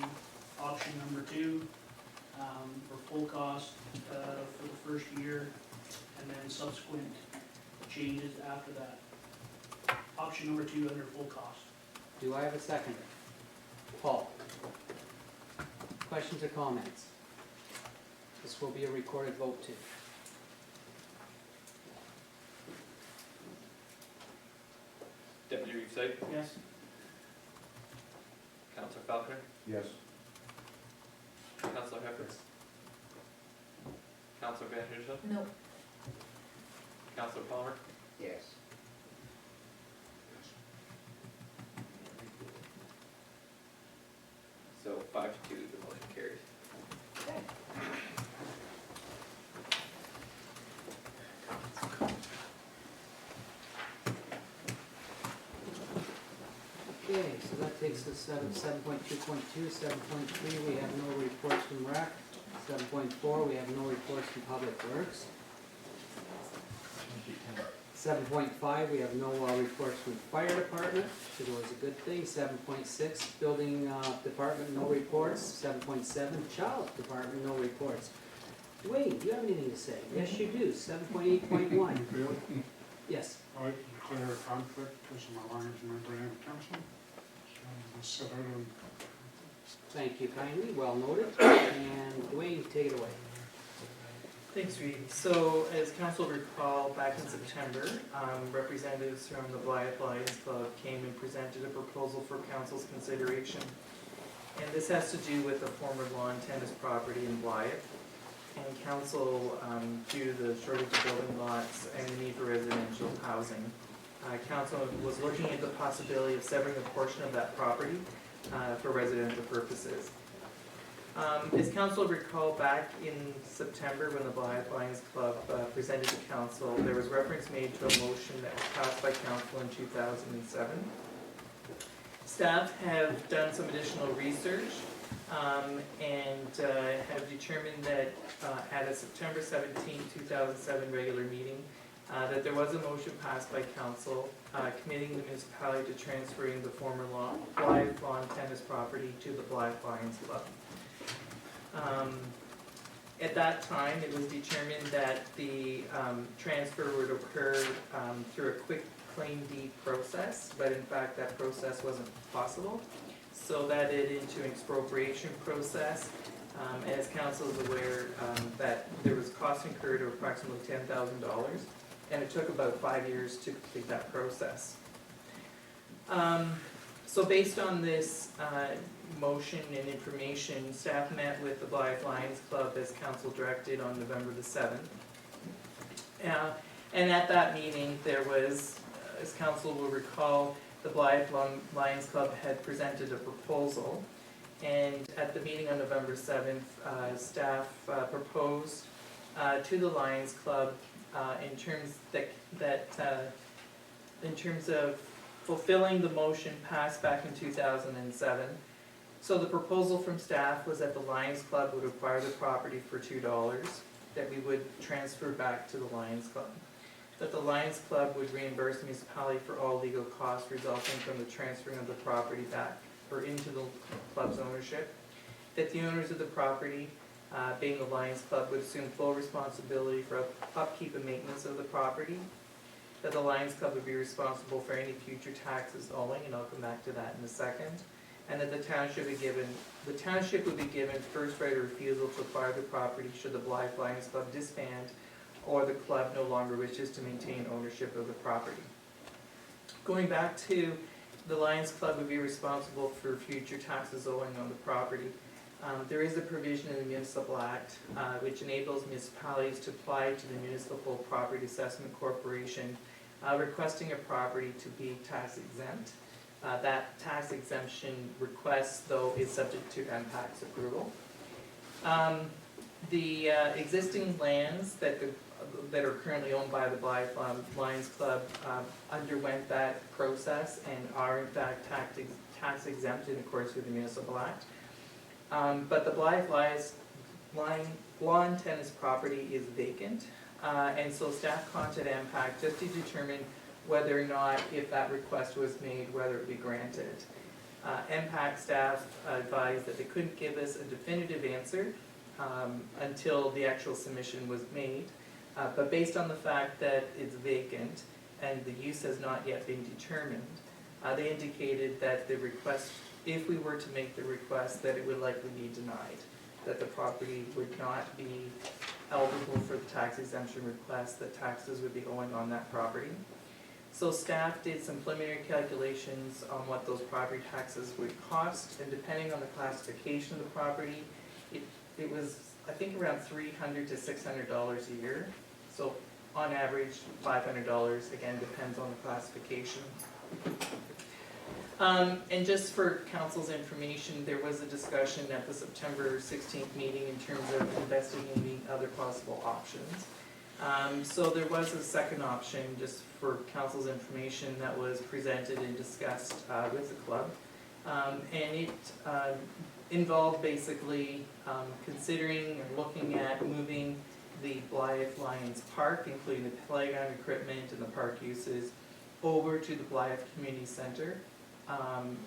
number 2, for full cost, for the first year, and then subsequent changes after that. Option number 2 under full cost. Do I have a second? Paul? Questions or comments? This will be a recorded vote too. Deputy Reeve. Yes. Councilor Falconer, Yes. Councilor Heffer, Councilor Van Henderson, No. Councilor Palmer, Yes. so 5-2, the motion carries. Okay, so that takes us to 7.2.2, 7.3, we have no reports from rec. 7.4, we have no reports from public works. 7.5, we have no reports from the fire department, which is always a good thing. 7.6, building department, no reports. 7.7, child department, no reports. Dwayne, do you have anything to say? Yes, you do. 7.8.1. Yes. I declare a conflict because of my language member and council. So I'll sit out on. Thank you kindly, well noted. And Dwayne, take it away. Thanks, Reed. So, as council recall, back in September, representatives from the Blythe Lions Club came and presented a proposal for council's consideration. And this has to do with the former lawn tennis property in Blythe. And council, due to the shortage of building lots and the need for residential housing, council was looking at the possibility of severing a portion of that property for residential purposes. As council recall, back in September when the Blythe Lions Club presented to council, there was reference made to a motion that was passed by council in 2007. Staff have done some additional research and have determined that at a September 17, 2007 regular meeting, that there was a motion passed by council committing the municipality to transferring the former Blythe lawn tennis property to the Blythe Lions Club. At that time, it was determined that the transfer would occur through a quick claim deed process, but in fact that process wasn't possible. So that led into an expropriation process. As council is aware, that there was cost incurred of approximately $10,000, and it took about 5 years to complete that process. So based on this motion and information, staff met with the Blythe Lions Club as council directed on November the 7th. And at that meeting, there was, as council will recall, the Blythe Lions Club had presented a proposal. And at the meeting on November 7th, staff proposed to the Lions Club in terms in terms of fulfilling the motion passed back in 2007. So the proposal from staff was that the Lions Club would acquire the property for $2 that we would transfer back to the Lions Club. that the Lions Club would reimburse the municipality for all legal costs resulting from the transferring of the property back or into the club's ownership, that the owners of the property, being the Lions Club, would assume full responsibility for upkeep and maintenance of the property, that the Lions Club would be responsible for any future taxes owing, and I'll come back to that in a second, and that the township would be given first right of refusal to acquire the property should the Blythe Lions Club disband or the club no longer wishes to maintain ownership of the property. Going back to the Lions Club would be responsible for future taxes owing on the property. There is a provision in the Municipal Act which enables municipalities to apply to the Municipal Property Assessment Corporation requesting a property to be tax exempt. That tax exemption request, though, is subject to MPAC's approval. The existing lands that are currently owned by the Blythe Lions Club underwent that process and are in fact tax exempt in accordance with the Municipal Act. But the Blythe Lawn Tennis property is vacant, and so staff contacted MPAC just to determine whether or not, if that request was made, whether it be granted. MPAC staff advised that they couldn't give us a definitive answer until the actual submission was made, but based on the fact that it's vacant and the use has not yet been determined, they indicated that the request, if we were to make the request, that it would likely be denied, that the property would not be eligible for the tax exemption request, that taxes would be owing on that property. So staff did some preliminary calculations on what those property taxes would cost, and depending on the classification of the property, it was, I think, around $300 to $600 a year. So on average, $500, again, depends on the classification. And just for council's information, there was a discussion at the September 16th meeting in terms of investigating other possible options. So there was a second option, just for council's information, that was presented and discussed with the club. And it involved basically considering and looking at moving the Blythe Lions Park, including the playground equipment and the park uses, over to the Blythe Community Center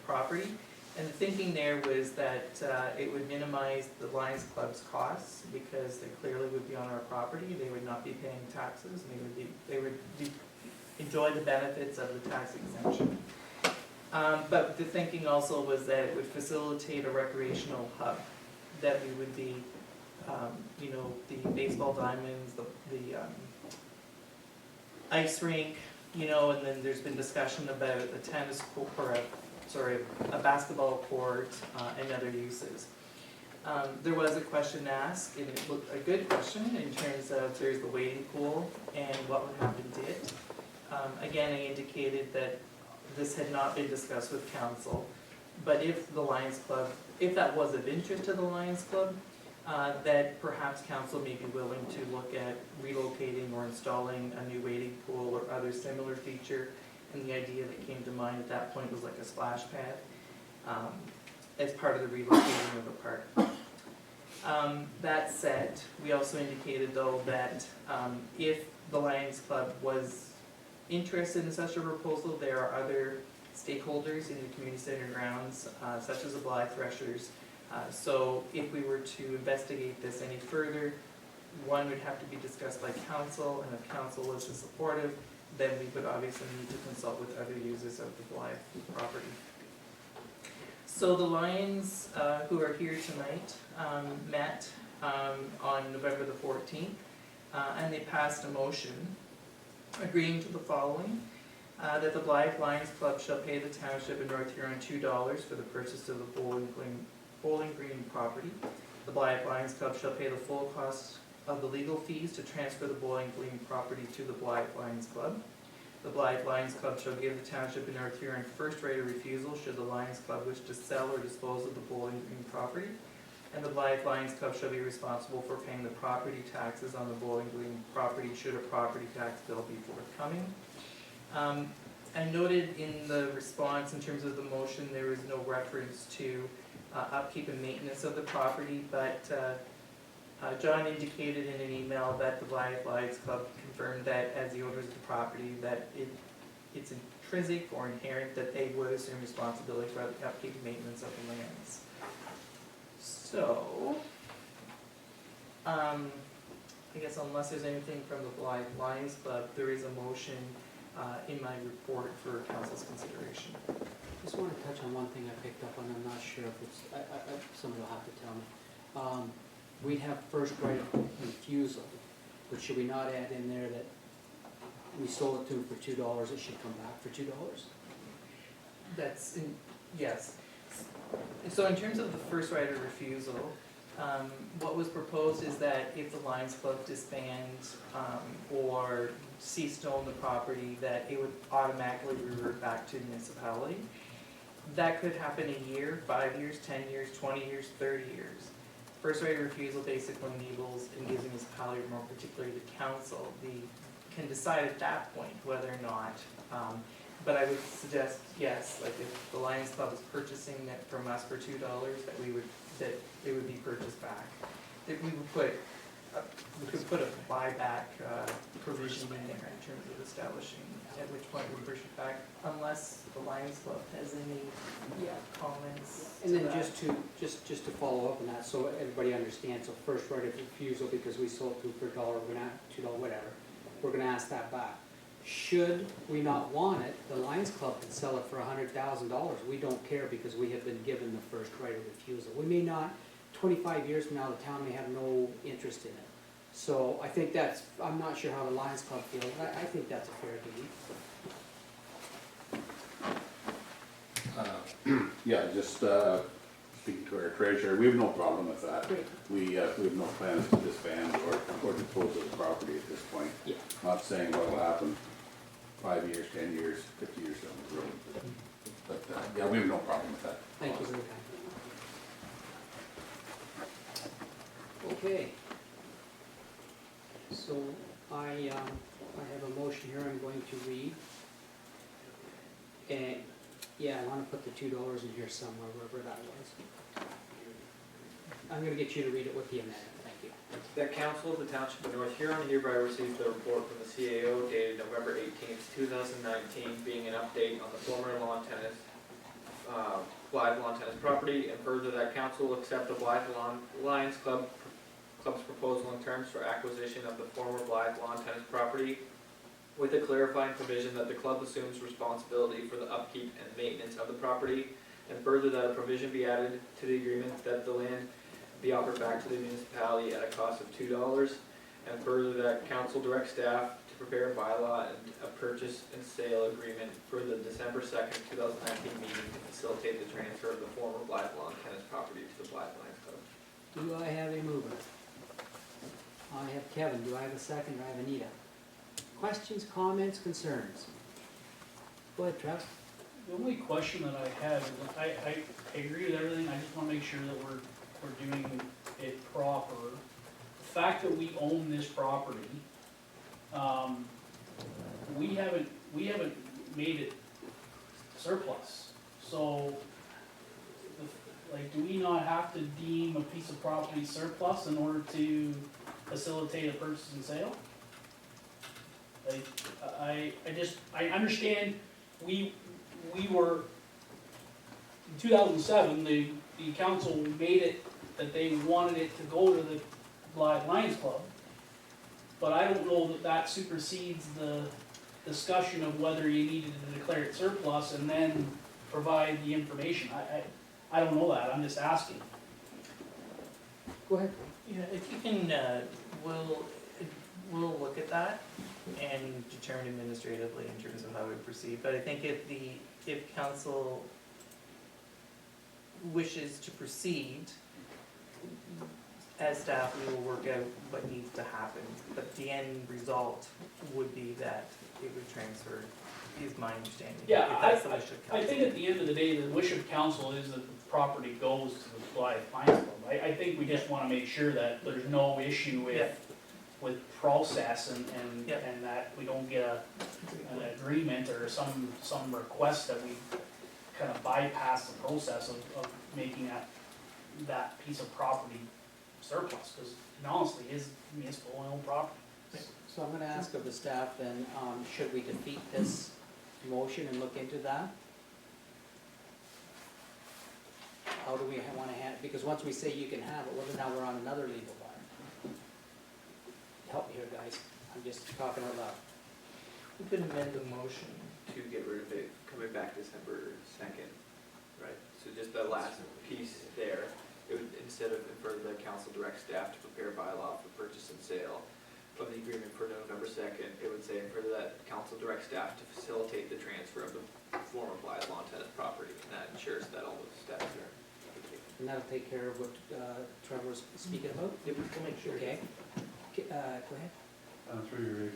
property. And the thinking there was that it would minimize the Lions Club's costs because they clearly would be on our property. They would not be paying taxes, and they would enjoy the benefits of the tax exemption. But the thinking also was that it would facilitate a recreational hub, that we would be, you know, the baseball diamonds, the ice rink, you know, and then there's been discussion about a tennis court, or a basketball court, and other uses. There was a question asked, and it looked a good question in terms of there's the wading pool and what would happen to it. Again, I indicated that this had not been discussed with council, but if the Lions Club, if that was of interest to the Lions Club, that perhaps council may be willing to look at relocating or installing a new wading pool or other similar feature. And the idea that came to mind at that point was like a splash pad as part of the relocating of the park. That said, we also indicated though that if the Lions Club was interested in such a proposal, there are other stakeholders in the community center grounds, such as the Blythe Threshers. So if we were to investigate this any further, one would have to be discussed by council, and if council was supportive, then we would obviously need to consult with other users of the Blythe property. So the Lions, who are here tonight, met on November the 14th, and they passed a motion agreeing to the following, that the Blythe Lions Club shall pay the township of North Huron $2 for the purchase of the Bowling Green property. The Blythe Lions Club shall pay the full cost of the legal fees to transfer the Bowling Green property to the Blythe Lions Club. The Blythe Lions Club shall give the township of North Huron first right of refusal should the Lions Club wish to sell or dispose of the Bowling Green property. And the Blythe Lions Club shall be responsible for paying the property taxes on the Bowling Green property should a property tax bill be forthcoming. I noted in the response, in terms of the motion, there is no reference to upkeep and maintenance of the property, but John indicated in an email that the Blythe Lions Club confirmed that as the owners of the property, that it's intrinsic or inherent that they would assume responsibility for the upkeep and maintenance of the lands. So, I guess unless there's anything from the Blythe Lions Club, there is a motion in my report for council's consideration. Just want to touch on one thing I picked up on, I'm not sure if it's, somebody will have to tell me. We'd have first right of refusal, but should we not add in there that we sold it to them for $2, it should come back for $2? That's, yes. So in terms of the first right of refusal, what was proposed is that if the Lions Club disbands or ceased to own the property, that it would automatically revert back to the municipality. That could happen a year, 5 years, 10 years, 20 years, 30 years. First right of refusal basically enables and gives the municipality, or more particularly the council, can decide at that point whether or not, but I would suggest, yes, like if the Lions Club is purchasing it from us for $2, that it would be purchased back. That we could put a buyback provision in there in terms of establishing at which point we push it back, unless the Lions Club has any comments. And to then that. just to follow up on that, so everybody understands, so first right of refusal, because we sold it for $1, we're gonna, $2, whatever, we're gonna ask that back. Should we not want it, the Lions Club can sell it for $100,000, we don't care because we have been given the first right of refusal. We may not, 25 years from now, the town may have no interest in it. So I think that's, I'm not sure how the Lions Club feels, I think that's a fair deed. Yeah, just speaking to our treasurer, we have no problem with that. Great. We have no plans to disband or dispose of the property at this point. Yeah. Not saying what will happen 5 years, 10 years, 50 years down the road. But, yeah, we have no problem with that. Thank you very much. Okay. So I have a motion here I'm going to read. And, yeah, I want to put the $2 in here somewhere, wherever that was. I'm going to get you to read it with the amendment, thank you. That council of the Township of North Huron hereby receives the report from the CAO dated November 18th, 2019, being an update on the former Blythe Lawn Tennis property, and further that council will accept the Blythe Lions Club's proposal in terms for acquisition of the former Blythe Lawn Tennis property, with a clarifying provision that the club assumes responsibility for the upkeep and maintenance of the property, and further that a provision be added to the agreement that the land be offered back to the municipality at a cost of $2, and further that council direct staff to prepare a bylaw and a purchase and sale agreement for the December 2nd, 2019 meeting to facilitate the transfer of the former Blythe Lawn Tennis property to the Blythe Lions Club. Do I have a mover? I have Kevin, do I have a second? Do I have Anita? Questions, comments, concerns? Go ahead, Travis. The only question that I had, I agree with everything, I just wanna make sure that we're doing it proper. The fact that we own this property, we haven't made it surplus. So, like, do we not have to deem a piece of property surplus in order to facilitate a purchase and sale? Like, I understand we were, in 2007, the council made it that they wanted it to go to the Blythe Lions Club, but I don't know that that supersedes the discussion of whether you needed to declare it surplus and then provide the information. I don't know that, I'm just asking. Go ahead. Yeah, if you can, we'll look at that and determine administratively in terms of how we proceed. But I think if council wishes to proceed, as staff, we will work out what needs to happen. But the end result would be that it would transfer, is my understanding. Yeah, if that's the wish of council. I think at the end of the day, the wish of council is that the property goes to the Blythe Lions Club. I think we just wanna make sure that there's no issue with process and that we don't get an agreement or some request that we kind of bypass the process of making that piece of property surplus, because it honestly is municipal owned property. So I'm gonna ask of the staff then, should we defeat this motion and look into that? How do we wanna because once we say you can have it, well, then now we're on another legal bar. Help me here, guys, I'm just talking out loud. We could amend the motion. To get rid of it, coming back December 2nd, right? So just the last piece there, it would, instead of, for the council direct staff to prepare bylaw for purchase and sale of the agreement for November 2nd, it would say, for that council direct staff to facilitate the transfer of the former Blythe lawn tennis property, and that ensures that all those steps are taken. And that'll take care of what Trevor was speaking about? Yep, we'll make sure. Okay. Go ahead. Through your,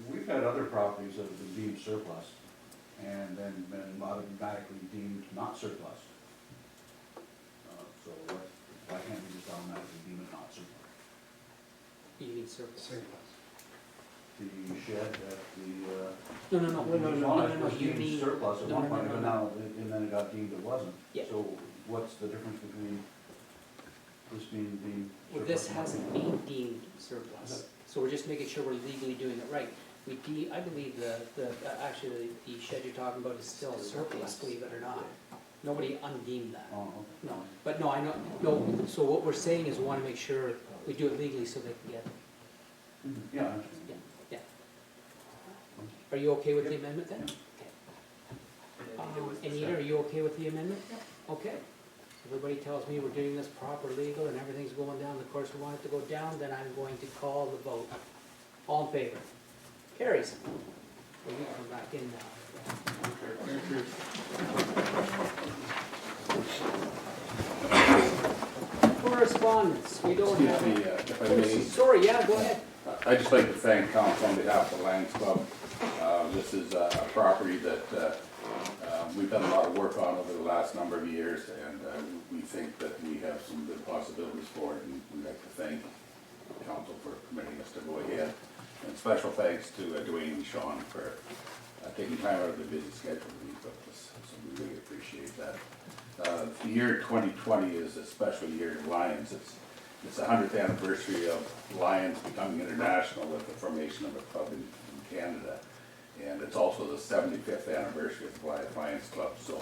we've had other properties that have been deemed surplus and then been automatically deemed not surplus. So why can't we just automatically deem it not surplus? You need surplus. The shed at the, No, was you deemed mean. surplus at no, one no, point, no, but no. now, and then it got deemed it wasn't. Yeah. So what's the difference between this being deemed Well, surplus? this hasn't been deemed surplus, so we're just making sure we're legally doing it right. I believe actually, the shed you're talking about is still surplus, believe it or not. Nobody undeemed that. Oh, okay. No, but no, I know, no, so what we're saying is we wanna make sure we do it legally so they can get, Yeah, I understand. yeah. Are you okay with the amendment then? And then it was the Anita, are you okay with the amendment? Okay. Everybody tells me we're doing this proper legal and everything's going down the course we want it to go down, then I'm going to call the vote. All in favor? Carries. Well, we come back in now. Correspondence, we don't Excuse have. me, if I may. Sorry, yeah, go ahead. I'd just like to thank council on behalf of the Lions Club. This is a property that we've done a lot of work on over the last number of years, and we think that we have some good possibilities for it, and we'd like to thank council for permitting us to go ahead. And special thanks to Dwayne and Sean for taking time out of their busy schedule to meet with us, so we really appreciate that. The year 2020 is a special year in Lions. It's the 100th anniversary of Lions becoming international with the formation of a club in Canada. And it's also the 75th anniversary of the Blythe Lions Club. So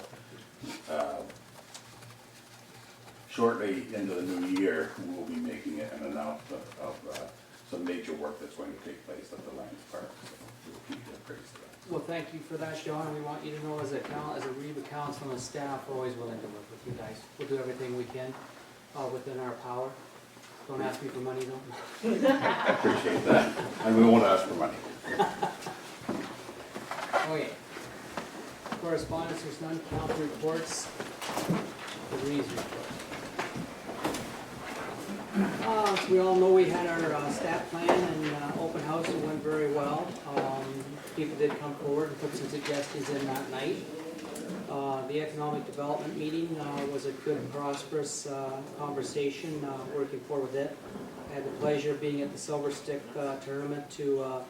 shortly into the new year, we'll be making an announcement of some major work that's going to take place at the Lions Park. So we'll keep you appraised of that. Well, thank you for that, Sean. We want you to know as a Reba council and staff, we're always willing to work with you guys. We'll do everything we can within our power. Don't ask me for money though. I appreciate that. And we won't ask for money. Okay. Correspondence, there's none. Council reports. The Reeves report. So we all know we had our staff plan and open house. It went very well. People did come forward and put some suggestions in that night. The economic development meeting was a good, prosperous conversation, working forward with it. I had the pleasure of being at the Silver Stick tournament to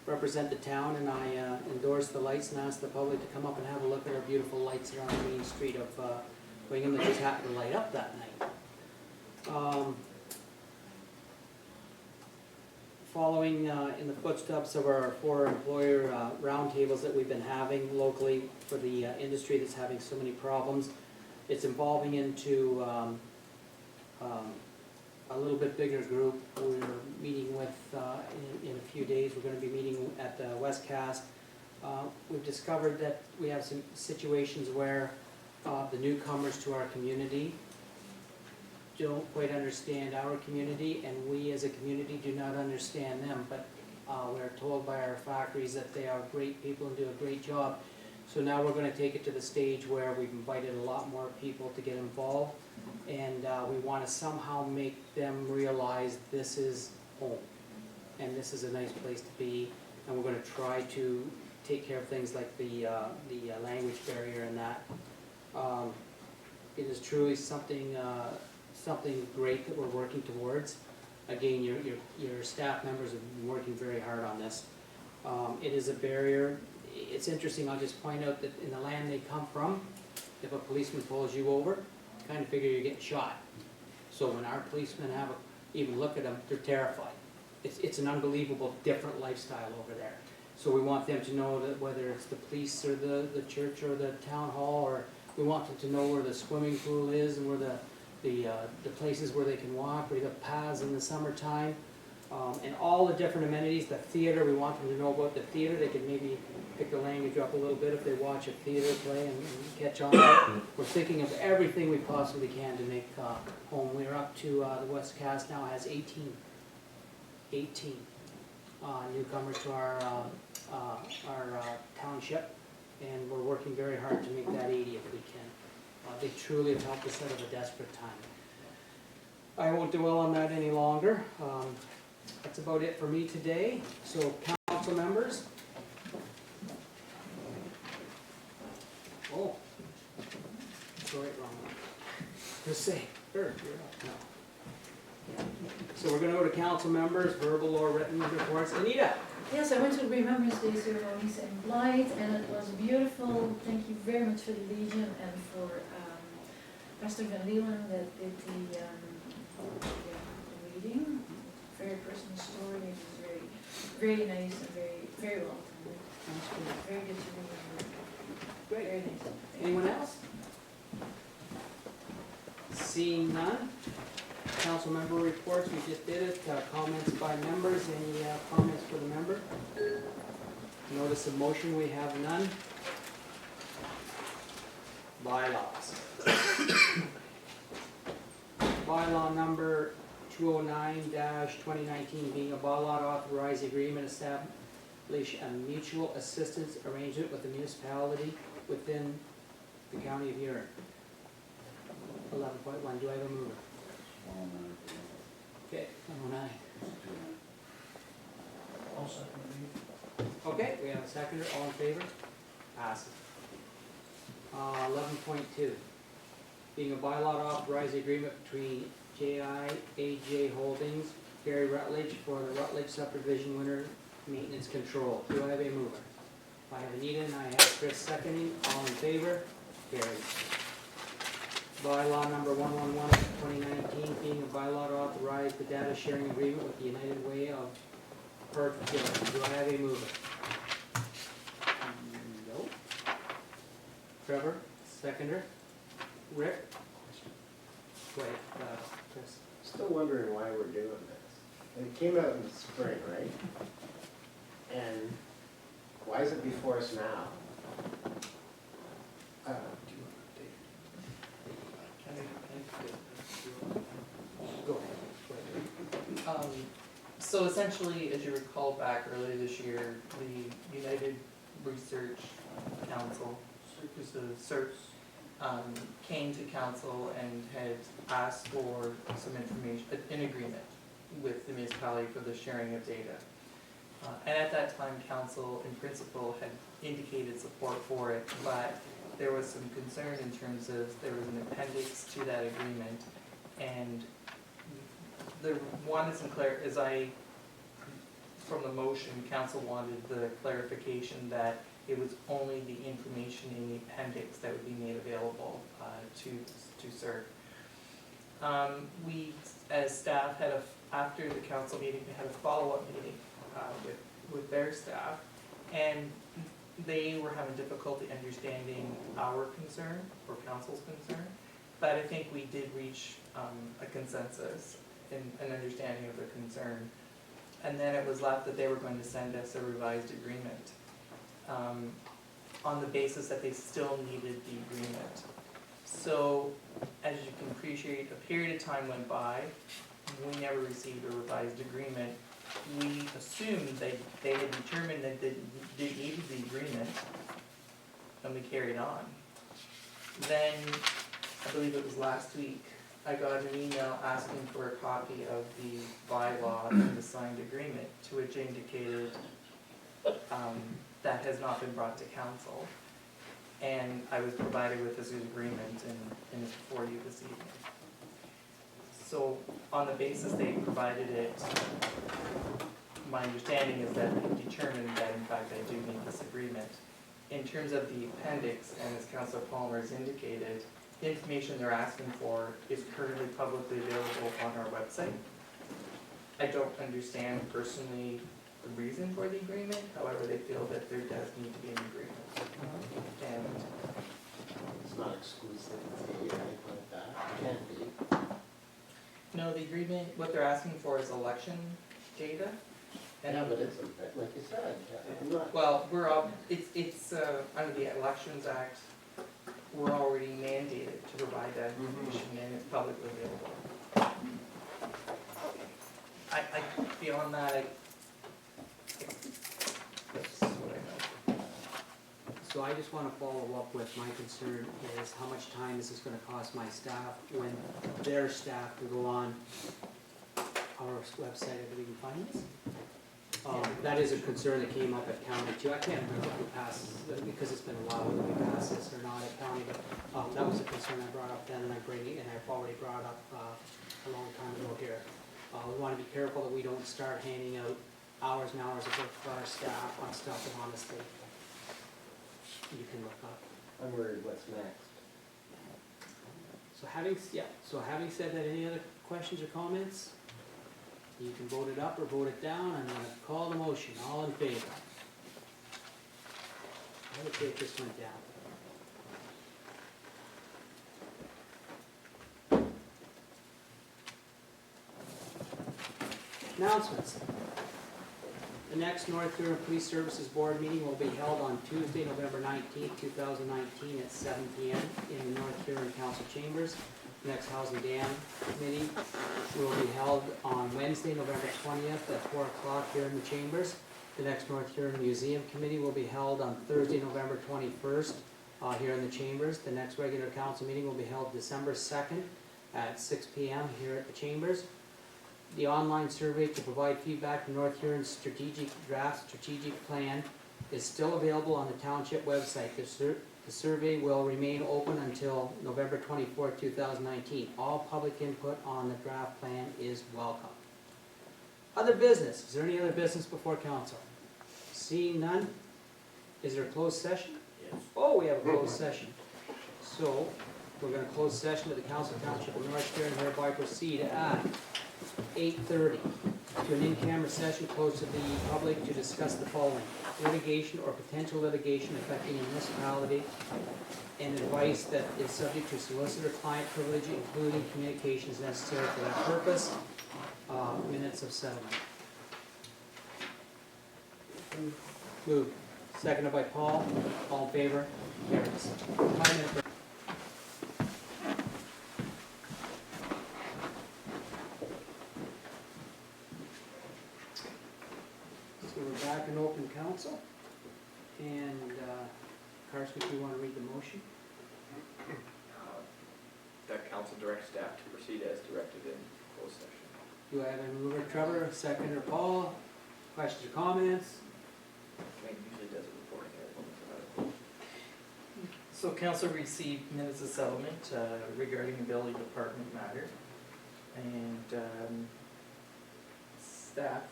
represent the town, and I endorsed the lights and asked the public to come up and have a look at our beautiful lights that are on the main street of Wingham that just happened to light up that night. Following in the footsteps of our 4 employer roundtables that we've been having locally for the industry that's having so many problems, it's evolving into a little bit bigger group. We're meeting with, in a few days, we're going to be meeting at Westcast. We've discovered that we have some situations where the newcomers to our community don't quite understand our community, and we as a community do not understand them, but we're told by our factories that they are great people and do a great job. So now we're going to take it to the stage where we've invited a lot more people to get involved, and we want to somehow make them realize this is home, and this is a nice place to be, and we're going to try to take care of things like the language barrier and that. It is truly something great that we're working towards. Again, your staff members have been working very hard on this. It is a barrier. It's interesting, I'll just point out that in the land they come from, if a policeman pulls you over, kind of figure you're getting shot. So when our policemen have even look at them, they're terrified. It's an unbelievable different lifestyle over there. So we want them to know that whether it's the police or the church or the town hall, or we want them to know where the swimming pool is and where the places where they can walk, we have paths in the summertime. And all the different amenities, the theater, we want them to know about the theater, they can maybe pick the language up a little bit if they watch a theater play and catch on. We're thinking of everything we possibly can to make home. We're up to, the West Cast now has 18 newcomers to our township, and we're working very hard to make that 80 if we can. They truly have helped us out of a desperate time. I won't dwell on that any longer. That's about it for me today. So council members. Oh, sorry, wrong one. Just say, Bert, you're up. No. So we're gonna go to council members, verbal or written reports. Anita? Yes, I went to Remembrance Day ceremonies in Blythe, and it was beautiful. Thank you very much for the Legion and for Pastor Van Leeuwen that did the reading. Very personal story. It was very nice and very well done. Very good to remember. Great. Very nice. Anyone else? Seeing none. Council member reports, we just did it. Comments by members. Any comments for the member? Notice of motion, we have none. Bylaws. Bylaw number 209-2019 being a bylaw authorized agreement establish a mutual assistance arrangement with the municipality within the county of Huron. 11.1, do I have a mover? Okay, 109. I'll second it. Okay, we have a seconder, all in favor? Passes. 11.2, being a bylaw to authorize the agreement between JIAJ Holdings, Gary Rutledge for the Rutledge subdivision winter maintenance control. Do I have a mover? I have Anita and I have Chris seconding, all in favor? Carried. Bylaw number 111-2019, being a bylaw to authorize the data sharing agreement with the United Way of Perth Village. Do I have a mover? No. Trevor, seconder. Rick? Go ahead, Chris. Still wondering why we're doing this. It came out in the spring, right? And why is it before us now? Go ahead. So essentially, as you recall back earlier this year, the United Research Council, which is CERC, came to council and had asked for some information, an agreement with the municipality for the sharing of data. And at that time, council in principle had indicated support for it, but there was some concern in terms of there was an appendix to that agreement, and there wanted some from the motion, council wanted the clarification that it was only the information in the appendix that would be made available to CERC. We, as staff, after the council meeting, we had a follow-up meeting with their staff, and they were having difficulty understanding our concern, or council's concern, but I think we did reach a consensus in an understanding of the concern. And then it was left that they were going to send us a revised agreement on the basis that they still needed the agreement. So, as you can appreciate, a period of time went by, we never received a revised agreement. We assumed they had determined that they needed the agreement, and we carried on. Then, I believe it was last week, I got an email asking for a copy of the bylaw and the signed agreement, to which indicated that has not been brought to council. And I was provided with this agreement and it's before you this evening. So on the basis they provided it, my understanding is that they determined that in fact I do need this agreement. In terms of the appendix, and as Councilor Palmer has indicated, the information they're asking for is currently publicly available on our website. I don't understand personally the reason for the agreement, however, they feel that there does need to be an agreement. And It's not exclusivity or anything like that, it can be. no, the agreement, what they're asking for is election data. And Yeah, but it's a bit, like you said, I'm not. well, we're all, it's, under the Elections Act, we're already mandated to provide that information and it's publicly available. Beyond that, that's what I know. So I just wanna follow up with my concern is how much time is this gonna cost my staff when their staff can go on our website, if we can find this? That is a concern that came up at county too. I can't remember if we passed, because it's been a while whether we passed this or not at county, but, that was a concern I brought up then and I've already brought up, a long time ago here. We wanna be careful that we don't start handing out hours and hours of work for our staff on stuff that honestly you can look up. I'm worried what's next. So having said that, any other questions or comments? You can vote it up or vote it down. I'm gonna call the motion. All in favor? I would take this one down. Announcements. The next North Huron Police Services Board meeting will be held on Tuesday, November 19th, 2019 at 7 p.m. in the North Huron Council Chambers. Next Housing Dam Committee will be held on Wednesday, November 20th at 4 o'clock here in the Chambers. The next North Huron Museum Committee will be held on Thursday, November 21st here in the Chambers. The next regular council meeting will be held December 2nd at 6 p.m. here at the Chambers. The online survey to provide feedback to North Huron's strategic plan is still available on the township website. The survey will remain open until November 24th, 2019. All public input on the draft plan is welcome. Other business. Is there any other business before council? Seeing none, is there a closed session? Yes. Oh, we have a closed session. So, we're going to close session of the Council Township of North Huron, hereby proceed at 8:30 to an in-camera session closed to the public to discuss the following: litigation or potential litigation affecting a municipality and advice that is subject to solicitor-client privilege, including communications necessary for that purpose. Minutes of settlement. Moved. Seconded by Paul. All in favor? Carries. 5-minute break. So we're back in open council, and Carson, if you want to read the motion? That council directs staff to proceed as directed in closed session. Do I have a mover, Trevor, seconder, Paul? Questions or comments? Wayne usually does a reporting. So council received minutes of settlement regarding a building department matter. And staff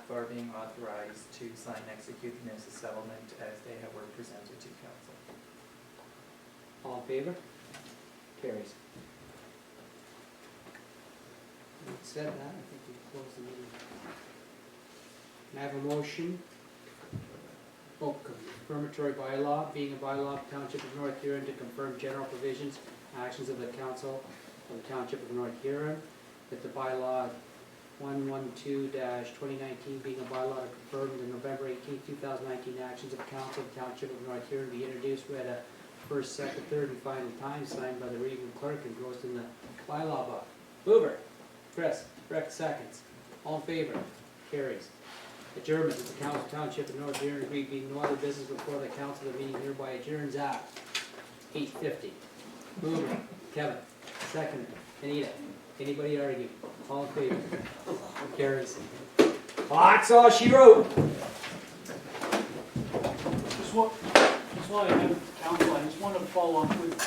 are being authorized to sign and execute the minutes of settlement as they were presented to council. All in favor? Carries. Having said that, I think we close the meeting. Can I have a motion? Confirmatory bylaw, being a bylaw of the Township of North Huron to confirm general provisions, actions of the Council of the Township of North Huron, that the bylaw 112-2019 being a bylaw to confirm the November 18, 2019 actions of the Council of the Township of North Huron be introduced, read a first, second, third, and final time, signed by the reading clerk and goes in the bylaw book. Mover, Chris, Rick seconds. All in favor? Carries. Adjournment of the Council of Township of North Huron agreed being no other business before the council, the meeting hereby adjourns at 8:50. Mover, Kevin, second, Anita. Anybody argue? All in favor? Carries. That's all she wrote. Just while I have council, I just want to follow up with